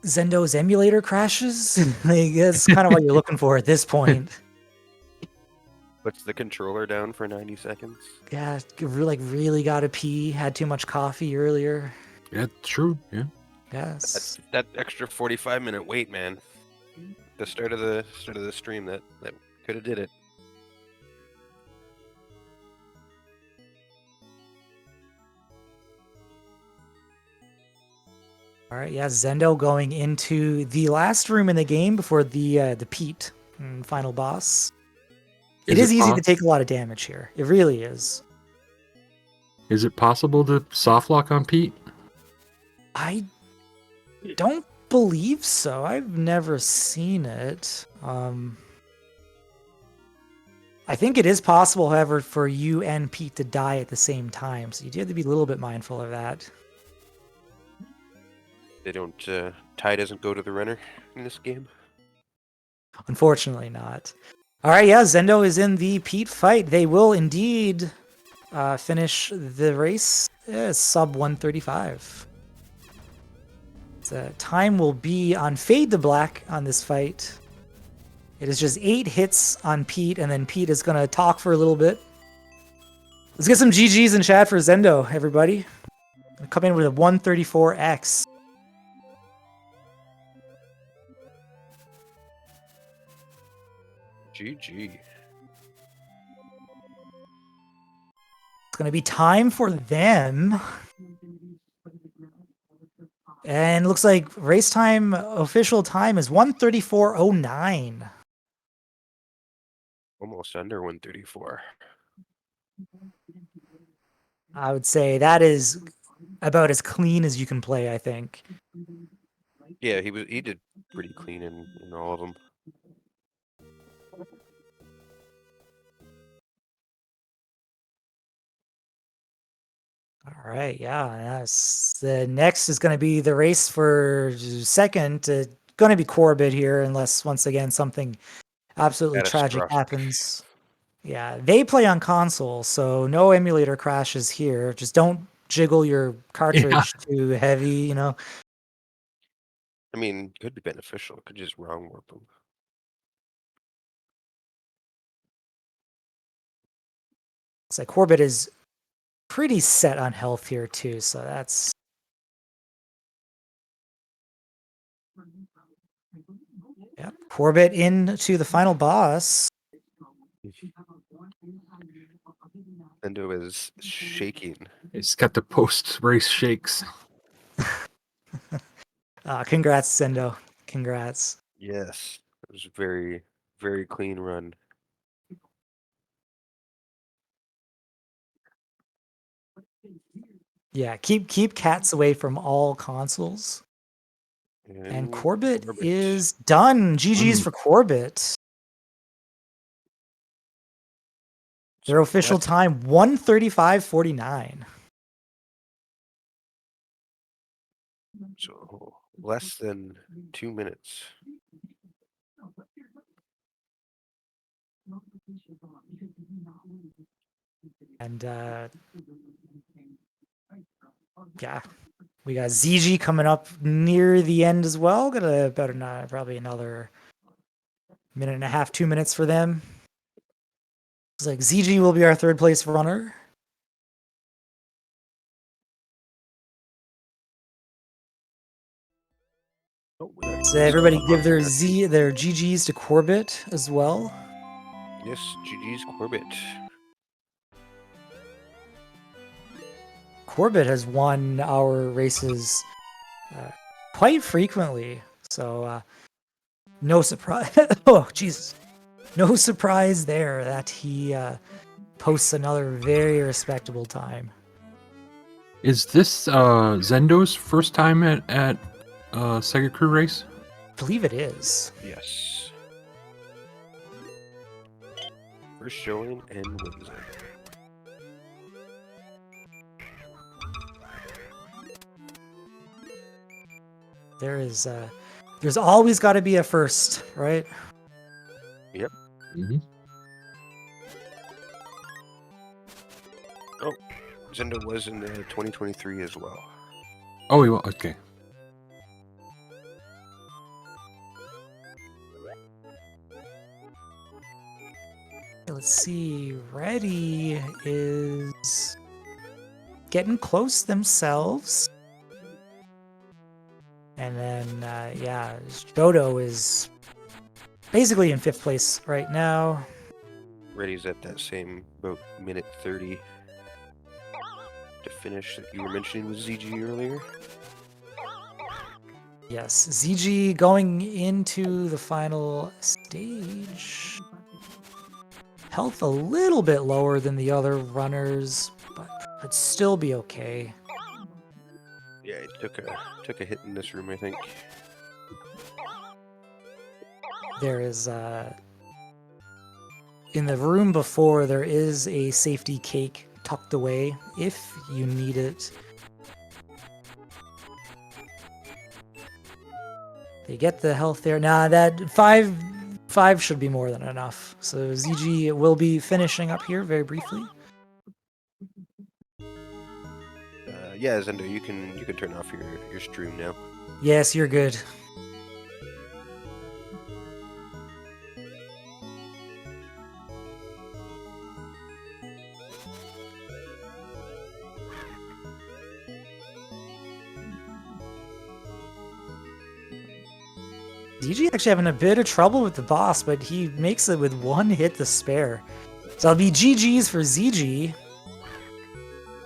Zendo's emulator crashes. Like, that's kind of what you're looking for at this point. Puts the controller down for 90 seconds. Yeah, really gotta pee. Had too much coffee earlier. Yeah, true. Yeah. Yes. That extra 45-minute wait, man. The start of the stream that could have did it. All right, yeah, Zendo going into the last room in the game before the Pete final boss. It is easy to take a lot of damage here. It really is. Is it possible to soft lock on Pete? I don't believe so. I've never seen it. I think it is possible, however, for you and Pete to die at the same time, so you do have to be a little bit mindful of that. They don't. Tie doesn't go to the runner in this game. Unfortunately not. All right, yeah, Zendo is in the Pete fight. They will indeed finish the race sub 135. The time will be on Fade to Black on this fight. It is just 8 hits on Pete, and then Pete is going to talk for a little bit. Let's get some GGs in chat for Zendo, everybody. Come in with a 134X. GG. It's going to be time for them. And looks like race time, official time is 134.09. Almost under 134. I would say that is about as clean as you can play, I think. Yeah, he did pretty clean in all of them. All right, yeah. The next is going to be the race for second. Going to be Corbett here, unless once again something absolutely tragic happens. Yeah, they play on console, so no emulator crashes here. Just don't jiggle your cartridge too heavy, you know. I mean, could be beneficial. Could just wrong warp them. It's like Corbett is pretty set on health here too, so that's. Yep, Corbett into the final boss. Endo is shaking. It's got the post-race shakes. Congrats, Sendo. Congrats. Yes, it was a very, very clean run. Yeah, keep cats away from all consoles. And Corbett is done. GG's for Corbett. Their official time 1:35:49. So less than 2 minutes. And yeah, we got ZG coming up near the end as well. Got probably another minute and a half, 2 minutes for them. It's like ZG will be our third place runner. So everybody give their GGs to Corbett as well. Yes, GG's Corbett. Corbett has won our races quite frequently, so no surprise. Oh, Jesus. No surprise there that he posts another very respectable time. Is this Zendo's first time at SegaCrew race? I believe it is. Yes. First showing and Wednesday. There's always got to be a first, right? Yep. Mm-hmm. Oh, Zendo was in 2023 as well. Oh, well, okay. Let's see. Reddy is getting close themselves. And then, yeah, Dodo is basically in 5th place right now. Reddy's at that same about minute 30 to finish that you were mentioning with ZG earlier. Yes, ZG going into the final stage. Health a little bit lower than the other runners, but would still be okay. Yeah, it took a hit in this room, I think. There is in the room before, there is a safety cake tucked away if you need it. They get the health there. Nah, that five should be more than enough. So ZG will be finishing up here very briefly. Yeah, Zendo, you can turn off your stream now. Yes, you're good. ZG actually having a bit of trouble with the boss, but he makes it with 1 hit to spare. So it'll be GG's for ZG.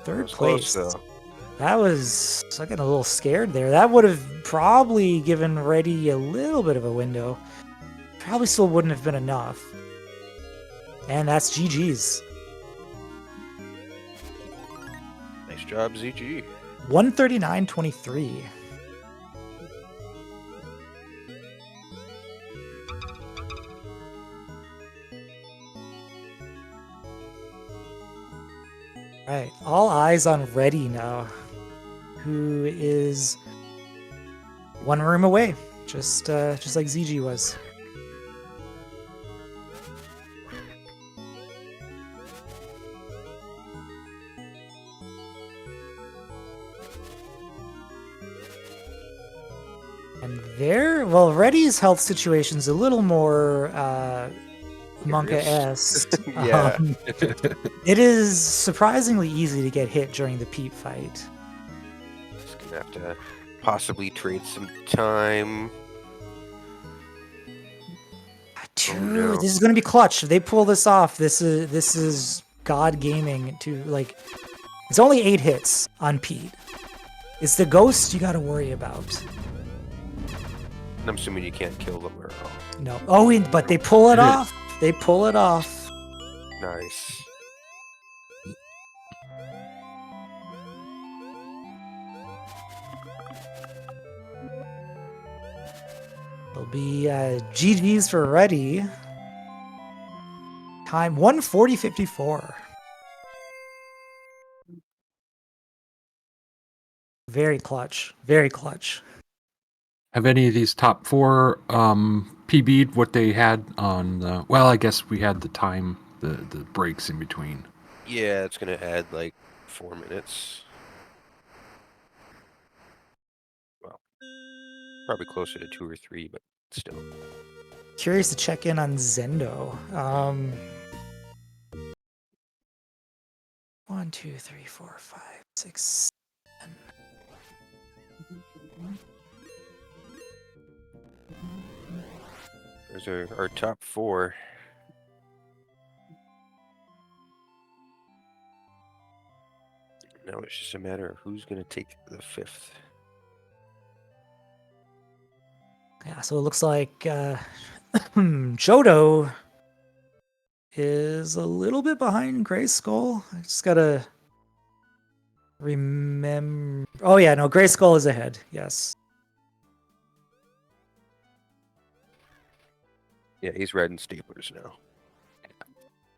3rd place. Close, That was I getting a little scared there. That would have probably given Reddy a little bit of a window. Probably still wouldn't have been enough. And that's GG's. Nice job, ZG. 139.23. Right, all eyes on Reddy now, who is 1 room away, just like ZG was. And there, well, Reddy's health situation's a little more Monka-esque. Yeah. It is surprisingly easy to get hit during the Pete fight. Just gonna have to possibly trade some time. Dude, Oh, no. this is going to be clutch. If they pull this off, this is God Gaming to like. It's only 8 hits on Pete. It's the ghost you got to worry about. And I'm assuming you can't kill them or all. No. Oh, but they pull it off. They pull it off. Nice. It'll be GG's for Ready. Time 1:40:54. Very clutch. Very clutch. Have any of these top 4 PB'd what they had on the... Well, I guess we had the time, the breaks in between. Yeah, it's gonna add like 4 minutes. Well, probably closer to 2 or 3, but still. Curious to check in on Zendo. 1, 2, 3, 4, 5, 6, 7. There's our top 4. Now it's just a matter of who's gonna take the 5th. Yeah, so it looks like Jodo is a little bit behind Gray Skull. I just gotta remember. Oh yeah, no, Gray Skull is ahead. Yes. Yeah, he's riding staplers now.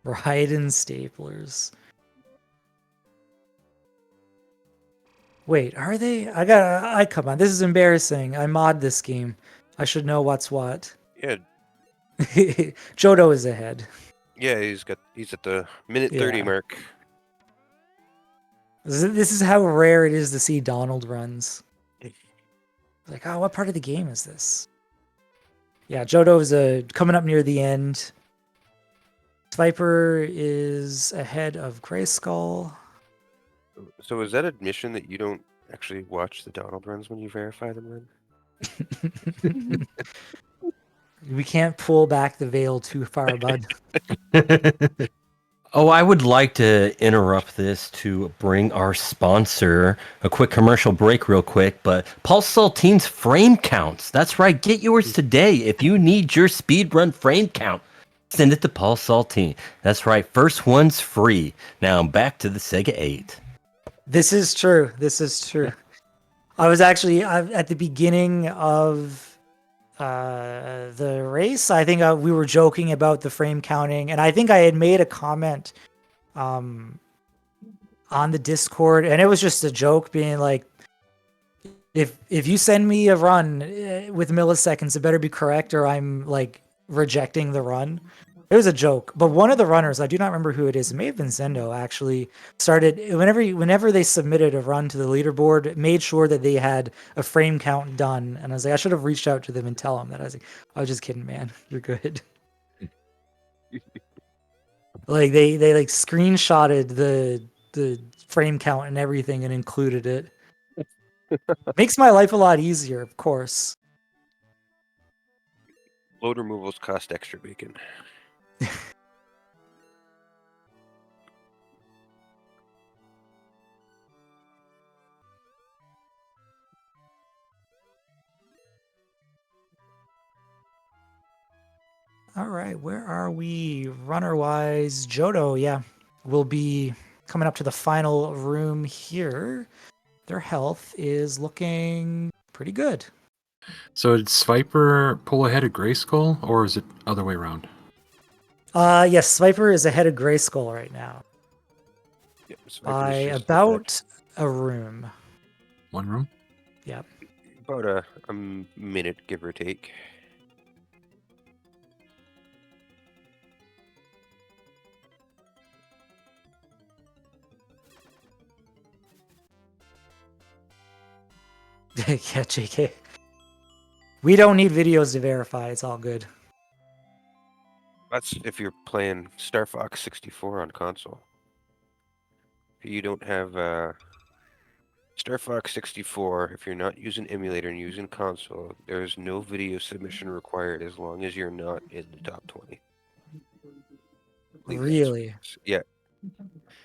Riding staplers. Wait, are they? I come on. This is embarrassing. I mod this game. I should know what's what. Yeah, Jodo is ahead. yeah, he's at the minute 30 Yeah. mark. This is how rare it is to see Donald runs. Like, oh, what part of the game is this? Yeah, Jodo is coming up near the end. Viper is ahead of Grayskull. So is that admission that you don't actually watch the Donald runs when you verify them then? We can't pull back the veil too far, bud. Oh, I would like to interrupt this to bring our sponsor a quick commercial break real quick, but Pulse Saltine's frame counts. That's right. Get yours today. If you need your speedrun frame count, send it to Pulse Saltine. That's right. First one's free. Now back to the Sega 8. This is true. This is true. I was actually at the beginning of the race. I think we were joking about the frame counting, and I think I had made a comment on the Discord, and it was just a joke, being like, if you send me a run with milliseconds, it better be correct, or I'm like rejecting the run. It was a joke, but one of the runners, I do not remember who it is. It may have been Zendo, actually started whenever they submitted a run to the leaderboard, made sure that they had a frame count done. And I was like, I should have reached out to them and tell them that. I was like, I was just kidding, man. You're good. Like they like screenshotted the frame count and everything and included it. Makes my life a lot easier, of course. Load removals cost extra bacon. All right, where are we runner-wise? Jodo, yeah, will be coming up to the final room here. Their health is looking pretty good. So did Sviper pull ahead of Grayskull, or is it other way around? Yes, Viper is ahead of Grayskull right now Yep, so by Viper's just about a room. One room? Yep. about a minute, give or take. Yeah, JK. We don't need videos to verify. It's all good. That's if you're playing Star Fox 64 on console. If you don't have Star Fox 64, if you're not using emulator and using console, there is no video submission required as long as you're not in the top 20. I believe that's- Really? Yeah.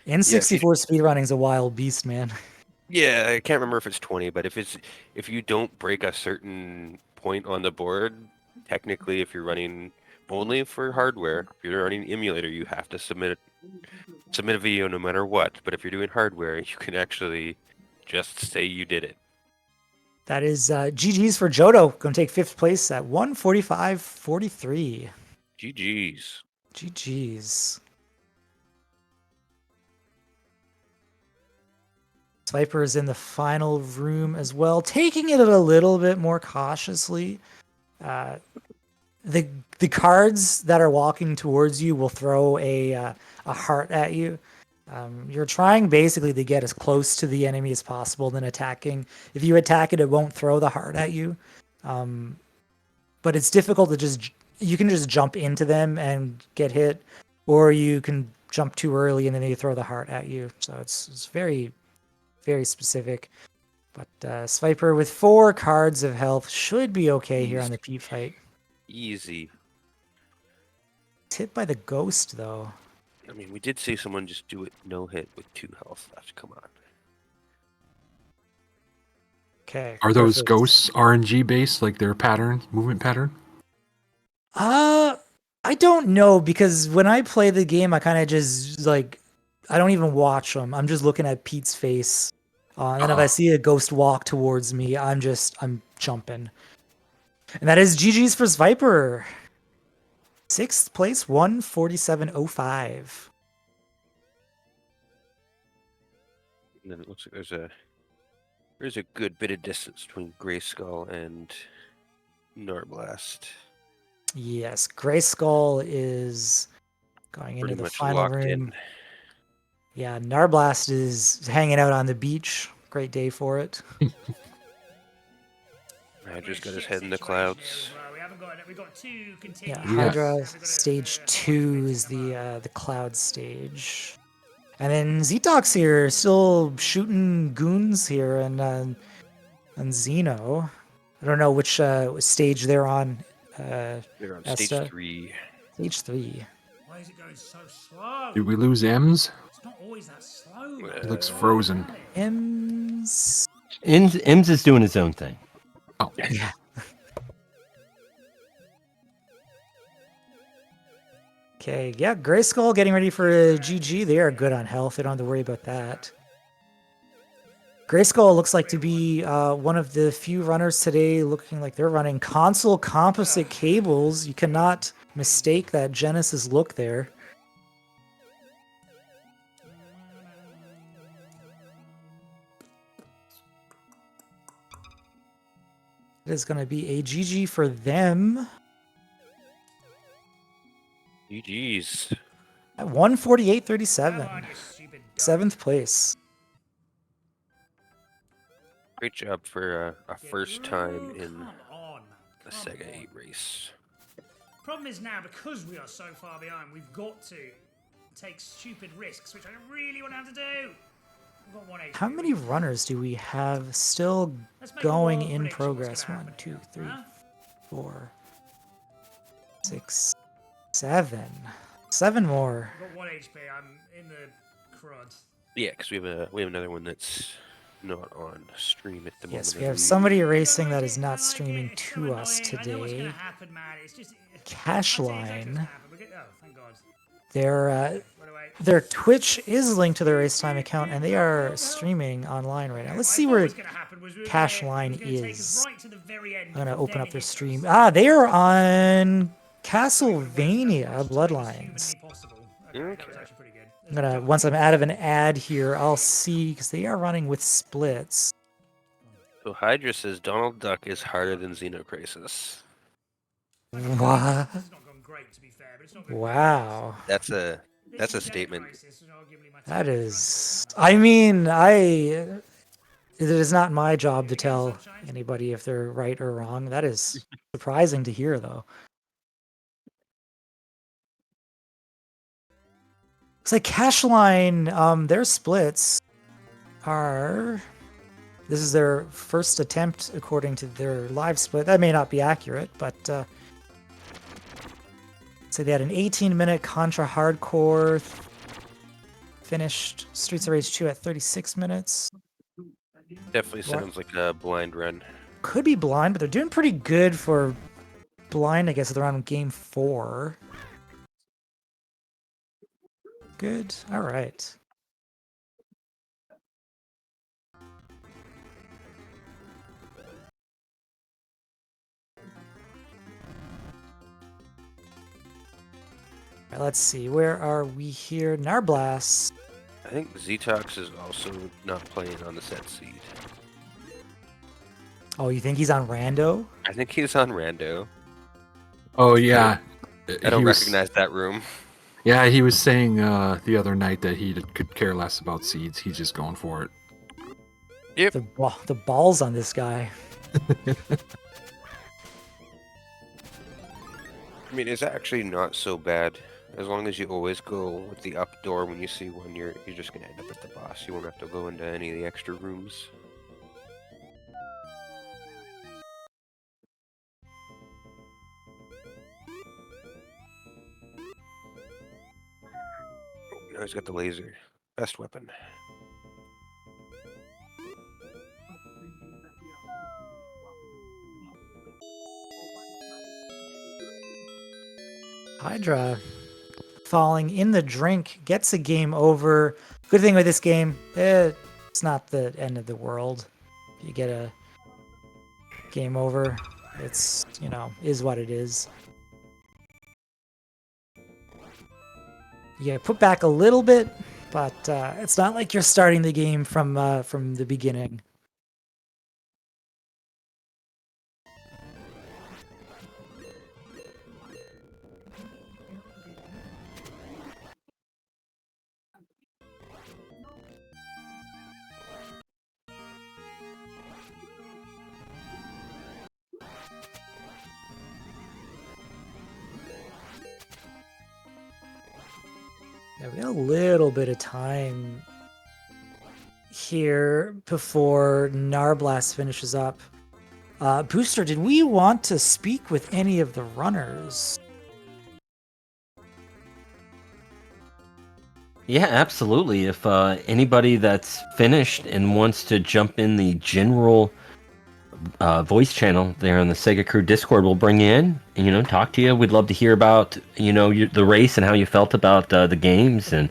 N64 speedrunning is a wild beast, man. Yeah, I can't remember if it's 20, but if you don't break a certain point on the board, technically, if you're running only for hardware, if you're running emulator, you have to submit a video no matter what. But if you're doing hardware, you can actually just say you did it. That is GG's for Johto. Going to take 5th place at 145.43. GG's. GG's. Viper is in the final room as well, taking it a little bit more cautiously. The cards that are walking towards you will throw a heart at you. You're trying basically to get as close to the enemy as possible, then attacking. If you attack it, it won't throw the heart at you. But it's difficult to you can just jump into them and get hit, or you can jump too early and then they throw the heart at you. So it's very, very specific. But Sviper with 4 cards of health should be okay here on the P fight. Easy. It's hit by the ghost though. I mean, we did see someone just do it no hit with 2 health left. Come on. Okay. Are those perfect. ghosts RNG based, like their movement pattern? I don't know, because when I play the game, I kind of just I don't even watch them. I'm just looking at Pete's face. And then if I see a ghost walk towards me, I'm jumping. And that is GG's for Viper. 6th place, 147.05. And then it looks like there's a good bit of distance between Grayskull and Narblast. Yes, Grayskull is going into Pretty the much final locked room. in. Yeah, Narblast is hanging out on the beach. Great day for it. Hydra's got his head in the clouds. Yeah, Yeah. Hydra stage 2 is the cloud stage. And then Zetox here, still shooting goons here, and Xeno. I don't know which stage they're on. They're on stage Asta. 3. Stage 3. Why is it going so slow? Did we lose M's? It's not always that slow. It looks frozen. M's. Ems is doing his own thing. Oh, Yeah. Okay, yeah, Grayskull getting ready for a GG. They are good on health. They don't have to worry about that. Grayskull looks like to be one of the few runners today looking like they're running console composite cables. You cannot mistake that Genesis look there. It is going to be a GG for them. GG's. At 148.37. 7th place. Great job for a first time in Come on. the come SEGA8 on. Race. Problem is now, because we are so far behind, we've got to take stupid risks, which I really want to have to do. We've got 1 HP. How many runners do we have still Let's make going a wild in prediction what's progress? gonna 1, happen 2, here, 3, huh? 4, 6, 7. 7 more. I've got 1 HP. I'm in the crud. Yeah, because we have another one that's not on stream at the moment. Yes, we I have believe. somebody racing that is not streaming It's so to us annoying. I know what's today. gonna happen, man. It's just Cashline. I'll tell you exactly what's gonna happen. Oh, thank God. Their Right away. their Twitch is linked to their Racetime account, and they are streaming online right now. Let's see where Cashline is. I'm gonna open up their stream. They are on Castlevania Bloodlines. Okay. I'm gonna, once I'm out of an ad here, I'll see, because they are running with splits. So Hydra says Donald Duck is harder than Xenocrisis. What? It's not gone great, to be fair, but it's not gone Wow. That's a This is statement. Xenocrisis, and arguably my That team. is, I mean, it is not my job to tell anybody if they're right or wrong. That is surprising to hear, though. It's like Cashline, their splits are, this is their first attempt according to their live split. That may not be accurate, but so they had an 18-minute Contra hardcore, finished Streets of Rage 2 at 36 minutes. Definitely sounds like a blind run. Could be blind, but they're doing pretty good for blind, I guess, they're on game 4. Good. All right. All right, let's see. Where are we here? Narblast. I think Zetox is also not playing on the set seed. Oh, you think he's on Rando? I think he's on Rando. Oh yeah. I don't He was- recognize that room. Yeah, he was saying the other night that he could care less about seeds. He's just going for it. Yep. The balls on this guy. I mean, it's actually not so bad. As long as you always go with the up door when you see one, you're just gonna end up at the boss. You won't have to go into any of the extra rooms. Oh, now he's got the laser. Best weapon. Hydra falling in the drink gets a game over. Good thing with this game, it's not the end of the world. You get a game over. It's, is what it is. You get put back a little bit, but it's not like you're starting the game from the beginning. Yeah, we got a little bit of time here before Narblast finishes up. Booster, did we want to speak with any of the runners? Yeah, absolutely. If anybody that's finished and wants to jump in the general voice channel there on the SegaCrew Discord, we'll bring you in and, talk to you. We'd love to hear about, the race and how you felt about the games and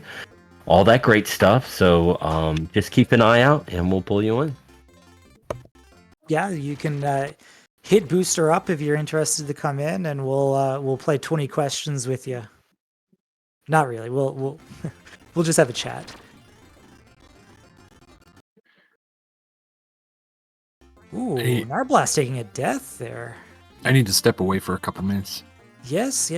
all that great stuff. So just keep an eye out and we'll pull you in. Yeah, you can hit Booster up if you're interested to come in, and we'll play 20 questions with you. Not really. We'll we'll just have a chat. Ooh, Hey. Narblast taking a death there. I need to step away for a couple minutes. Yes.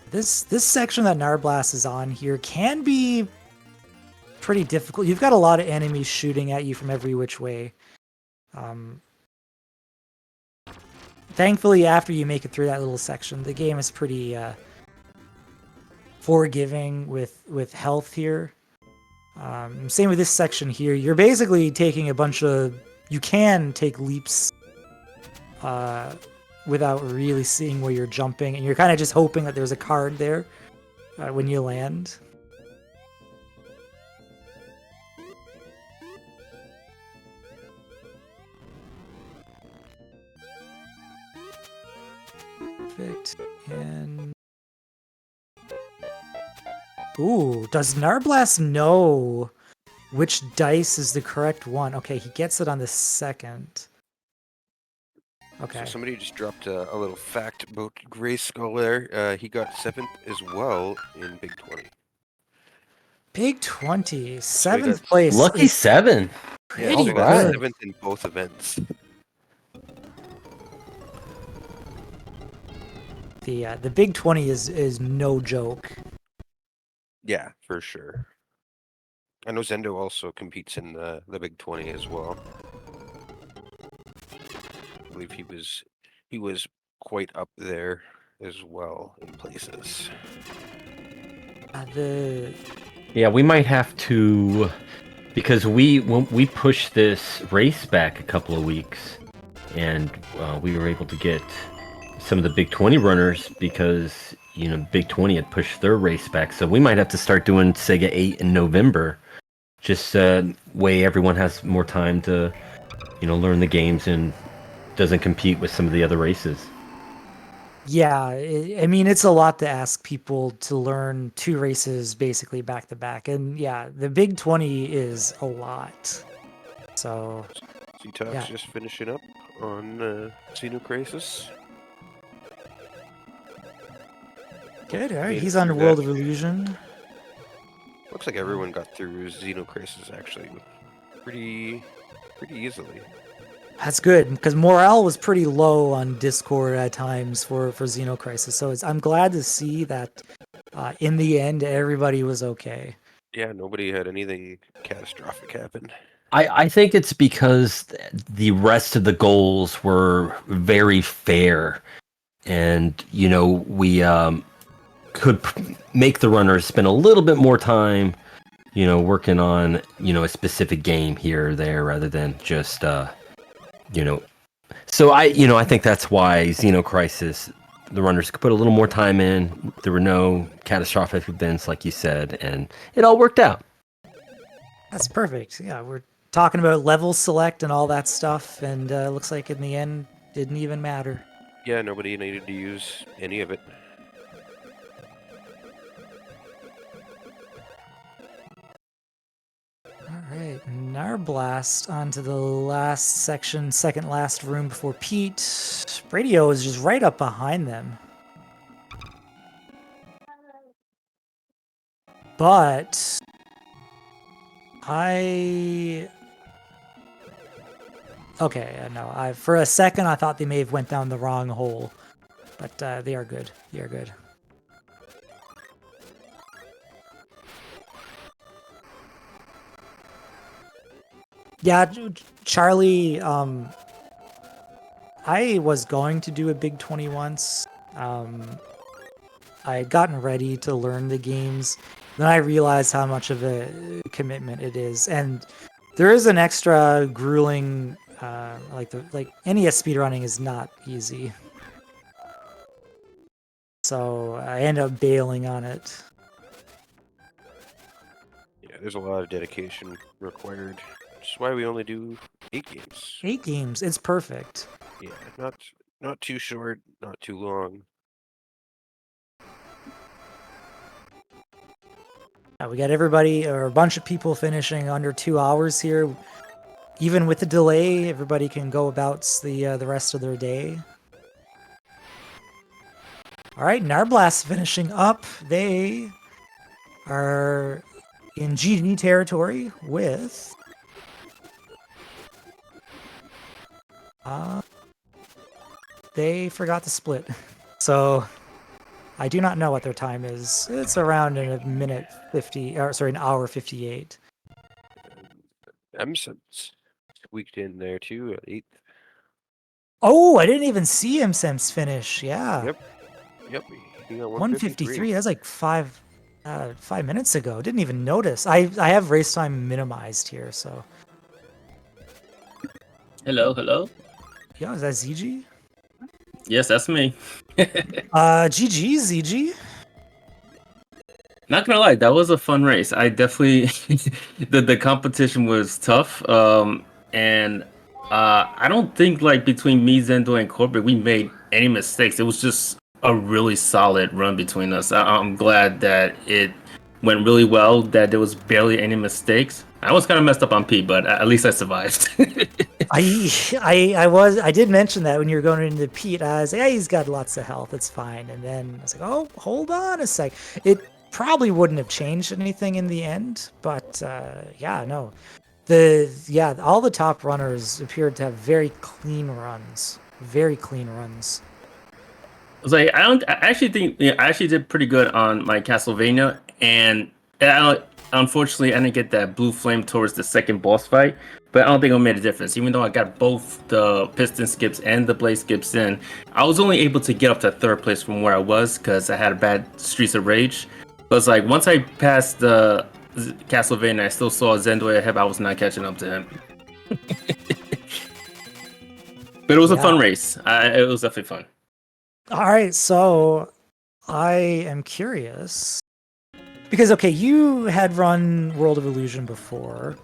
This section that Narblast is on here can be pretty difficult. You've got a lot of enemies shooting at you from every which way. Thankfully, after you make it through that little section, the game is pretty forgiving with health here. Same with this section here. You're basically taking a bunch of... You can take leaps without really seeing where you're jumping, and you're kind of just hoping that there's a card there when you land. Perfect. And ooh, does Narblast know which dice is the correct one? Okay, he gets it on the second. Okay. So somebody just dropped a little fact about Gray Skull there. He got 7th as well in Big 20. Big 20, got 7th place. Lucky is 7. pretty So he got good. 7th in both events. The Big 20 is no joke. Yeah, for sure. I know Zendo also competes in the Big 20 as well. I believe he was quite up there as well in places. Yeah, we might have to, because when we pushed this race back a couple of weeks, and we were able to get some of the Big 20 runners because Big 20 had pushed their race back. So we might have to start doing SEGA8 in November. Just way everyone has more time to learn the games and doesn't compete with some of the other races. Yeah, I mean, it's a lot to ask people to learn 2 races basically back to back. And yeah, the Big 20 is a lot. So, Z-Talk's yeah. just finishing up on Xenocrisis. Good, all right. Made it He's on through World that. of Illusion. Looks like everyone got through Xenocrisis actually pretty easily. That's good, because morale was pretty low on Discord at times for Xenocrisis. So I'm glad to see that in the end, everybody was okay. Yeah, nobody had anything catastrophic happen. I think it's because the rest of the goals were very fair, and we could make the runners spend a little bit more time, working on a specific game here or there rather than just So I think that's why Xenocrisis, the runners could put a little more time in. There were no catastrophic events, like you said, and it all worked out. That's perfect. Yeah, we're talking about level select and all that stuff, and looks like in the end, didn't even matter. Yeah, nobody needed to use any of it. All right, Narblast onto the last section, second last room before Pete. Radio is just right up behind them. But okay, no. For a second, I thought they may have went down the wrong hole, but they are good. They are good. Yeah, Charlie. I was going to do a Big 20 once. I had gotten ready to learn the games. Then I realized how much of a commitment it is, and there is an extra grueling. Like NES speedrunning is not easy, so I ended up bailing on it. Yeah, there's a lot of dedication required. Which is why we only do 8 games. 8 games, it's perfect. Yeah, not too short, not too long. We got everybody, or a bunch of people finishing under 2 hours here. Even with the delay, everybody can go about the rest of their day. All right, Narblast finishing up. They are in GG territory with... they forgot to split. So I do not know what their time is. It's around in a minute 50, or sorry, an hour 58. Emson's squeaked in there too at 8th. Oh, I didn't even see Sim's finish. Yeah. Yep. He got 153. That's like 5 minutes ago. Didn't even notice. I have race time minimized here, so. Hello. Yeah, is that ZG? Yes, that's me. GG, ZG. Not gonna lie, that was a fun race. I definitely the competition was tough. And I don't think like between me, Zendo, and Corbett, we made any mistakes. It was just a really solid run between us. I'm glad that it went really well, that there was barely any mistakes. I was kind of messed up on Pete, but at least I survived. I did mention that when you were going into Pete. I was like, yeah, he's got lots of health. It's fine. And then I was like, oh, hold on a sec. It probably wouldn't have changed anything in the end, but yeah, no. All the top runners appeared to have very clean runs. Very clean runs. I was like, I actually think I actually did pretty good on my Castlevania, and unfortunately, I didn't get that blue flame towards the second boss fight. But I don't think it made a difference. Even though I got both the piston skips and the blade skips in, I was only able to get up to 3rd place from where I was because I had a bad Streets of Rage. But it's like once I passed the Castlevania, I still saw Zendo ahead. I was not catching up to him. But it was a fun race. It was definitely fun. All right, so I am curious because okay, you had run World of Illusion before.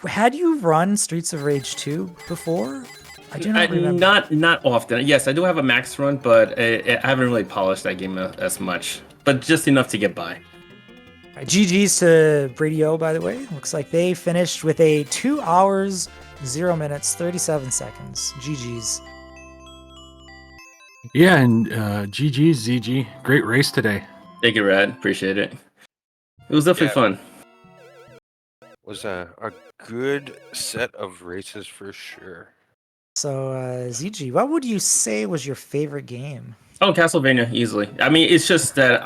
Had you run Streets of Rage 2 before? I do not remember. Not often. Yes, I do have a max run, but I haven't really polished that game as much. But just enough to get by. Right, GG's to Brady O, by the way. Looks like they finished with a 2 hours, 0 minutes, 37 seconds. GG's. Yeah, and GG's, ZG. Great race today. Thank you, Rad. Appreciate it. It was definitely fun. Was a good set of races for sure. So, ZG, what would you say was your favorite game? Oh, Castlevania, easily. I mean, it's just that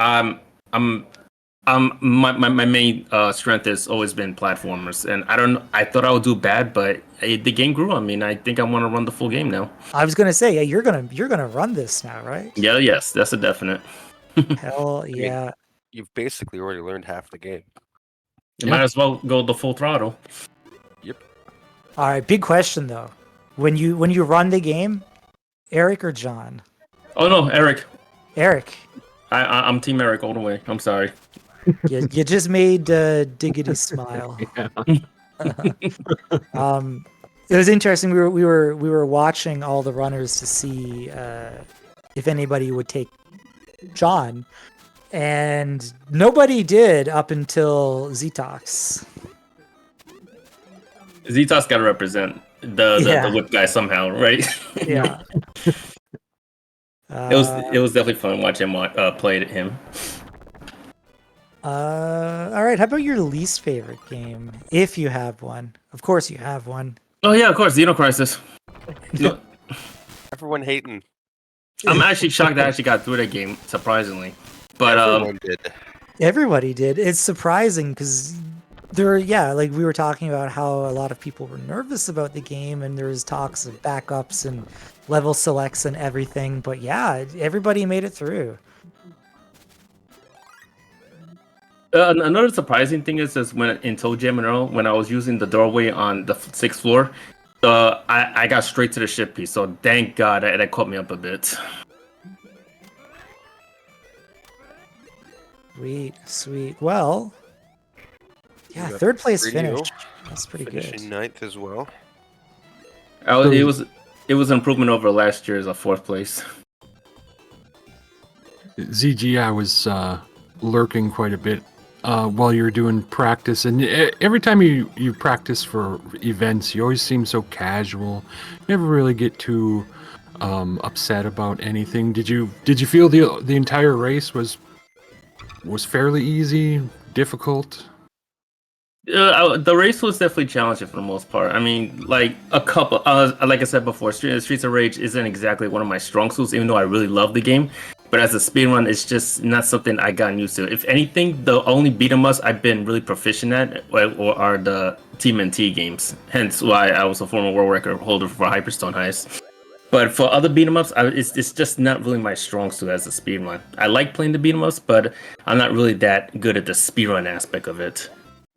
my main strength has always been platformers, and I thought I would do bad, but the game grew on me, and I think I want to run the full game now. I was gonna say, yeah, you're gonna run this now, right? Yeah, yes, that's a definite. Hell yeah. You've basically already learned half the game. You might as well go the full throttle. Yep. All right, big question though. When you run the game, Eric or John? Oh no, Eric. Eric. I'm Team Eric all the way. I'm sorry. You just made Diggity smile. It was interesting. We were watching all the runners to see if anybody would take John, and nobody did up until Zetox. Zetox got to represent the whip guy somehow, right? Yeah. It was definitely fun watching him play him. All right. How about your least favorite game, if you have one? Of course, you have one. Oh yeah, of course, Xenocrisis. Everyone hating. I'm actually shocked I actually got through that game, surprisingly. But Everyone did. Everybody did. It's surprising because like we were talking about how a lot of people were nervous about the game, and there was talks of backups and level selects and everything. But yeah, everybody made it through. Another surprising thing is when in ToeJam and Earl, when I was using the doorway on the 6th floor, I got straight to the ship piece. So thank God that caught me up a bit. Sweet. Well, yeah, got third place Radio finish. That's pretty Finishing good. 9th as well. It was an improvement over last year's 4th place. ZG, I was lurking quite a bit while you were doing practice, and every time you practice for events, you always seem so casual. You never really get too upset about anything. Did you feel the entire race was fairly easy, difficult? The race was definitely challenging for the most part. I mean, like a couple, like I said before, Streets of Rage isn't exactly one of my strong suits, even though I really love the game. But as a speedrun, it's just not something I gotten used to. If anything, the only beat 'em ups I've been really proficient at are the TMNT games. Hence why I was a former world record holder for Hyperstone Heist. But for other beat 'em ups, it's just not really my strong suit as a speedrun. I like playing the beat 'em ups, but I'm not really that good at the speedrun aspect of it.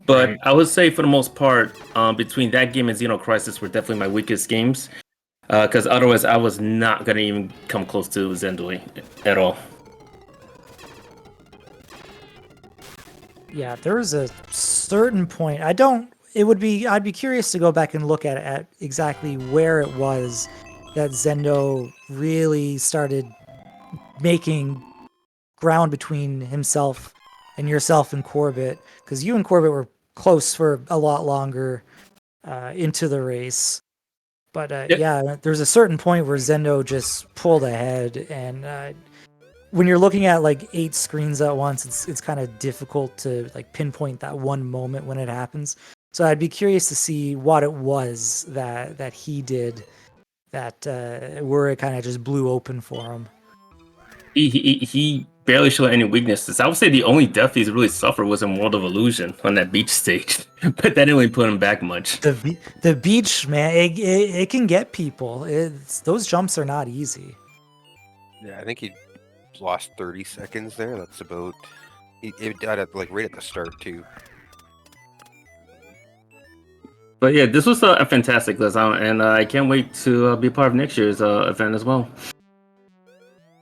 But Right. I would say for the most part, between that game and Xenocrisis were definitely my weakest games. Because otherwise, I was not gonna even come close to Zendoi at all. Yeah, there was a certain point. I'd be curious to go back and look at exactly where it was that Zendo really started making ground between himself and yourself and Corbett, because you and Corbett were close for a lot longer into the race. But yeah, there's a certain point where Zendo just pulled ahead, and when you're looking at like 8 screens at once, it's kind of difficult to like pinpoint that one moment when it happens. So I'd be curious to see what it was that he did that where it kind of just blew open for him. He barely showed any weaknesses. I would say the only death he's really suffered was in World of Illusion on that beach stage, but that didn't really put him back much. The beach, man, it can get people. Those jumps are not easy. Yeah, I think he lost 30 seconds there. That's about. It died at, like right at the start too. But yeah, this was a fantastic list, and I can't wait to be part of next year's event as well.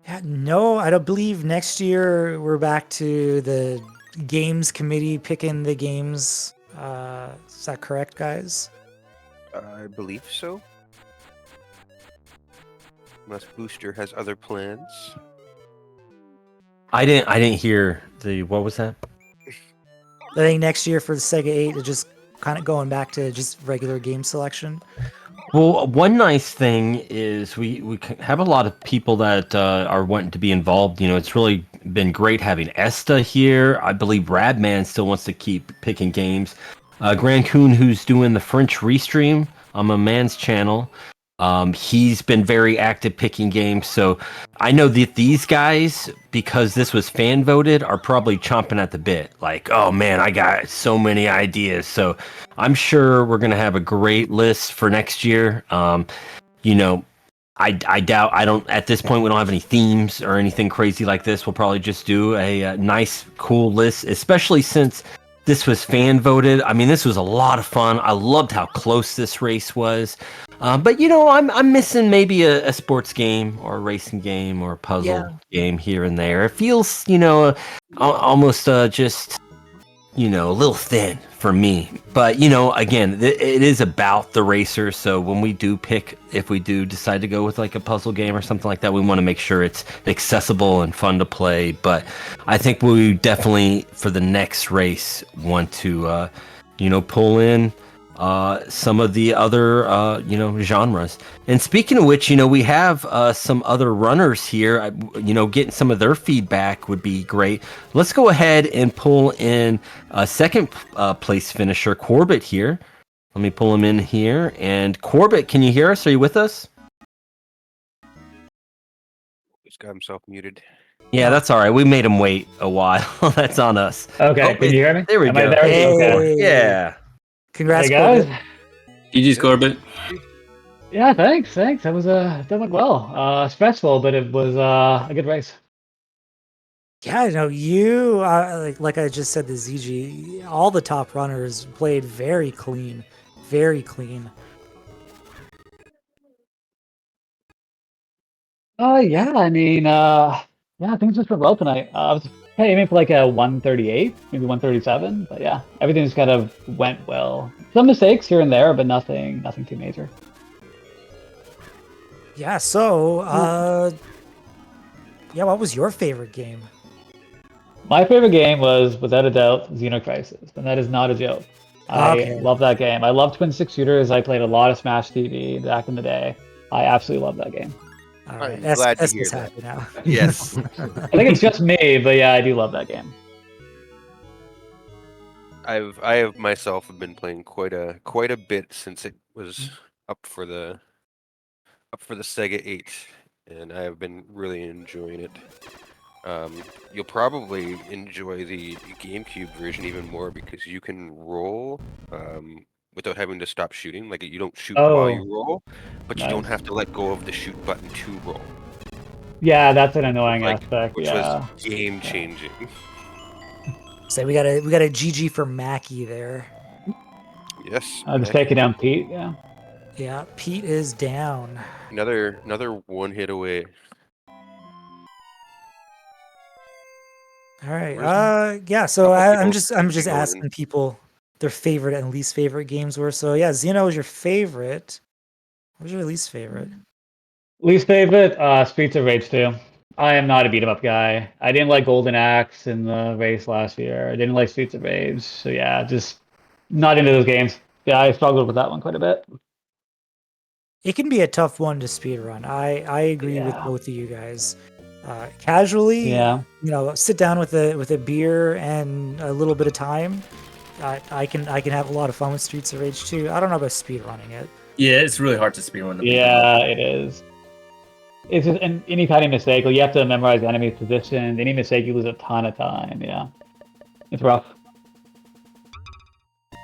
Yeah, no, I don't believe next year we're back to the games committee picking the games. Is that correct, guys? I believe so. Unless Booster has other plans. I didn't hear what was that? I think next year for the Sega 8 is just kind of going back to just regular game selection. Well, one nice thing is we have a lot of people that are wanting to be involved. You know, it's really been great having Esta here. I believe Radman still wants to keep picking games. Grand Coon, who's doing the French restream on my man's channel, he's been very active picking games. So I know that these guys, because this was fan voted, are probably chomping at the bit. Like, oh man, I got so many ideas. So I'm sure we're gonna have a great list for next year. You know, I doubt at this point we don't have any themes or anything crazy like this. We'll probably just do a nice, cool list, especially since this was fan voted. I mean, this was a lot of fun. I loved how close this race was. But you know, I'm missing maybe a sports game or a racing game or a puzzle game here and there. It feels, you know, almost just, you know, a little thin for me. But you know, again, it is about the racer. So when we do pick, if we do decide to go with like a puzzle game or something like that, we want to make sure it's accessible and fun to play. But I think we definitely, for the next race, want to, you know, pull in some of the other you know, genres. And speaking of which, you know, we have some other runners here. You know, getting some of their feedback would be great. Let's go ahead and pull in a second place finisher, Corbett, here. Let me pull him in here. And Corbett, can you hear us? Are you with us? He's got himself muted. Yeah, that's all right. We made him wait a while. That's on us. Okay, can you hear me? There we Am go. I there? Hey. Yeah. Congrats, Hey guys. Corbett. GG's Corbett. Yeah, thanks. That was that went well. Stressful, but it was a good race. Yeah, no, you like I just said to ZG, all the top runners played very clean, very clean. Yeah, I mean, yeah, things just went well tonight. I was aiming for like a 138, maybe 137, but yeah, everything just kind of went well. Some mistakes here and there, but nothing too major. Yeah, so yeah, what was your favorite game? My favorite game was without a doubt Xenocrisis, and that is not a joke. I love that game. I love twin stick shooters. I played a lot of Smash TV back in the day. I absolutely love that game. All right, I'm glad to hear Esther's that. happy now. Yes. I think it's just me, but yeah, I do love that game. I have myself been playing quite a bit since it was up for the Sega 8, and I have been really enjoying it. You'll probably enjoy the GameCube version even more because you can roll without having to stop shooting. Like, you don't shoot while you roll, but you don't have to let go of the shoot button to roll. Yeah, that's an annoying aspect. Which Yeah. was game changing. So we got a GG for Mackie there. Yes. I'm just taking down Pete. Yeah. Yeah, Pete is down. Another one hit away. All right. Yeah. So I'm just going? asking people their favorite and least favorite games were. So yeah, Xeno was your favorite. What was your least favorite? Least favorite, Streets of Rage 2. I am not a beat 'em up guy. I didn't like Golden Axe in the race last year. I didn't like Streets of Rage. So yeah, just not into those games. Yeah, I struggled with that one quite a bit. It can be a tough one to speedrun. I agree with both of you guys. Casually, Yeah. you know, sit down with a beer and a little bit of time. I can have a lot of fun with Streets of Rage 2. I don't know about speedrunning it. Yeah, it's really hard to speedrun the Yeah, it is. It's just any tiny mistake. Like, you have to memorize the enemy's position. Any mistake, you lose a ton of time. Yeah, it's rough.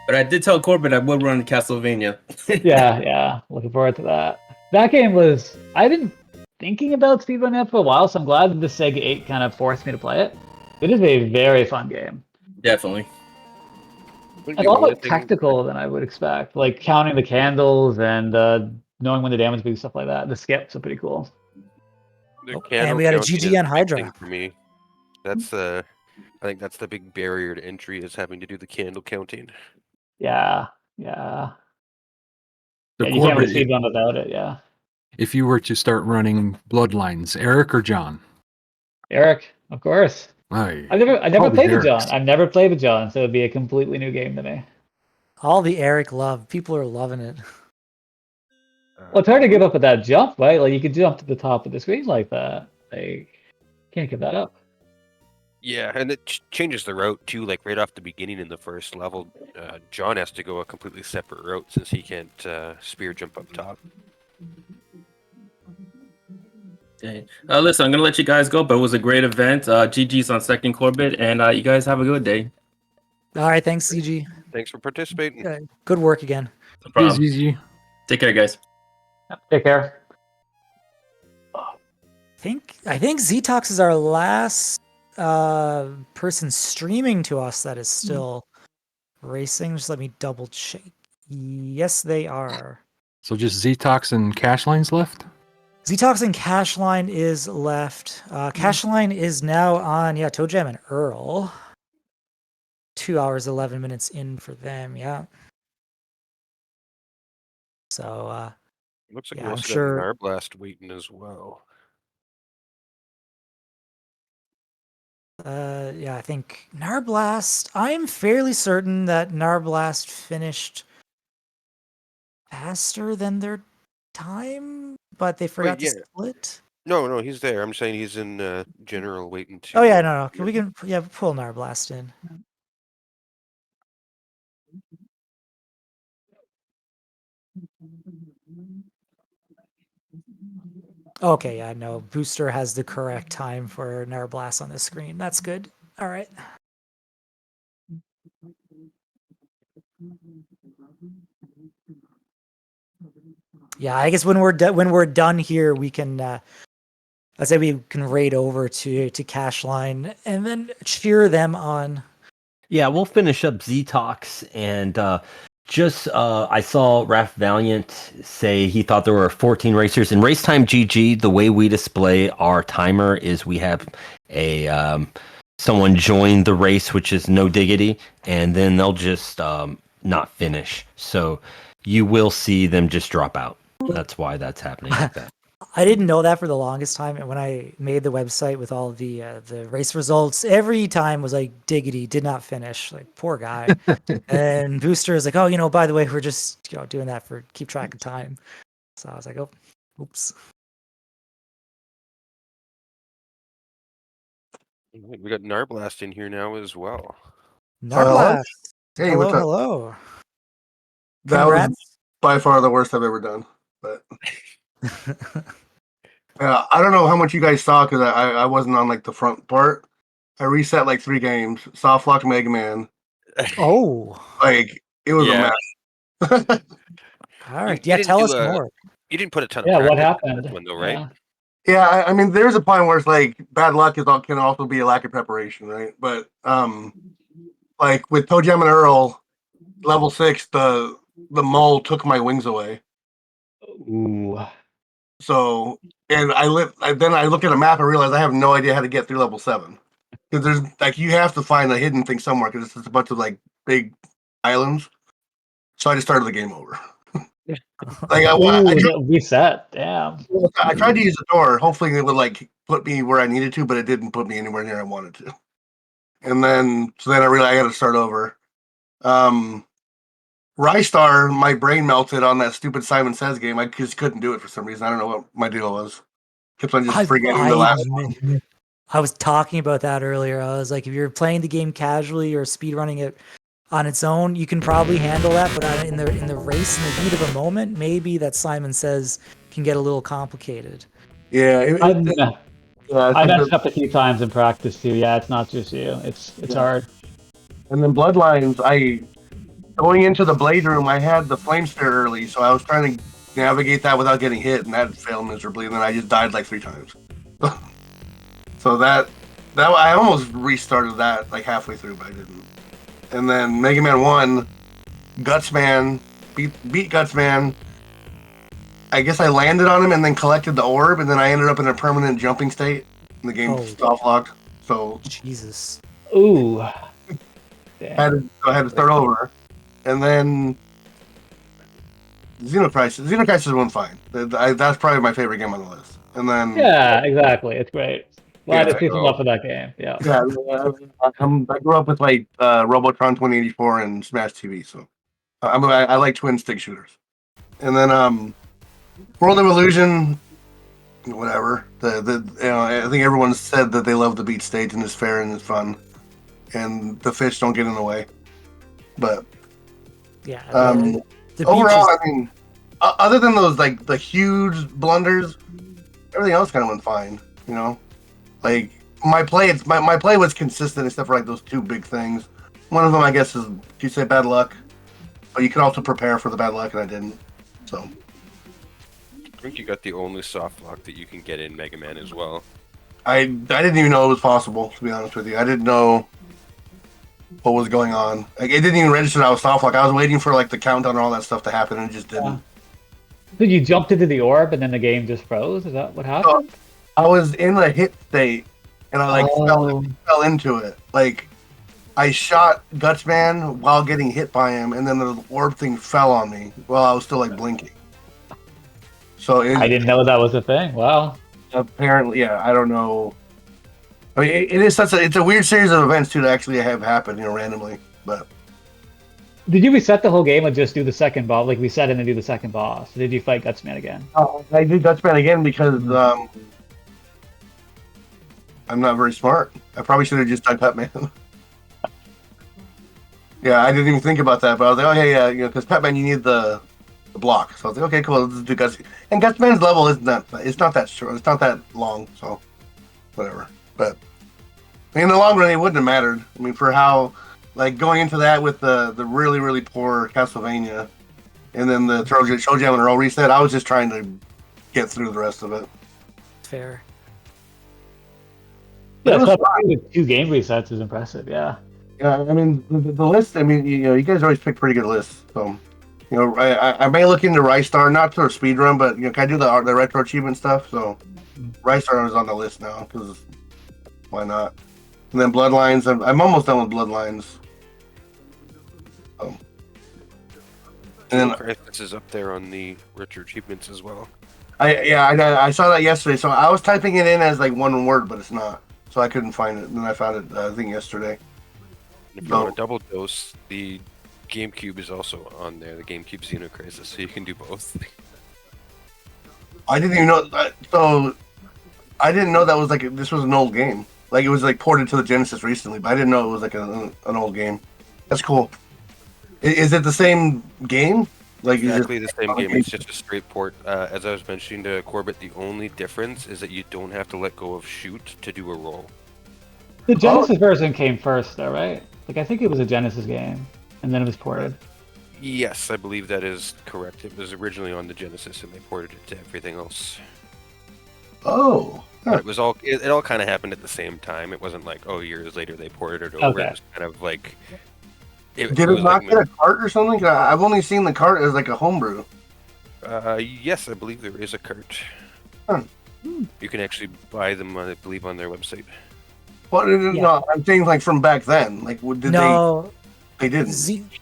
But I did tell Corbett I would run Castlevania. Yeah. Looking forward to that. That game was. I've been thinking about speedrunning it for a while, so I'm glad that the Sega 8 kind of forced me to play it. It is a very fun game. Definitely. Wouldn't It's be a lot one more thing. tactical than I would expect, like counting the candles and knowing when the damage will be, stuff like that. The skips are pretty cool. The Oh, candle and we got a counting GG is on the big Hydra. thing for me. That's I think that's the big barrier to entry is having to do the candle counting. Yeah, yeah. So Yeah, you can't really Corbett, speed run without it. Yeah, if you were to start running Bloodlines, Eric or John? Eric, of course. I I never always played with Eric's. John. I've never played with John, so it'd be a completely new game to me. All the Eric love. People are loving it. Well, it's hard to give up with that jump, right? Like you could jump to the top of the screen like that. Like can't give that up. Yeah, and it changes the route too. Like right off the beginning in the first level, John has to go a completely separate route since he can't spear jump up top. Okay. Listen, I'm gonna let you guys go, but it was a great event. GG's on second Corbett, and you guys have a good day. All right, thanks, CG. Thanks for participating. Good work again. No problem. Easy. Take care, guys. Take care. I think Ztox is our last person streaming to us that is still racing. Just let me double check. Yes, they are. So just Ztox and Cash Lines left? Ztox and Cashline is left. Cashline is now on, ToeJam and Earl. 2 hours, 11 minutes in for them, yeah. So, Looks like yeah, we I'm also sure- got Narblast waiting as well. yeah, I think Narblast, I'm fairly certain that Narblast finished faster than their time, but they forgot to yeah. split. No, he's there. I'm saying he's in general waiting to. Oh yeah, no. We can pull Narblast in. Okay, yeah, no. Booster has the correct time for Narblast on the screen. That's good. All right. Yeah, I guess when we're done here, we can. Let's say we can raid over to Cashline and then cheer them on. Yeah, we'll finish up Z-Talks and I saw Raph Valiant say he thought there were 14 racers. In Race Time GG, the way we display our timer is we have a someone join the race, which is no diggity, and then they'll just not finish. So you will see them just drop out. That's why that's happening like that. I didn't know that for the longest time, and when I made the website with all the race results, every time was like diggity, did not finish. Like poor guy. And Booster is like, oh, by the way, we're just doing that for keep track of time. So I was like, oh, oops. We got Narblast in here now as well. Narblast. Hey, hello, what's up? hello. That was Congrats. by far the worst I've ever done. But I don't know how much you guys saw because I wasn't on like the front part. I reset like 3 games. Soft locked Mega Man. Oh. Like it was a mess. All right. You Yeah, didn't tell do us more. You didn't put a ton of Yeah, what practice in happened? this one though, right? Yeah. Yeah, I mean, there's a point where it's like bad luck can also be a lack of preparation, right? But like with ToeJam and Earl, level 6, the mole took my wings away. Ooh. So, and then I look at a map and realize I have no idea how to get through level 7 because there's like you have to find a hidden thing somewhere because it's just a bunch of like big islands. So I just started the game over. Like reset. Damn. I tried to use the door. Hopefully, it would like put me where I needed to, but it didn't put me anywhere near I wanted to. And then I realized I got to start over. Ristar, my brain melted on that stupid Simon Says game. I just couldn't do it for some reason. I don't know what my deal was. Kept on just forgetting the last one. I was talking about that earlier. I was like, if you're playing the game casually or speedrunning it on its own, you can probably handle that. But in the race, in the heat of a moment, maybe that Simon Says can get a little complicated. Yeah, I messed up a few times in practice too. Yeah, it's not just you. It's hard. And then Bloodlines, going into the blade room, I had the flame stare early, so I was trying to navigate that without getting hit, and that failed miserably. And then I just died like 3 times. So that I almost restarted that like halfway through, but I didn't. and then Mega Man 1, Gutsman, beat Gutsman. I guess I landed on him and then collected the orb, and then I ended up in a permanent jumping state, and the game soft locked. So Jesus. Ooh. I had to start over, and then Xenocrisis went fine. That's probably my favorite game on the list. And then Yeah, exactly. It's great. Glad Yeah, to see some love for that game. Yeah. I grew up with like Robotron 2084 and Smash TV, so I like twin stick shooters. And then World of Illusion, whatever. I think everyone said that they love the beat stage and it's fair and it's fun, and the fish don't get in the way. But Yeah. The overall, beaches- I mean, other than those like the huge blunders, everything else kind of went fine. You know, like my play was consistent except for like those two big things. One of them, I guess, is you say bad luck, but you can also prepare for the bad luck, and I didn't. So I think you got the only soft lock that you can get in Mega Man as well. I didn't even know it was possible, to be honest with you. I didn't know what was going on. Like it didn't even register that I was soft lock. I was waiting for like the countdown and all that stuff to happen, and it just didn't. So you jumped into the orb and then the game just froze? Is that what happened? I was in a hit state, and I like fell into it. Like I shot Gutsman while getting hit by him, and then the orb thing fell on me while I was still like blinking. So I didn't know that was a thing. Wow. Apparently, yeah. I don't know. I mean, it is it's a weird series of events too to actually have happen, randomly. But did you reset the whole game or just do the second boss? Like reset and then do the second boss? Or did you fight Gutsman again? I did Gutsman again because I'm not very smart. I probably should have just done Pepman. Yeah, I didn't even think about that, but I was like, oh yeah, because Pepman you need the block. So I was like, okay, cool, let's do Gutsman. And Gutsman's level isn't that, it's not that short, it's not that long, so whatever. But in the long run, it wouldn't have mattered. I mean, for how, like, going into that with the really, really poor Castlevania, and then the ToeJam and Earl reset, I was just trying to get through the rest of it. Fair. Yeah, so with 2 game resets is impressive. Yeah. Yeah, I mean, the list, I mean, you guys always pick pretty good lists, so. I may look into Ristar, not for speedrun, but can I do the retro achievement stuff? So Ristar is on the list now because why not? And then Bloodlines, I'm almost done with Bloodlines. And then Xenocrisis is up there on the retro achievements as well. I saw that yesterday. So I was typing it in as like one word, but it's not. So I couldn't find it. And then I found it, I think yesterday. If you want a double dose, the GameCube is also on there, the GameCube Xenocrisis, so you can do both. I didn't even know. So I didn't know that was like this was an old game. Like it was like ported to the Genesis recently, but I didn't know it was like an old game. That's cool. Is it the same game? Like Exactly the same game. It's just a straight port. As I was mentioning to Corbett, the only difference is that you don't have to let go of shoot to do a roll. The Genesis version came first, though, right? Like I think it was a Genesis game, and then it was ported. Yes, I believe that is correct. It was originally on the Genesis, and they ported it to everything else. Oh. But it was all. It all kind of happened at the same time. It wasn't like, years later they ported it over. Okay. It was kind of like. Did it not get a cart or something? 'Cause I've only seen the cart as like a homebrew. Yes, I believe there is a cart. Huh. You can actually buy them, I believe, on their website. Well, no, I'm saying like from back then. Like, they didn't.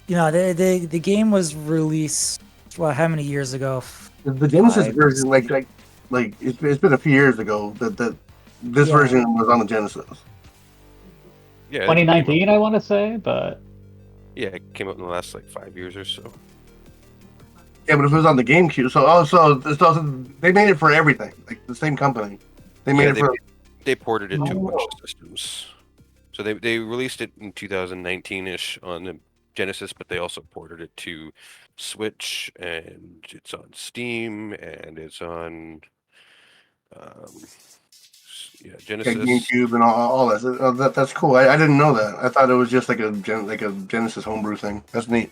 The game was released. Well, how many years ago? The Genesis version, like it's been a few years ago that this version was on the Genesis. Yeah, 2019, I want to say, but yeah, it came out in the last like 5 years or so. Yeah, but if it was on the GameCube, so they made it for everything. Like the same company, they made it for. They ported it to a bunch of systems. So they released it in 2019-ish on the Genesis, but they also ported it to Switch, and it's on Steam, and it's on Genesis, GameCube, and all that. That's cool. I didn't know that. I thought it was just like a Genesis homebrew thing. That's neat.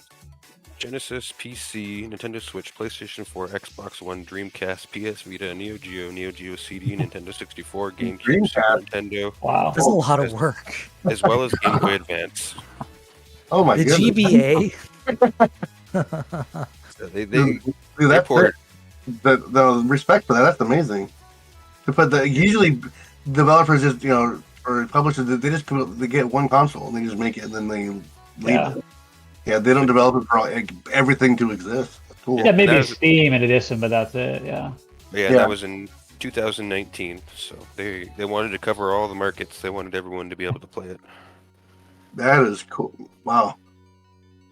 Genesis, PC, Nintendo Switch, PlayStation 4, Xbox One, Dreamcast, PS Vita, Neo Geo CD, Nintendo 64, GameCube, Super Nintendo. Wow, that's a lot of work. As well as Game Boy Advance. Oh my The goodness. GBA. They Dude, that's poured the respect for that. That's amazing. But usually developers just or publishers they just they get one console and they just make it and then they leave Yeah. it. Yeah, they don't develop it for everything to exist. That's cool. Yeah, maybe That was- Steam in addition, but that's it. Yeah. Yeah, Yeah. that was in 2019. So they wanted to cover all the markets. They wanted everyone to be able to play it. That is cool. Wow.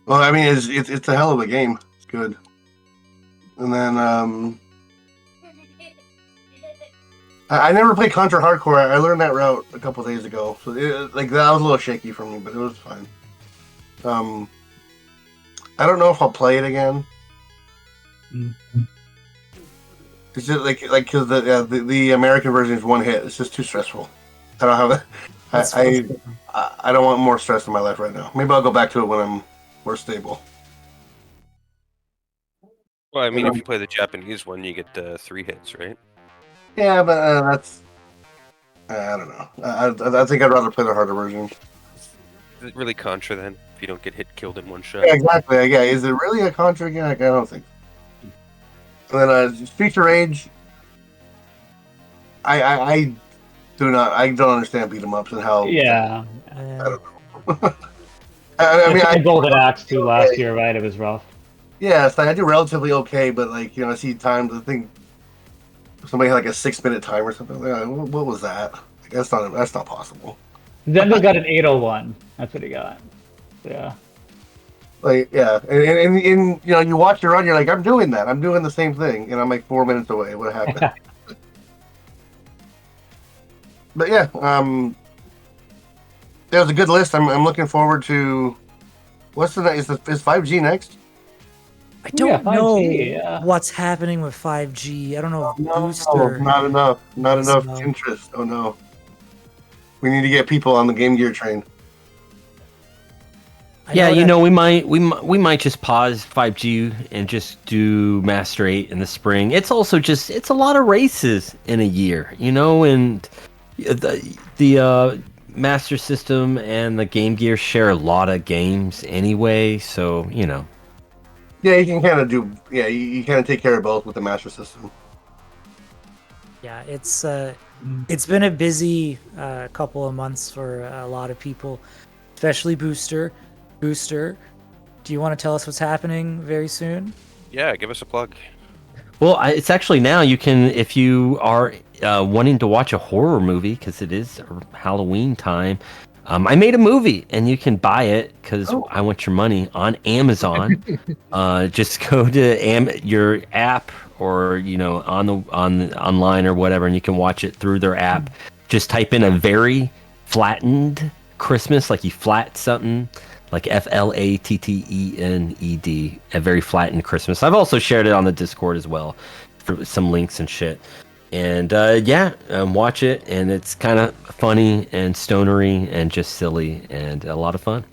Well, I mean, it's a hell of a game. It's good. And then I never played Contra Hardcore. I learned that route a couple days ago, so that was a little shaky for me, but it was fine. I don't know if I'll play it again. It's just because the American version is one hit. It's just too stressful. I don't have it. I don't want more stress in my life right now. Maybe I'll go back to it when I'm more stable. Well, I mean, if you play the Japanese one, you get 3 hits, right? Yeah, but that's I don't know. I think I'd rather play the harder version. Is it really Contra then? If you don't get killed in one shot. Yeah, exactly. Yeah, is it really a Contra game? I don't think. And then Streets of Rage. I don't understand beat 'em ups and how. Yeah. I mean, I Golden Axe too last year, right? It was rough. Yeah, it's I do relatively okay, but I see times. I think somebody had a 6-minute time or something. What was that? That's not possible. Zendo got an 801. That's what he got. Yeah. And you watch your run, you're like, I'm doing that. I'm doing the same thing, and I'm 4 minutes away. What happened? But yeah, that was a good list. I'm looking forward to. What's the next? Is 5G next? I don't 5G, know yeah. what's happening with 5G. I don't know if No, Booster. not enough. Not Yes, enough no. interest. Oh no. We need to get people on the Game Gear train. I Yeah, know that- we might just pause 5G and just do Master 8 in the spring. It's also it's a lot of races in a year, and the Master System and the Game Gear share a lot of games anyway, so Yeah, you can kind of do. Yeah, you kind of take care of both with the Master System. Yeah, it's been a busy couple of months for a lot of people, especially Booster. Booster, do you want to tell us what's happening very soon? Yeah, give us a plug. Well, it's actually now you can, if you are wanting to watch a horror movie, because it is Halloween time. I made a movie, and you can buy it because I want your money on Amazon. Just go to your app or online or whatever, and you can watch it through their app. Just type in a very flattened Christmas, like you flat something. Like FLATTENED, a very flattened Christmas. I've also shared it on the Discord as well for some links and shit. And watch it, and it's kind of funny and stonery and just silly and a lot of fun.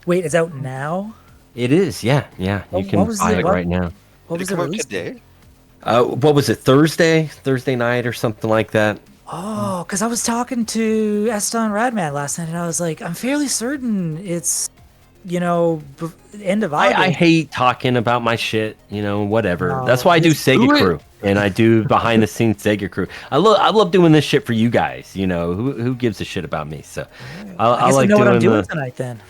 Wait, it's out now? It is, yeah. You can buy it right now. What was Did it the come out release today? date? What was it? Thursday night or something like that. Oh, because I was talking to Eston Radman last night, and I was like, I'm fairly certain it's end of August. I hate talking about my shit, whatever. No, That's why I do just Sega do it. Crew, and I do behind the scenes Sega Crew. I love doing this shit for you guys. Who gives a shit about me? So I guess I know what I'm doing tonight then.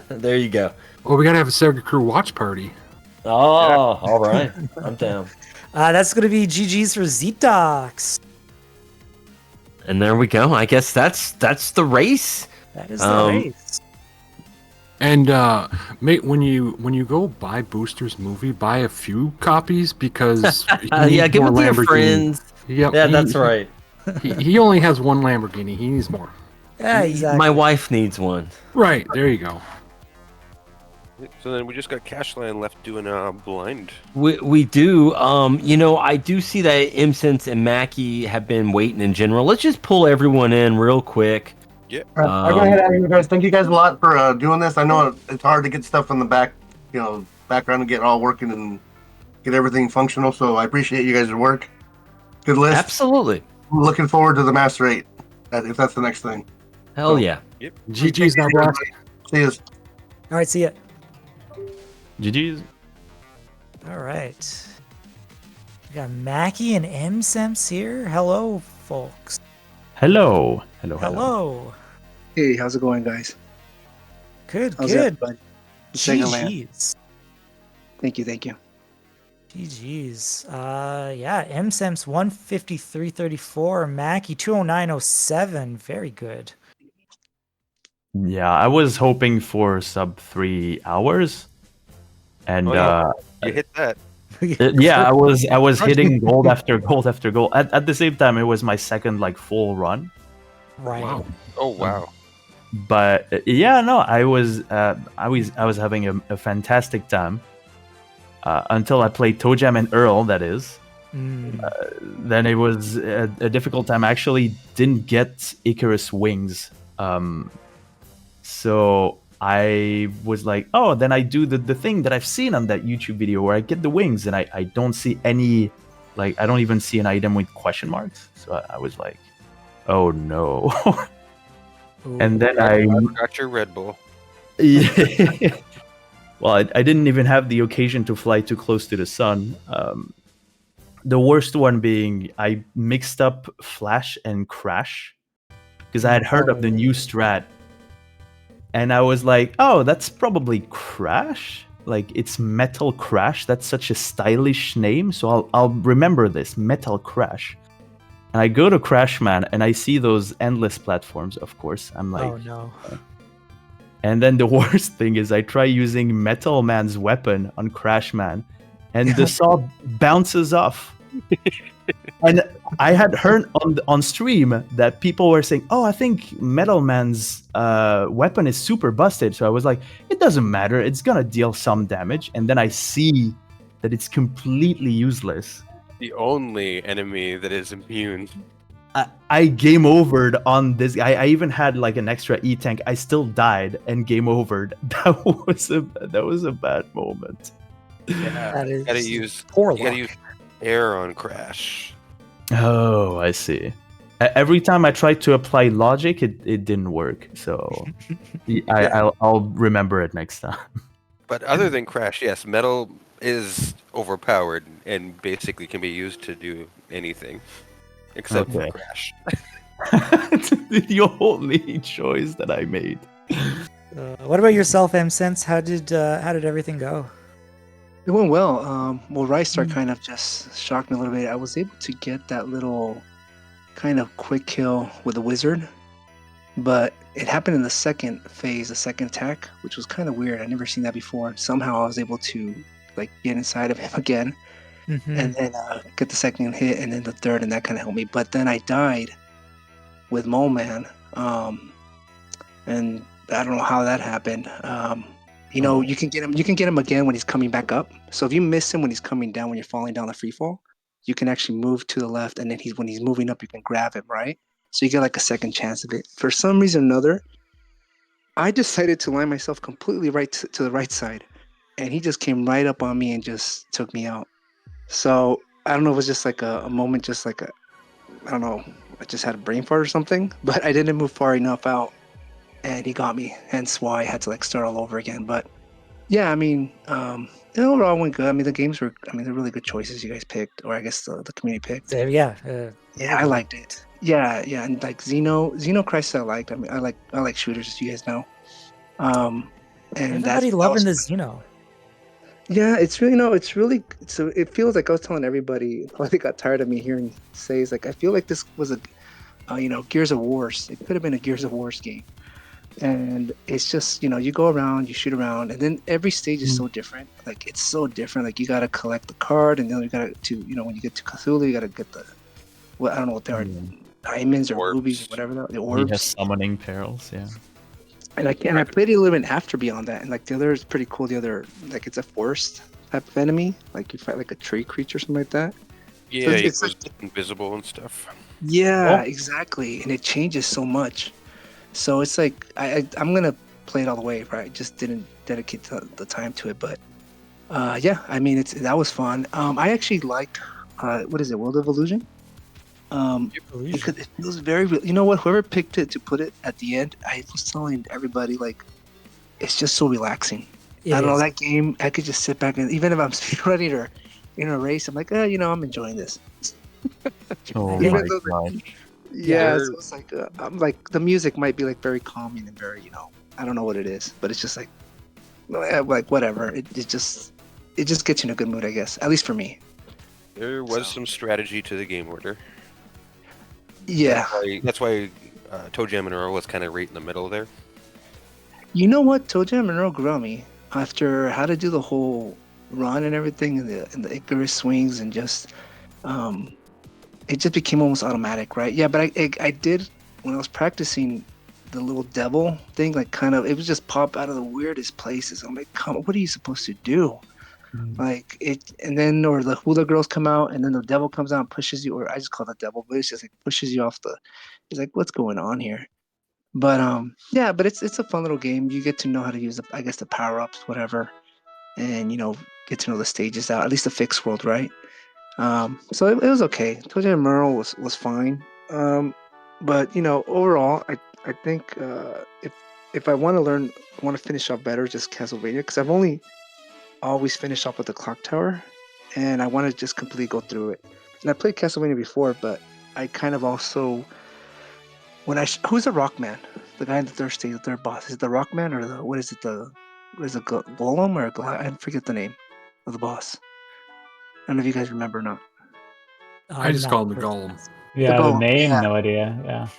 There you go. Well, we gotta have a Sega Crew watch party. Oh, all right. I'm down. That's gonna be GG's for Zetox. And there we go. I guess that's the race. That is the race. And mate, when you go buy Booster's movie, buy a few copies because Yeah, give it to your friends. Yep, Yeah, that's right. He only has one Lamborghini. He needs more. Yeah, exactly. My wife needs one. Right, there you go. So then we just got Cashline left doing blind. We do. I do see that Imsense and Mackie have been waiting in general. Let's just pull everyone in real quick. Yeah. I'll go ahead and you guys. Thank you guys a lot for doing this. I know it's hard to get stuff from the background and get it all working and get everything functional. So I appreciate you guys' work. Good list. Absolutely. Looking forward to the Master 8, if that's the next thing. Hell yeah. GG's now, boss. See you. All right, see ya. GG's. All right. We got Mackie and MSEMS here. Hello, folks. Hello. Hello. Hello. Hey, how's it going, guys? Good, How's good. everybody? Sega Land. GG's. Thank you. GG's. Yeah, MSEMS 153.34, Mackie 209.07. Very good. Yeah, I was hoping for sub 3 hours, and Oh, no. You hit that. yeah, I was hitting gold after gold after gold. At the same time, it was my second like full run. Right. Wow. Oh wow. But yeah, no, I was having a fantastic time until I played ToeJam and Earl. That is. Then it was a difficult time. I actually didn't get Icarus wings. So I was like, oh, then I do the thing that I've seen on that YouTube video where I get the wings and I don't see any, like, I don't even see an item with question marks. So I was like, oh no. And then I got your Red Bull. Yeah. Well, I didn't even have the occasion to fly too close to the sun. The worst one being I mixed up Flash and Crash because I had heard of the new strat. And I was like, oh, that's probably Crash. Like, it's Metal Crash. That's such a stylish name. So I'll remember this, Metal Crash. And I go to Crash Man and I see those endless platforms, of course. I'm like, oh no. And then the worst thing is I try using Metal Man's weapon on Crash Man and the saw bounces off. And I had heard on stream that people were saying, oh, I think Metal Man's weapon is super busted. So I was like, it doesn't matter. It's going to deal some damage. And then I see that it's completely useless. The only enemy that is immune. I game overed on this. I even had like an extra E-tank. I still died and game overed. That was a bad moment. Yeah, That is you gotta use poor air on Crash. Oh, I see. Every time I tried to apply logic, it didn't work. So I'll remember it next time. But other than Crash, yes, Metal is overpowered and basically can be used to do anything except for Crash. The only choice that I made. What about yourself, MSense? How did everything go? It went well. Well, Ristar kind of just shocked me a little bit. I was able to get that little kind of quick kill with the wizard, but it happened in the second phase, the second attack, which was kind of weird. I'd never seen that before. Somehow I was able to like get inside of him again, and then get the second hit, and then the third, and that kind of helped me. But then I died with Mole Man, and I don't know how that happened. You know, you can get him again when he's coming back up. So if you miss him when he's coming down, when you're falling down the free fall, you can actually move to the left, and then when he's moving up, you can grab him, right? So you get like a second chance of it. For some reason or another, I decided to line myself completely right to the right side, and he just came right up on me and just took me out. So I don't know, it was just like a moment, just like I don't know, I just had a brain fart or something, but I didn't move far enough out, and he got me, hence why I had to like start all over again. But yeah, I mean, overall went good. I mean, the games were, they're really good choices you guys picked, or I guess the community picked. Yeah, I liked it. Yeah, and like Xenocrisis I liked. I mean, I like shooters, as you guys know. And everybody loving the Xeno. Yeah, it feels like I was telling everybody, I think got tired of me hearing say, it's like, I feel like this was a Gears of Wars. It could have been a Gears of Wars game. And it's just, you go around, you shoot around, and then every stage is so different. Like, it's so different. Like, you got to collect the card, and then you got to, when you get to Cthulhu, you got to get I don't know what they are, diamonds or rubies or whatever, the orbs. Yeah, summoning perils, yeah. And I played it a little bit after beyond that, and like the other is pretty cool. The other, like, it's a forest type of enemy, like you fight like a tree creature or something like that. Yeah, so it's like invisible and stuff. Yeah, exactly, and it changes so much. So it's like I'm gonna play it all the way, right? Just didn't dedicate the time to it, but yeah, I mean that was fun. I actually liked what is it, World of Illusion? Because it feels very real. You know what? Whoever picked it to put it at the end, I was telling everybody, like, it's just so relaxing. It I don't know, is. that game, I could just sit back and even if I'm speedrunning or in a race, I'm like, I'm enjoying this. Oh Even my though god. yeah, so it's like I'm like the music might be like very calming and very, I don't know what it is, but it's just like whatever. It just gets you in a good mood, I guess. At least for me. There was some strategy to the game order. Yeah. That's why ToeJam and Earl was kind of right in the middle there. You know what? ToeJam and Earl grew on me after how to do the whole run and everything and the Icarus swings and just it just became almost automatic, right? Yeah, but I did when I was practicing the little devil thing, like kind of it was just pop out of the weirdest places. I'm like, come on, what are you supposed to do? Like it, and then or the hula girls come out, and then the devil comes out and pushes you, or I just call it devil, but it's just like pushes you off the. It's like, what's going on here? But yeah, but it's a fun little game. You get to know how to use I guess the power ups, whatever, and get to know the stages out. At least the fixed world, right? So it was okay. ToeJam Merle was fine. But overall, I think if I want to finish off better, just Castlevania, because I've only always finished off with the clock tower, and I want to just completely go through it. And I played Castlevania before, but I kind of also who's the Rock Man? The guy in the third stage, the third boss. Is it the Rock Man or what is it? Golem or I forget the name of the boss. I don't know if you guys remember or not. I just call him the golem. Yeah, the golem, name, yeah. no idea.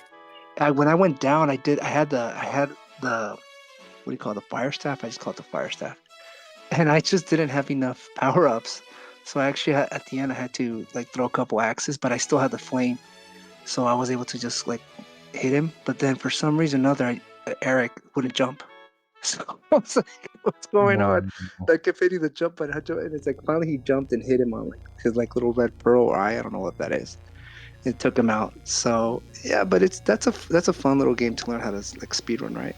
Yeah. When I went down, I had the what do you call it, the fire staff? I just call it the fire staff, and I just didn't have enough power ups. So I actually at the end I had to like throw a couple axes, but I still had the flame, so I was able to just like hit him. But then for some reason or another, Eric wouldn't jump. So I was like, what's going on? I kept hitting the jump button, and it's like finally he jumped and hit him on like his like little red pearl eye. I don't know what that is. It took him out. So yeah, but that's a fun little game to learn how to like speedrun, right?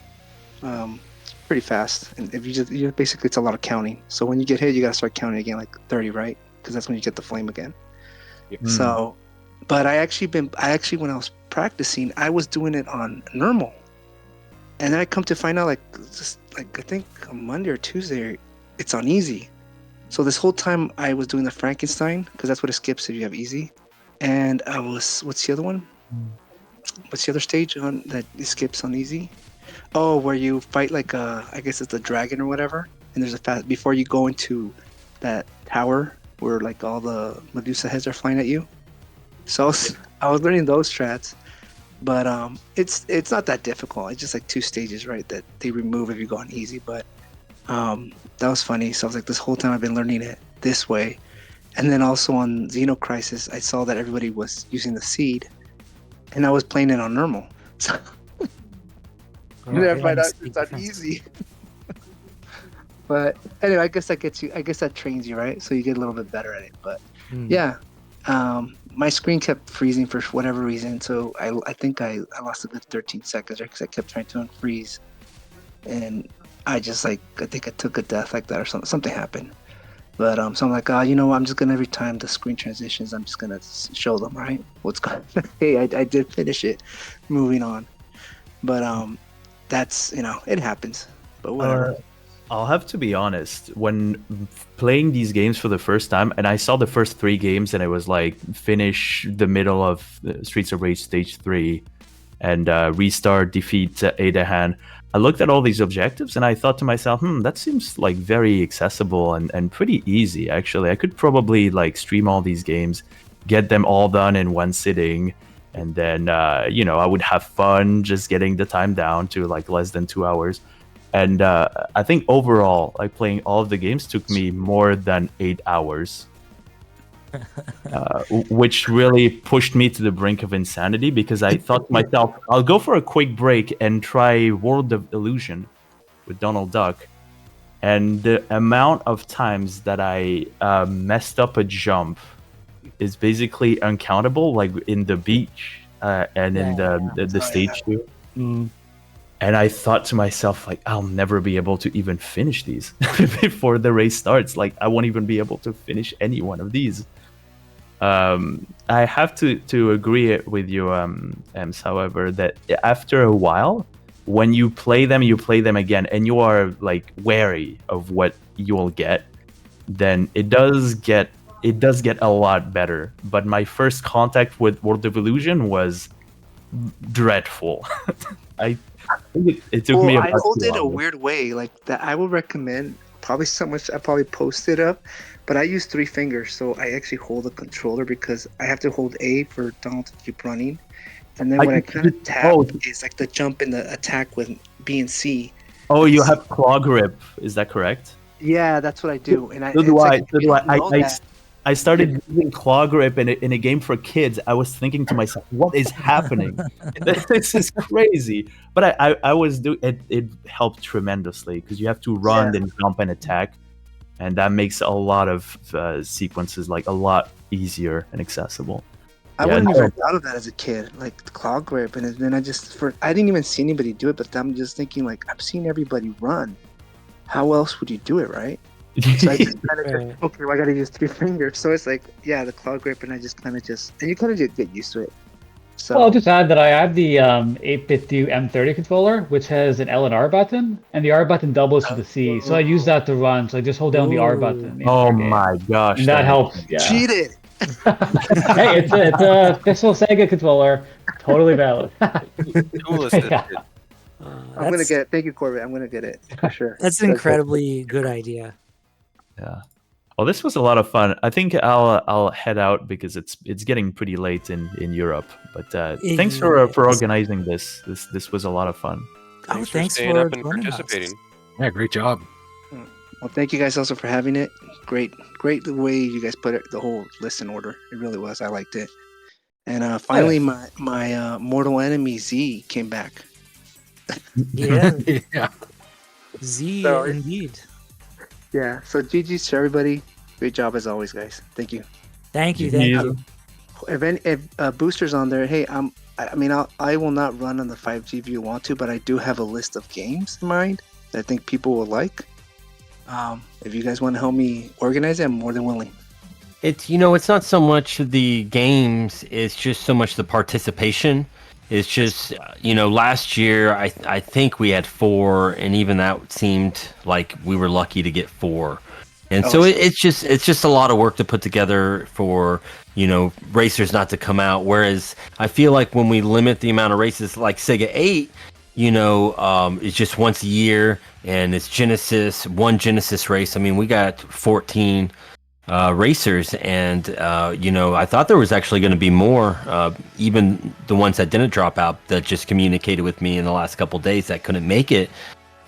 It's pretty fast, and if you basically it's a lot of counting. So when you get hit, you gotta start counting again, like 30, right? Because that's when you get the flame again. Yep. So, but I actually when I was practicing, I was doing it on normal, and then I come to find out like I think on Monday or Tuesday, it's on easy. So this whole time I was doing the Frankenstein because that's what it skips if you have easy. And I was, what's the other one? What's the other stage on that it skips on easy? Oh, where you fight like I guess it's a dragon or whatever. And there's before you go into that tower where like all the Medusa heads are flying at you. So I was learning those strats, but it's not that difficult. It's just like 2 stages, right? That they remove if you go on easy. But that was funny. So I was like, this whole time I've been learning it this way. And then also on Xenocrisis, I saw that everybody was using the seed, and I was playing it on normal. So then I find out it's not easy. But anyway, I guess that trains you, right? So you get a little bit better at it. But yeah, my screen kept freezing for whatever reason. So I think I lost a good 13 seconds because I kept trying to unfreeze, and I think I took a death like that or something. Something happened. But so I'm like, I'm just gonna every time the screen transitions, I'm just gonna show them, right? What's going? Hey, I did finish it. Moving on. But that's it happens. But whatever. I'll have to be honest. When playing these games for the first time, and I saw the first 3 games, and it was like finish the middle of Streets of Rage Stage 3, and Ristar, defeat Adahan. I looked at all these objectives and I thought to myself, that seems like very accessible and pretty easy, actually. I could probably like stream all these games, get them all done in one sitting, and then, I would have fun just getting the time down to like less than 2 hours. And I think overall, like playing all of the games took me more than 8 hours. Which really pushed me to the brink of insanity because I thought to myself, I'll go for a quick break and try World of Illusion with Donald Duck. And the amount of times that I messed up a jump is basically uncountable, like in the beach and in the stage 2. And I thought to myself, like, I'll never be able to even finish these before the race starts. Like, I won't even be able to finish any one of these. I have to agree with you, Ems, however, that after a while, when you play them again, and you are like wary of what you will get, then it does get a lot better. But my first contact with World of Illusion was dreadful. I think it took me I about hold 2 it a hours. weird way. Like that, I would recommend probably someone. I probably posted up, but I use 3 fingers, so I actually hold the controller because I have to hold A for Donald to keep running, and then when I kind of tap, it's like the jump and the attack with B and C. Oh, you have claw grip, is that correct? Yeah, that's what I do. And So do I. that. I started using claw grip in a game for kids. I was thinking to myself, what is happening? This is crazy. But I was doing it. It helped tremendously because you have to run and jump and attack, and that makes a lot of sequences like a lot easier and accessible. I wouldn't even thought of that as a kid, like the claw grip, and then I didn't even see anybody do it. But I'm just thinking, like, I'm seeing everybody run. How else would you do it, right? So I just kind of okay, well, I gotta use 3 fingers. So it's like, yeah, the claw grip, and I just kind of and you kind of get used to it. So well, I'll just add that I have the 8-bit M30 controller, which has an L and R button, and the R button doubles to the C. So I use that to run. So I just hold down the R button. Oh my gosh! And that helps. Yeah. Cheated. Hey, it's a official Sega controller. Totally valid. I'm gonna get it. Thank you, Corbett. I'm gonna get it for sure. That's an incredibly good idea. Yeah. Well, this was a lot of fun. I think I'll head out because it's getting pretty late in Europe. But thanks for organizing this. This was a lot of fun. Thanks for staying up and participating. Yeah, great job. Well, thank you guys also for having it. Great the way you guys put it, the whole list in order. It really was. I liked it. And finally, my mortal enemy Z came back. Yeah. Yeah. Z, indeed. Yeah. So GG's to everybody. Great job as always, guys. Thank you. Thank you. If Booster's on there, hey, I will not run on the 5G if you want to, but I do have a list of games in mind that I think people will like. If you guys want to help me organize it, I'm more than willing. It's not so much the games, it's just so much the participation. It's just last year I think we had 4, and even that seemed like we were lucky to get 4. And so it's just a lot of work to put together for racers not to come out. Whereas I feel like when we limit the amount of races, like SEGA8, it's just once a year, and it's one Genesis race. I mean, we got 14 racers, and I thought there was actually going to be more, even the ones that didn't drop out that just communicated with me in the last couple of days that couldn't make it.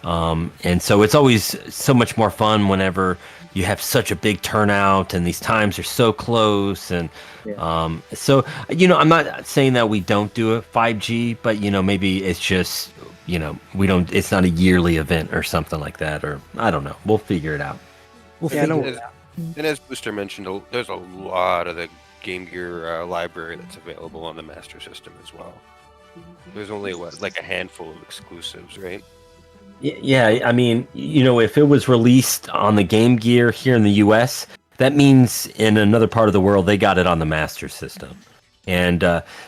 And so it's always so much more fun whenever you have such a big turnout and these times are so close. And so I'm not saying that we don't do a 5G, but maybe it's just it's not a yearly event or something like that, or I don't know. We'll figure it out. And as Booster mentioned, there's a lot of the Game Gear library that's available on the Master System as well. There's only like a handful of exclusives, right? Yeah, I mean, if it was released on the Game Gear here in the US, that means in another part of the world they got it on the Master System. And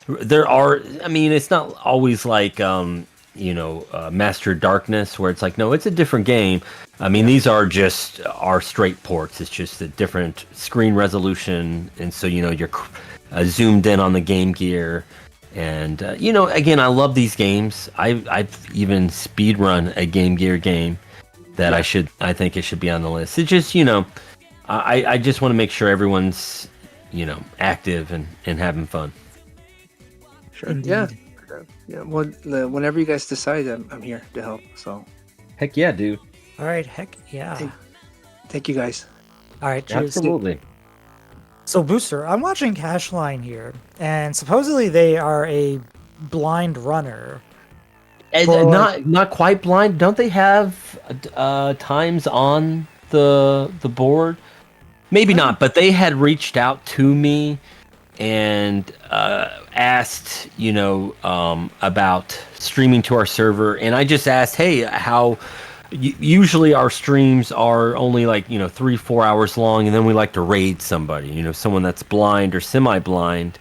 it's not always like Master Darkness, where it's like, no, it's a different game. I mean, these are just our straight ports. It's just a different screen resolution, and so you're zoomed in on the Game Gear. And again, I love these games. I've even speedrun a Game Gear game that I think it should be on the list. It's just I just want to make sure everyone's active and having fun. Sure. Indeed. Yeah. Well, whenever you guys decide, I'm here to help. So. Heck yeah, dude. All right. Heck yeah. Thank you guys. All right. Cheers. Absolutely. So, Booster, I'm watching Cashline here, and supposedly they are a blind runner. And not quite blind. Don't they have times on the board? Maybe not, but they had reached out to me and asked, about streaming to our server, and I just asked, hey, how... Usually our streams are only 3-4 hours long, and then we like to raid somebody, someone that's blind or semi-blind.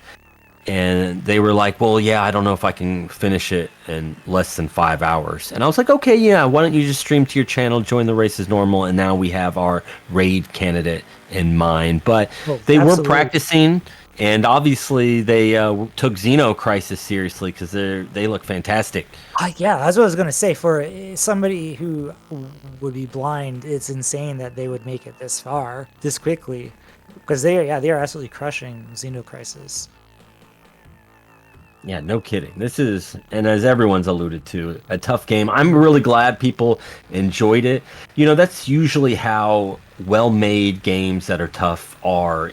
and they were like, well, yeah, I don't know if I can finish it in less than 5 hours. And I was like, okay, yeah, why don't you just stream to your channel, join the race as normal, and now we have our raid candidate in mind. But they were practicing, and obviously they took Xenocrisis seriously because they look fantastic. Yeah, that's what I was gonna say. For somebody who would be blind, it's insane that they would make it this far, this quickly, because they are absolutely crushing Xenocrisis. Yeah, no kidding. This is, and as everyone's alluded to, a tough game. I'm really glad people enjoyed it. You know, that's usually how well-made games that are tough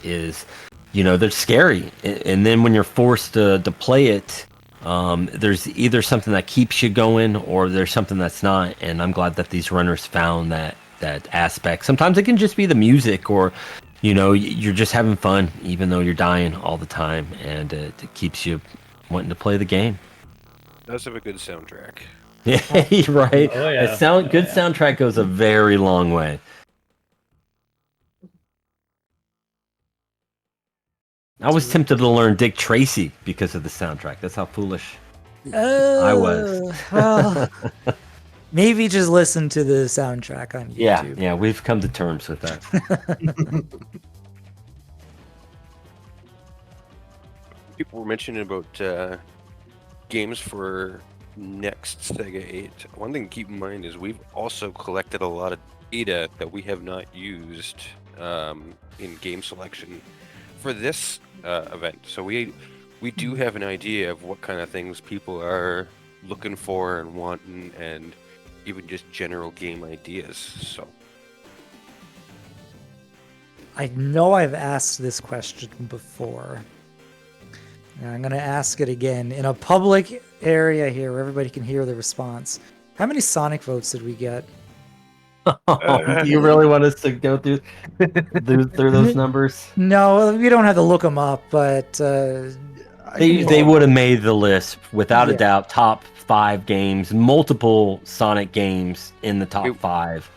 is, you know, they're scary. And then when you're forced to play it, there's either something that keeps you going or there's something that's not. And I'm glad that these runners found that aspect. Sometimes it can just be the music, or, you know, you're just having fun, even though you're dying all the time. And it keeps you wanting to play the game. It does have a good soundtrack. Yeah, right. Oh, yeah. Good soundtrack goes a very long way. I was tempted to learn Dick Tracy because of the soundtrack. That's how foolish I was. Well, maybe just listen to the soundtrack on YouTube. Yeah, we've come to terms with that. People were mentioning about games for next Sega 8. One thing to keep in mind is we've also collected a lot of data that we have not used in game selection for this event. So we do have an idea of what kind of things people are looking for and wanting, and even just general game ideas. So I know I've asked this question before. And I'm going to ask it again in a public area here where everybody can hear the response. How many Sonic votes did we get? Do you really want us to go through those numbers? No, we don't have to look them up, but they would have made the list without a doubt. Top 5 games, multiple Sonic games in the top 5.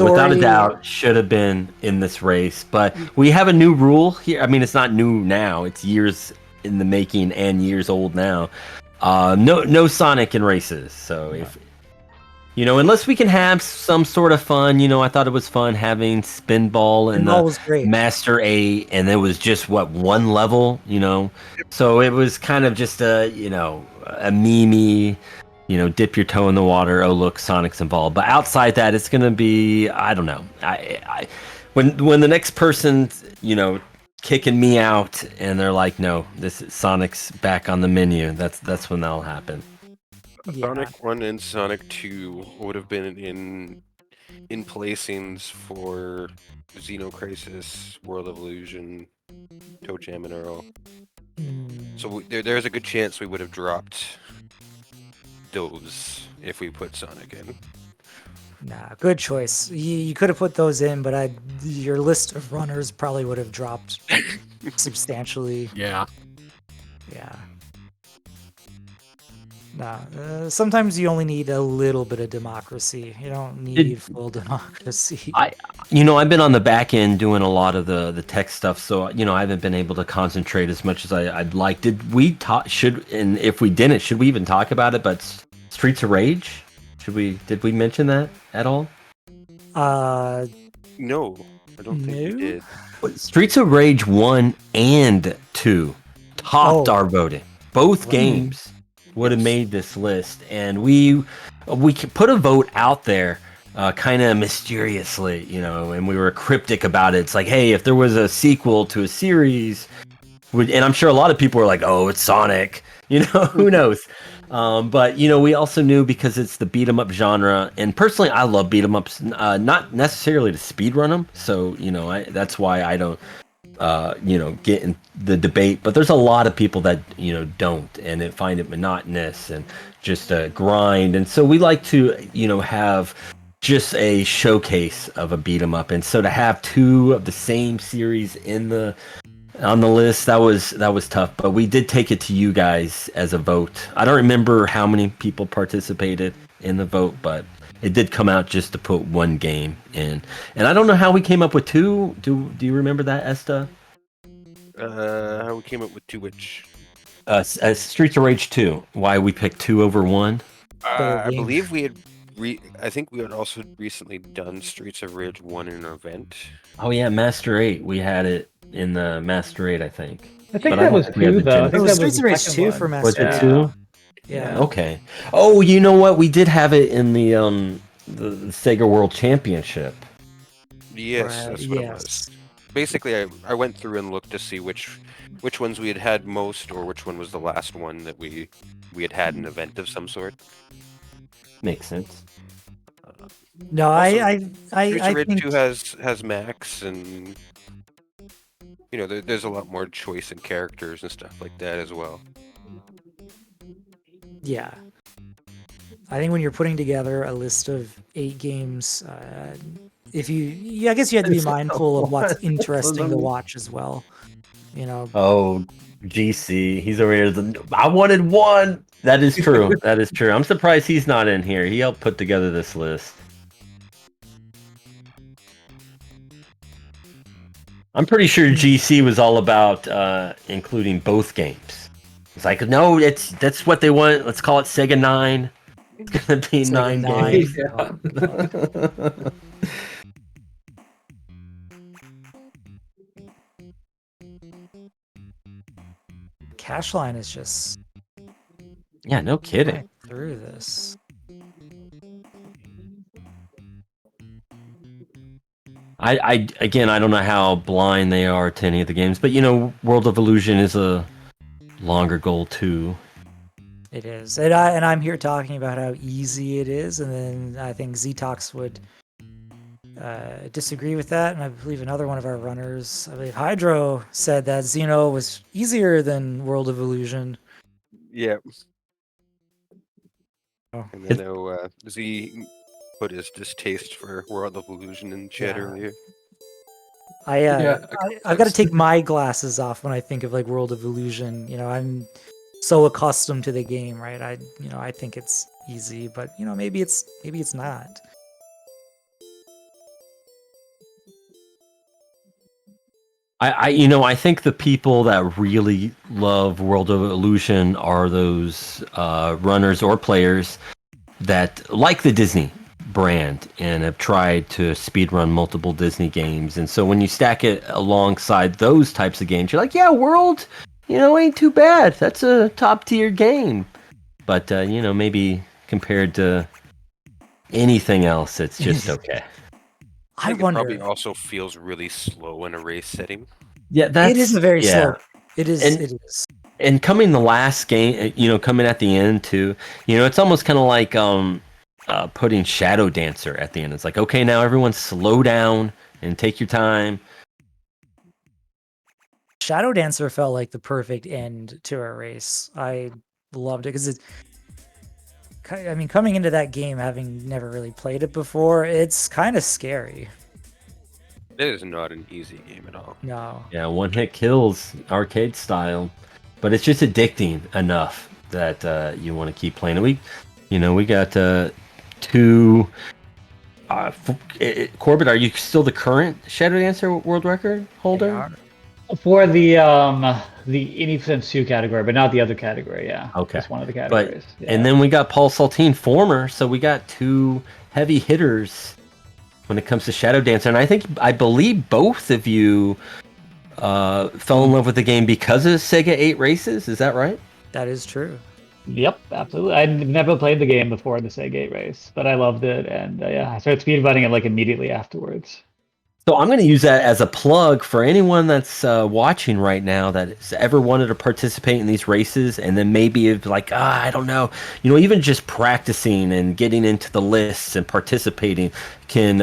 Without a doubt, should have been in this race. But we have a new rule here. I mean, it's not new now. It's years in the making and years old now. No Sonic in races. So if unless we can have some sort of fun, I thought it was fun having Spinball and the Master 8, and it was just one level, So it was kind of just a meme, dip your toe in the water. Oh, look, Sonic's involved. But outside that, it's gonna be, I don't know. When the next person's, kicking me out and they're like, no, this is Sonic's back on the menu, that's when that'll happen. Sonic 1 and Sonic 2 would have been in placings for Xenocrisis, World of Illusion, ToeJam, and Earl. So there's a good chance we would have dropped those if we put Sonic in. Nah, good choice. You could have put those in, but your list of runners probably would have dropped substantially. Yeah. Nah, sometimes you only need a little bit of democracy. You don't need full democracy. I've been on the back end doing a lot of the tech stuff, so I haven't been able to concentrate as much as I'd like. Did we talk? And if we didn't, should we even talk about it? But Streets of Rage, did we mention that at all? No, I don't think we did. Streets of Rage 1 and 2 topped our voting. Both games would have made this list, and we put a vote out there kind of mysteriously, and we were cryptic about it. It's like, hey, if there was a sequel to a series, and I'm sure a lot of people were like, oh, it's Sonic, who knows? But we also knew, because it's the beat 'em up genre, and personally I love beat 'em ups, not necessarily to speedrun them, so that's why I don't get in the debate. But there's a lot of people that don't, and find it monotonous and just a grind. And so we like to have just a showcase of a beat 'em up, and so to have 2 of the same series on the list, that was tough. But we did take it to you guys as a vote. I don't remember how many people participated in the vote, but it did come out just to put 1 game in. And I don't know how we came up with 2. Do you remember that, Esta? How we came up with 2 which? Streets of Rage 2. Why we picked 2 over 1? Better I game. believe we had. I think we had also recently done Streets of Rage 1 in an event. Oh yeah, Master 8. We had it in the Master 8, I think. I think But that don't was think we had 2 the though. I Genesis. think Oh, that Streets was of the Rage second 2 one. for Was Master. it Yeah. 2? Yeah. Okay. Oh, you know what? We did have it in the Sega World Championship. Yes, Right, that's what it was. Basically, I went through and looked to see which ones we had most, or which one was the last one that we had an event of some sort. Makes sense. No, Also, I Streets of Rage think 2 has Max, and there's a lot more choice in characters and stuff like that as well. yeah. I think when you're putting together a list of 8 games, I guess you had to be mindful of what's interesting to watch as well. Oh, GC. He's over here. I wanted 1. That is true. That is true. I'm surprised he's not in here. He helped put together this list. I'm pretty sure GC was all about including both games. It's like, no, that's what they want. Let's call it Sega 9. It's gonna be Sega 9 9. games. Cash line is just Yeah, no kidding. right through this. Again, I don't know how blind they are to any of the games, but World of Illusion is a longer goal too. It is, and I'm here talking about how easy it is, and then I think Ztox would disagree with that, and I believe another one of our runners, I believe Hydro, said that Xeno was easier than World of Illusion. Yeah. Oh. And I know Z put his distaste for World of Illusion in chat Yeah. earlier. I've got to take my glasses off when I think of like World of Illusion. I'm so accustomed to the game, right? I think it's easy, but maybe it's not. I think the people that really love World of Illusion are those runners or players that like the Disney brand and have tried to speedrun multiple Disney games. And so when you stack it alongside those types of games, you're like, yeah, World, ain't too bad. That's a top tier game. But, maybe compared to anything else, it's just okay. I think wonder. it probably also feels really slow in a race setting. Yeah, It is a very slow. It is. And- it is. And coming the last game, coming at the end too, it's almost kind of like putting Shadow Dancer at the end. It's like, okay, now everyone slow down and take your time. Shadow Dancer felt like the perfect end to a race. I loved it because coming into that game, having never really played it before, it's kind of scary. It is not an easy game at all. No. Yeah, one hit kills, arcade style, but it's just addicting enough that you want to keep playing it. We got 2. Corbett, are you still the current Shadow Dancer world record holder? For the Innocence 2 category, but not the other category, yeah. Okay. Just one of the categories. Yeah. And then we got Paul Saltine, former, so we got 2 heavy hitters when it comes to Shadow Dancer. And I believe both of you fell in love with the game because of SEGA8 Races, is that right? That is true. Yep, absolutely. I'd never played the game before the SEGA8 Race, but I loved it, and I started speedrunning it like immediately afterwards. So I'm going to use that as a plug for anyone that's watching right now that's ever wanted to participate in these races, and then maybe it's like, I don't know, even just practicing and getting into the lists and participating can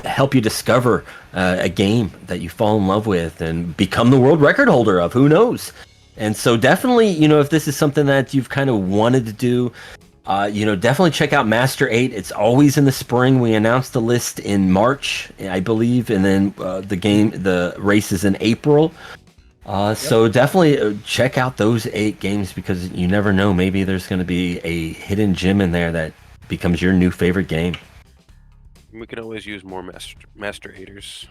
help you discover a game that you fall in love with and become the world record holder of. Who knows? And so definitely, if this is something that you've kind of wanted to do, definitely check out Master 8. It's always in the spring. We announced the list in March, I believe, and then the race is in April. So definitely check out those 8 games because you never know. Maybe there's going to be a hidden gem in there that becomes your new favorite game. We can always use more Master haters.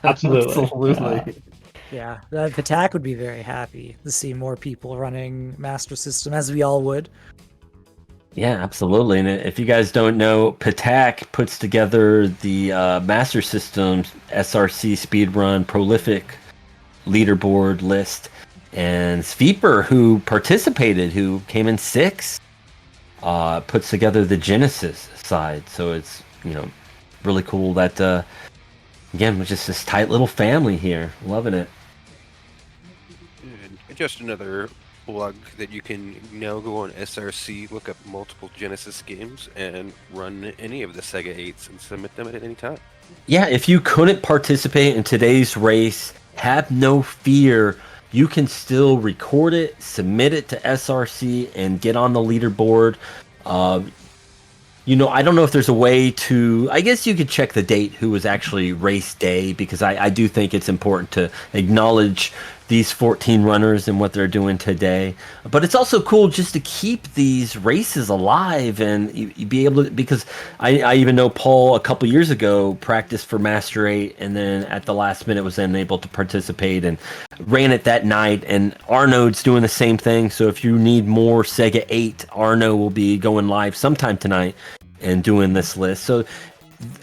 Absolutely. Absolutely. Yeah, Patak would be very happy to see more people running Master System, as we all would. Yeah, absolutely. And if you guys don't know, Patak puts together the Master System's SRC Speedrun Prolific leaderboard list. And Sveeper, who participated, who came in 6th, puts together the Genesis side. So it's, really cool that, again, was just this tight little family here. Loving it. And just another plug that you can now go on SRC, look up multiple Genesis games, and run any of the Sega 8s and submit them at any time. Yeah, if you couldn't participate in today's race, have no fear. You can still record it, submit it to SRC, and get on the leaderboard. I don't know if there's a way to... I guess you could check the date who was actually race day, because I do think it's important to acknowledge these 14 runners and what they're doing today. But it's also cool just to keep these races alive and you be able to... Because I even know Paul a couple years ago practiced for Master 8 and then at the last minute was then able to participate and ran it that night. And Arnold's doing the same thing. So if you need more Sega 8, Arno will be going live sometime tonight and doing this list. So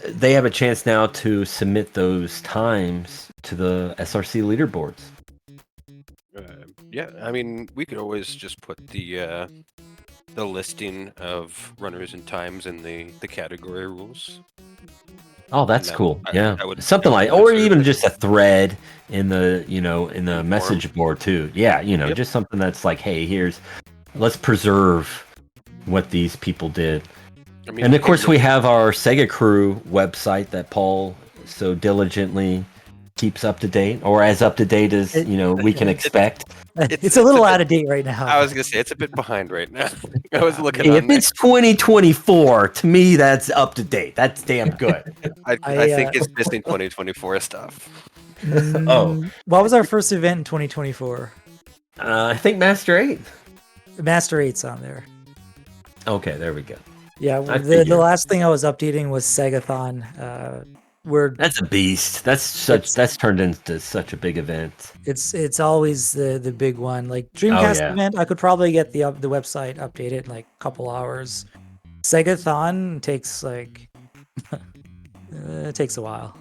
they have a chance now to submit those times to the SRC leaderboards. Yeah, I mean, we could always just put the listing of runners and times in the category rules. Oh, that's cool. Yeah, I would, something like, or even just a thread in the in the message board too. Yeah, just something that's like, hey, let's preserve what these people did. I mean, and of course, we have our SegaCrew website that Paul so diligently keeps up to date, or as up to date as we can expect. It's a little out of date right now. I was gonna say it's a bit behind right now. I was looking. If it's 2024, to me that's up to date. That's damn good. I think it's missing 2024 stuff. What was our first event in 2024? I think Master 8. Master 8's on there. Okay, there we go. Yeah, the last thing I was updating was Segathon. That's a beast. That's turned into such a big event. It's always the big one. Like Dreamcast event, I could probably get the website updated in like a couple hours. Segathon takes like it takes a while.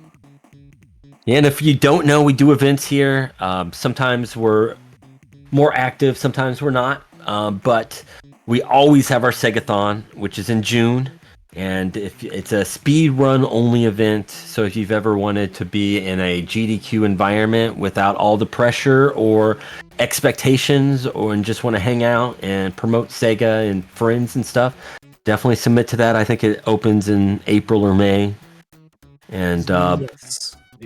Yeah, and if you don't know, we do events here. Sometimes we're more active, sometimes we're not. But we always have our Segathon, which is in June. And if it's a speed run only event, so if you've ever wanted to be in a GDQ environment without all the pressure or expectations, and just want to hang out and promote Sega and friends and stuff, definitely submit to that. I think it opens in April or May. And the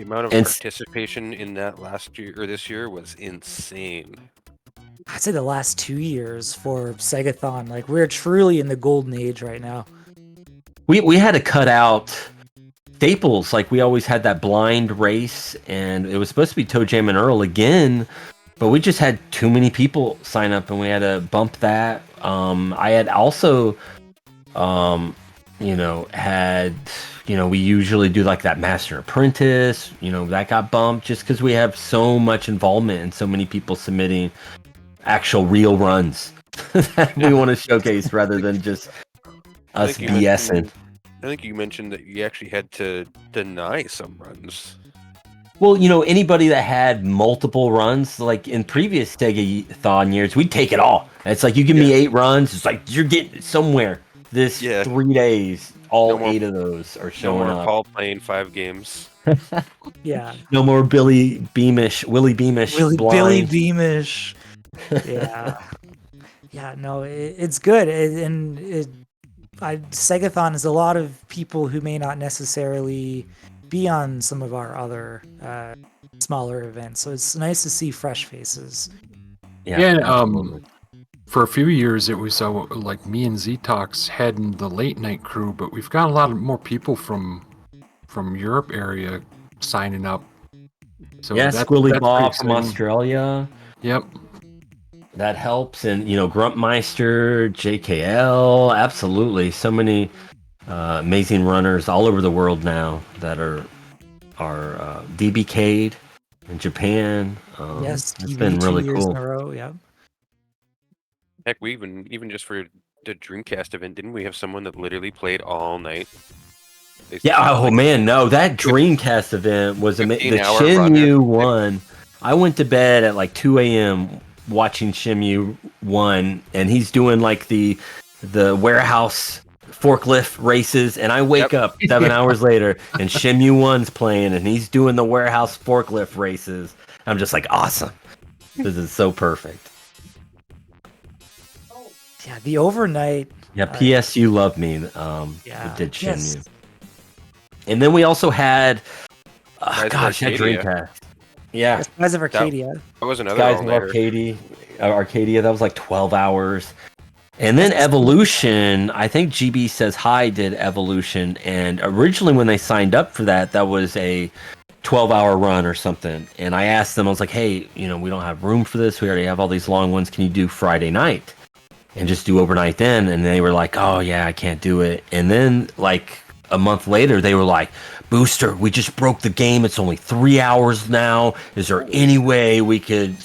amount of participation in that last year or this year was insane. I'd say the last 2 years for Segathon, like we're truly in the golden age right now. We had to cut out staples. Like we always had that blind race, and it was supposed to be ToeJam and Earl again, but we just had too many people sign up, and we had to bump that. I had also, we usually do like that Master Apprentice. That got bumped just because we have so much involvement and so many people submitting actual real runs that we want to showcase rather than just us BSing. I think you mentioned that you actually had to deny some runs. Well, anybody that had multiple runs, like in previous Segathon years, we'd take it all. It's like, you give me 8 runs, it's like, you're getting somewhere this 3 days. All 8 of those are showing up. Paul playing 5 games. Yeah. No more Willie Beamish. Billy Beamish. Yeah. Yeah, no, it's good. Segathon is a lot of people who may not necessarily be on some of our other smaller events. So it's nice to see fresh faces. Yeah, for a few years it was like me and Z-Tox heading the late night crew, but we've got a lot more people from Europe area signing up. So Squilly Bob from Australia. Yep. That helps, and Grumpmeister, JKL, absolutely. So many amazing runners all over the world now that are DBK'd in Japan. Yes, it's TV been really 2 years cool. in a row. Yeah. Heck, we even just for the Dreamcast event, didn't we have someone that literally played all night? Yeah. Oh man, no, that Dreamcast event was amazing. The 15-hour Shenmue run. 1. I went to bed at like 2 a.m. watching Shenmue 1, and he's doing like the warehouse forklift races, and I wake up 7 hours later, and Shenmue 1's playing, and he's doing the warehouse forklift races. I'm just like, awesome. This is so perfect. Yeah, the overnight. Yeah, PSU loved me. Yeah, did Shenmue. yes. And then we also had, Rise of gosh, that Arcadia. Dreamcast. Yeah, Rise of Arcadia. That was another Guys of all-nighter. Arcadia, that was like 12 hours. And then Evolution, I think GB Says Hi did Evolution, and originally when they signed up for that, that was a 12-hour run or something. And I asked them, I was like, hey, we don't have room for this. We already have all these long ones. Can you do Friday night and just do overnight then? And they were like, oh yeah, I can't do it. And then like a month later, they were like, Booster, we just broke the game. It's only 3 hours now. Is there any way we could,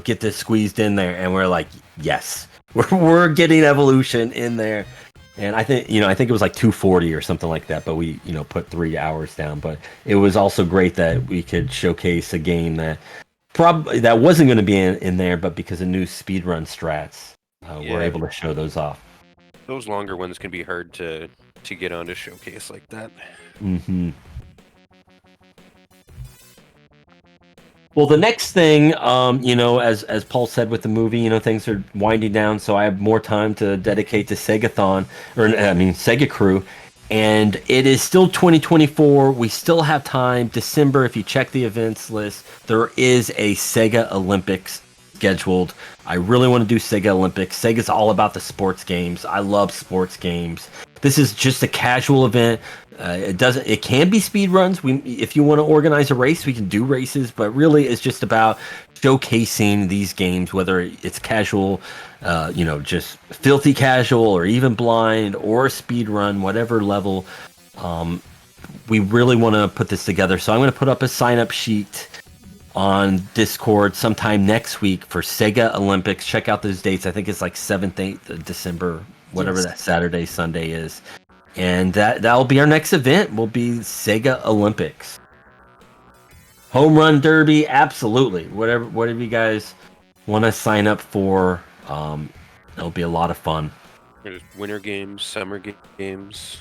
get this squeezed in there? And we're like, yes. We're getting Evolution in there, and I think it was like 240 or something like that. But we put 3 hours down. But it was also great that we could showcase a game that that wasn't going to be in there, but because of new speedrun strats, we're able to show those off. Those longer ones can be hard to get on to showcase like that. Mm-hmm. Well, the next thing, as Paul said with the movie, things are winding down, so I have more time to dedicate to SegaCrew, and it is still 2024. We still have time. December, if you check the events list, there is a Sega Olympics scheduled. I really want to do Sega Olympics. Sega's all about the sports games. I love sports games. This is just a casual event. It can be speed runs. If you want to organize a race, we can do races, but really it's just about showcasing these games, whether it's casual, just filthy casual, or even blind, or a speed run, whatever level. We really want to put this together. So I'm going to put up a sign-up sheet on Discord sometime next week for Sega Olympics. Check out those dates. I think it's like 7th, 8th of December, whatever that Saturday, Sunday is. And that'll be our next event. Will be Sega Olympics. Home Run Derby, absolutely. Whatever you guys want to sign up for, it'll be a lot of fun. There's winter games, summer games.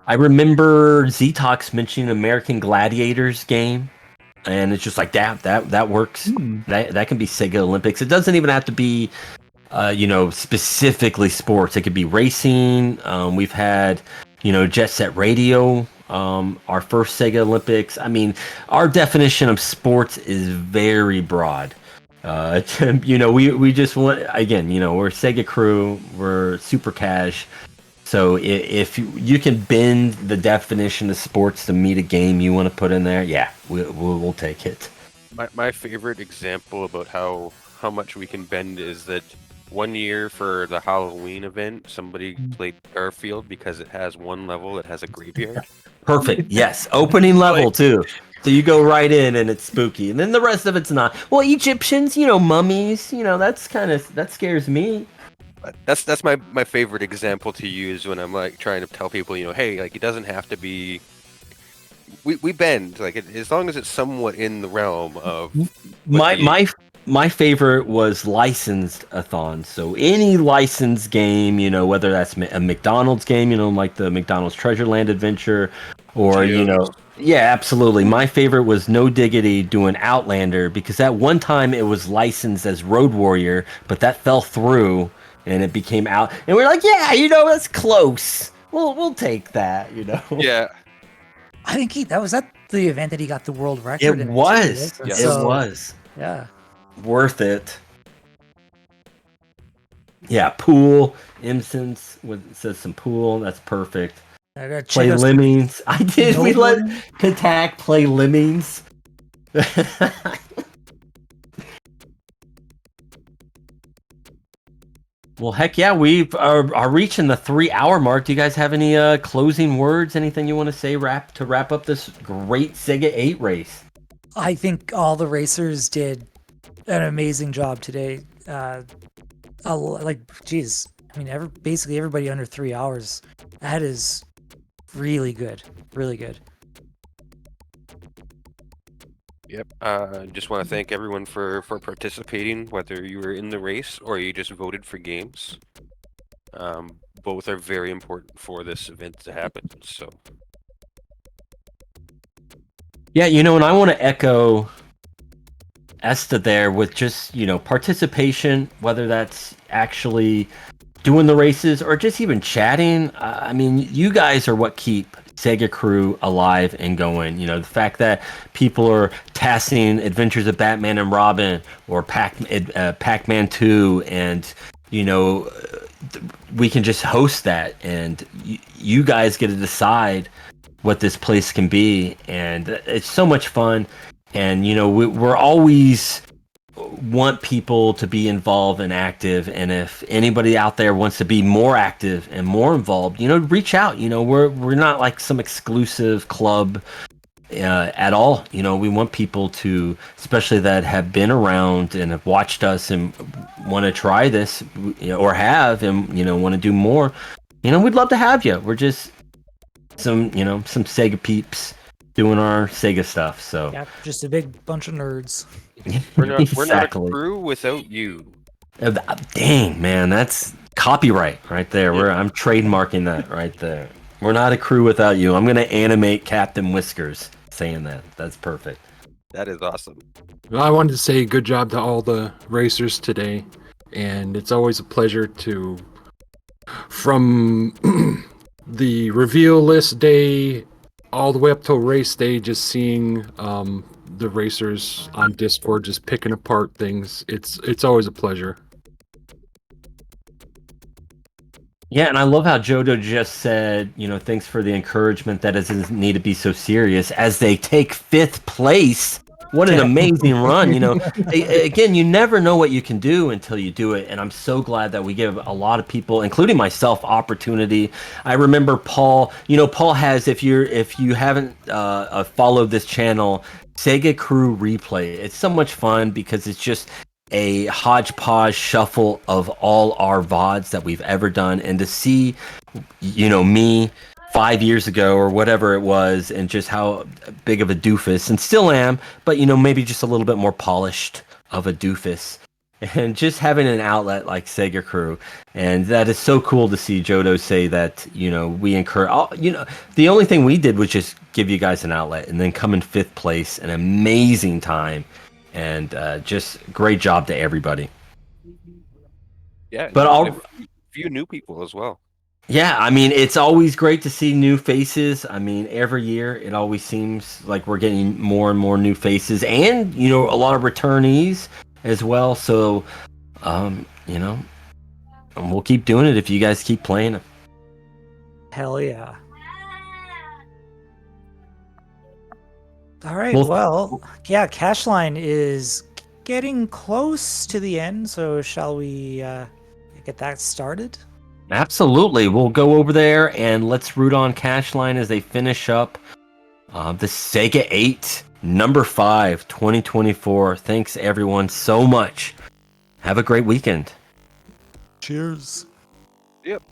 I remember Zetox mentioning American Gladiators game, and it's just like that works. That can be Sega Olympics. It doesn't even have to be specifically sports. It could be racing. We've had, Jet Set Radio, our first Sega Olympics. I mean, our definition of sports is very broad. We just want, again, we're SegaCrew, we're super cash. So if you can bend the definition of sports to meet a game you want to put in there, yeah, we'll take it. My favorite example about how much we can bend is that one year for the Halloween event, somebody played Garfield because it has one level that has a graveyard. Perfect. Yes. Opening level too. So you go right in and it's spooky. And then the rest of it's not. Well, Egyptians, mummies, that scares me. That's my favorite example to use when I'm like trying to tell people, hey, like it doesn't have to be. We bend as long as it's somewhat in the realm of my favorite was licensed a-thon. So any licensed game, whether that's a McDonald's game, like the McDonald's Treasure Land Adventure, or yeah, absolutely. My favorite was No Diggity doing Outlander, because at one time it was licensed as Road Warrior, but that fell through and it became out. And we're like, yeah, that's close. We'll take that, Yeah. I think that was at the event that he got the world record. It was. Yes. It was. Yeah. Worth it. Yeah, pool. Instance says some pool. That's perfect. Play Lemmings. I did. We let Katak play Lemmings. Well, heck yeah, we are reaching the 3-hour mark. Do you guys have any closing words? Anything you want to say to wrap up this great SEGA8 race? I think all the racers did an amazing job today. Geez, I mean, basically everybody under 3 hours. That is really good, really good. Yep. Just want to thank everyone for participating, whether you were in the race or you just voted for games. Both are very important for this event to happen. So. Yeah, and I want to echo Esta there with just, participation, whether that's actually doing the races or just even chatting. I mean, you guys are what keep SegaCrew alive and going. The fact that people are tasking Adventures of Batman and Robin or Pac-Man 2, and we can just host that, and you guys get to decide what this place can be, and it's so much fun. And we're always want people to be involved and active, and if anybody out there wants to be more active and more involved, reach out. We're not like some exclusive club at all. We want people to, especially that have been around and have watched us and want to try this, or have, and want to do more. We'd love to have you. We're just some Sega peeps doing our Sega stuff. So yeah, just a big bunch of nerds. We're not Exactly. a crew without you. Dang, man, that's copyright right there. I'm trademarking that right there. We're not a crew without you. I'm gonna animate Captain Whiskers saying that. That's perfect. That is awesome. Well, I wanted to say good job to all the racers today, and it's always a pleasure to, from the reveal list day all the way up till race day, just seeing the racers on Discord just picking apart things. It's always a pleasure. Yeah, and I love how Jodo just said, thanks for the encouragement that it doesn't need to be so serious as they take 5th place. What an amazing run. Again, you never know what you can do until you do it. And I'm so glad that we give a lot of people, including myself, opportunity. I remember Paul, Paul has, if you haven't followed this channel, SegaCrew Replay. It's so much fun because it's just a hodgepodge shuffle of all our VODs that we've ever done. And to see, me 5 years ago or whatever it was, and just how big of a doofus, and still am, but maybe just a little bit more polished of a doofus, and just having an outlet like SegaCrew. And that is so cool to see Jodo say that, we encourage, the only thing we did was just give you guys an outlet, and then come in 5th place, an amazing time, and just great job to everybody. Yeah, but a few new people as well. Yeah, I mean, it's always great to see new faces. I mean, every year it always seems like we're getting more and more new faces, and a lot of returnees as well. So, and we'll keep doing it if you guys keep playing it. Hell yeah. All right, well, yeah, Cashline is getting close to the end, so shall we get that started? Absolutely. We'll go over there and let's root on Cashline as they finish up the SEGA8 number 5 2024. Thanks everyone so much. Have a great weekend. Cheers. Yep.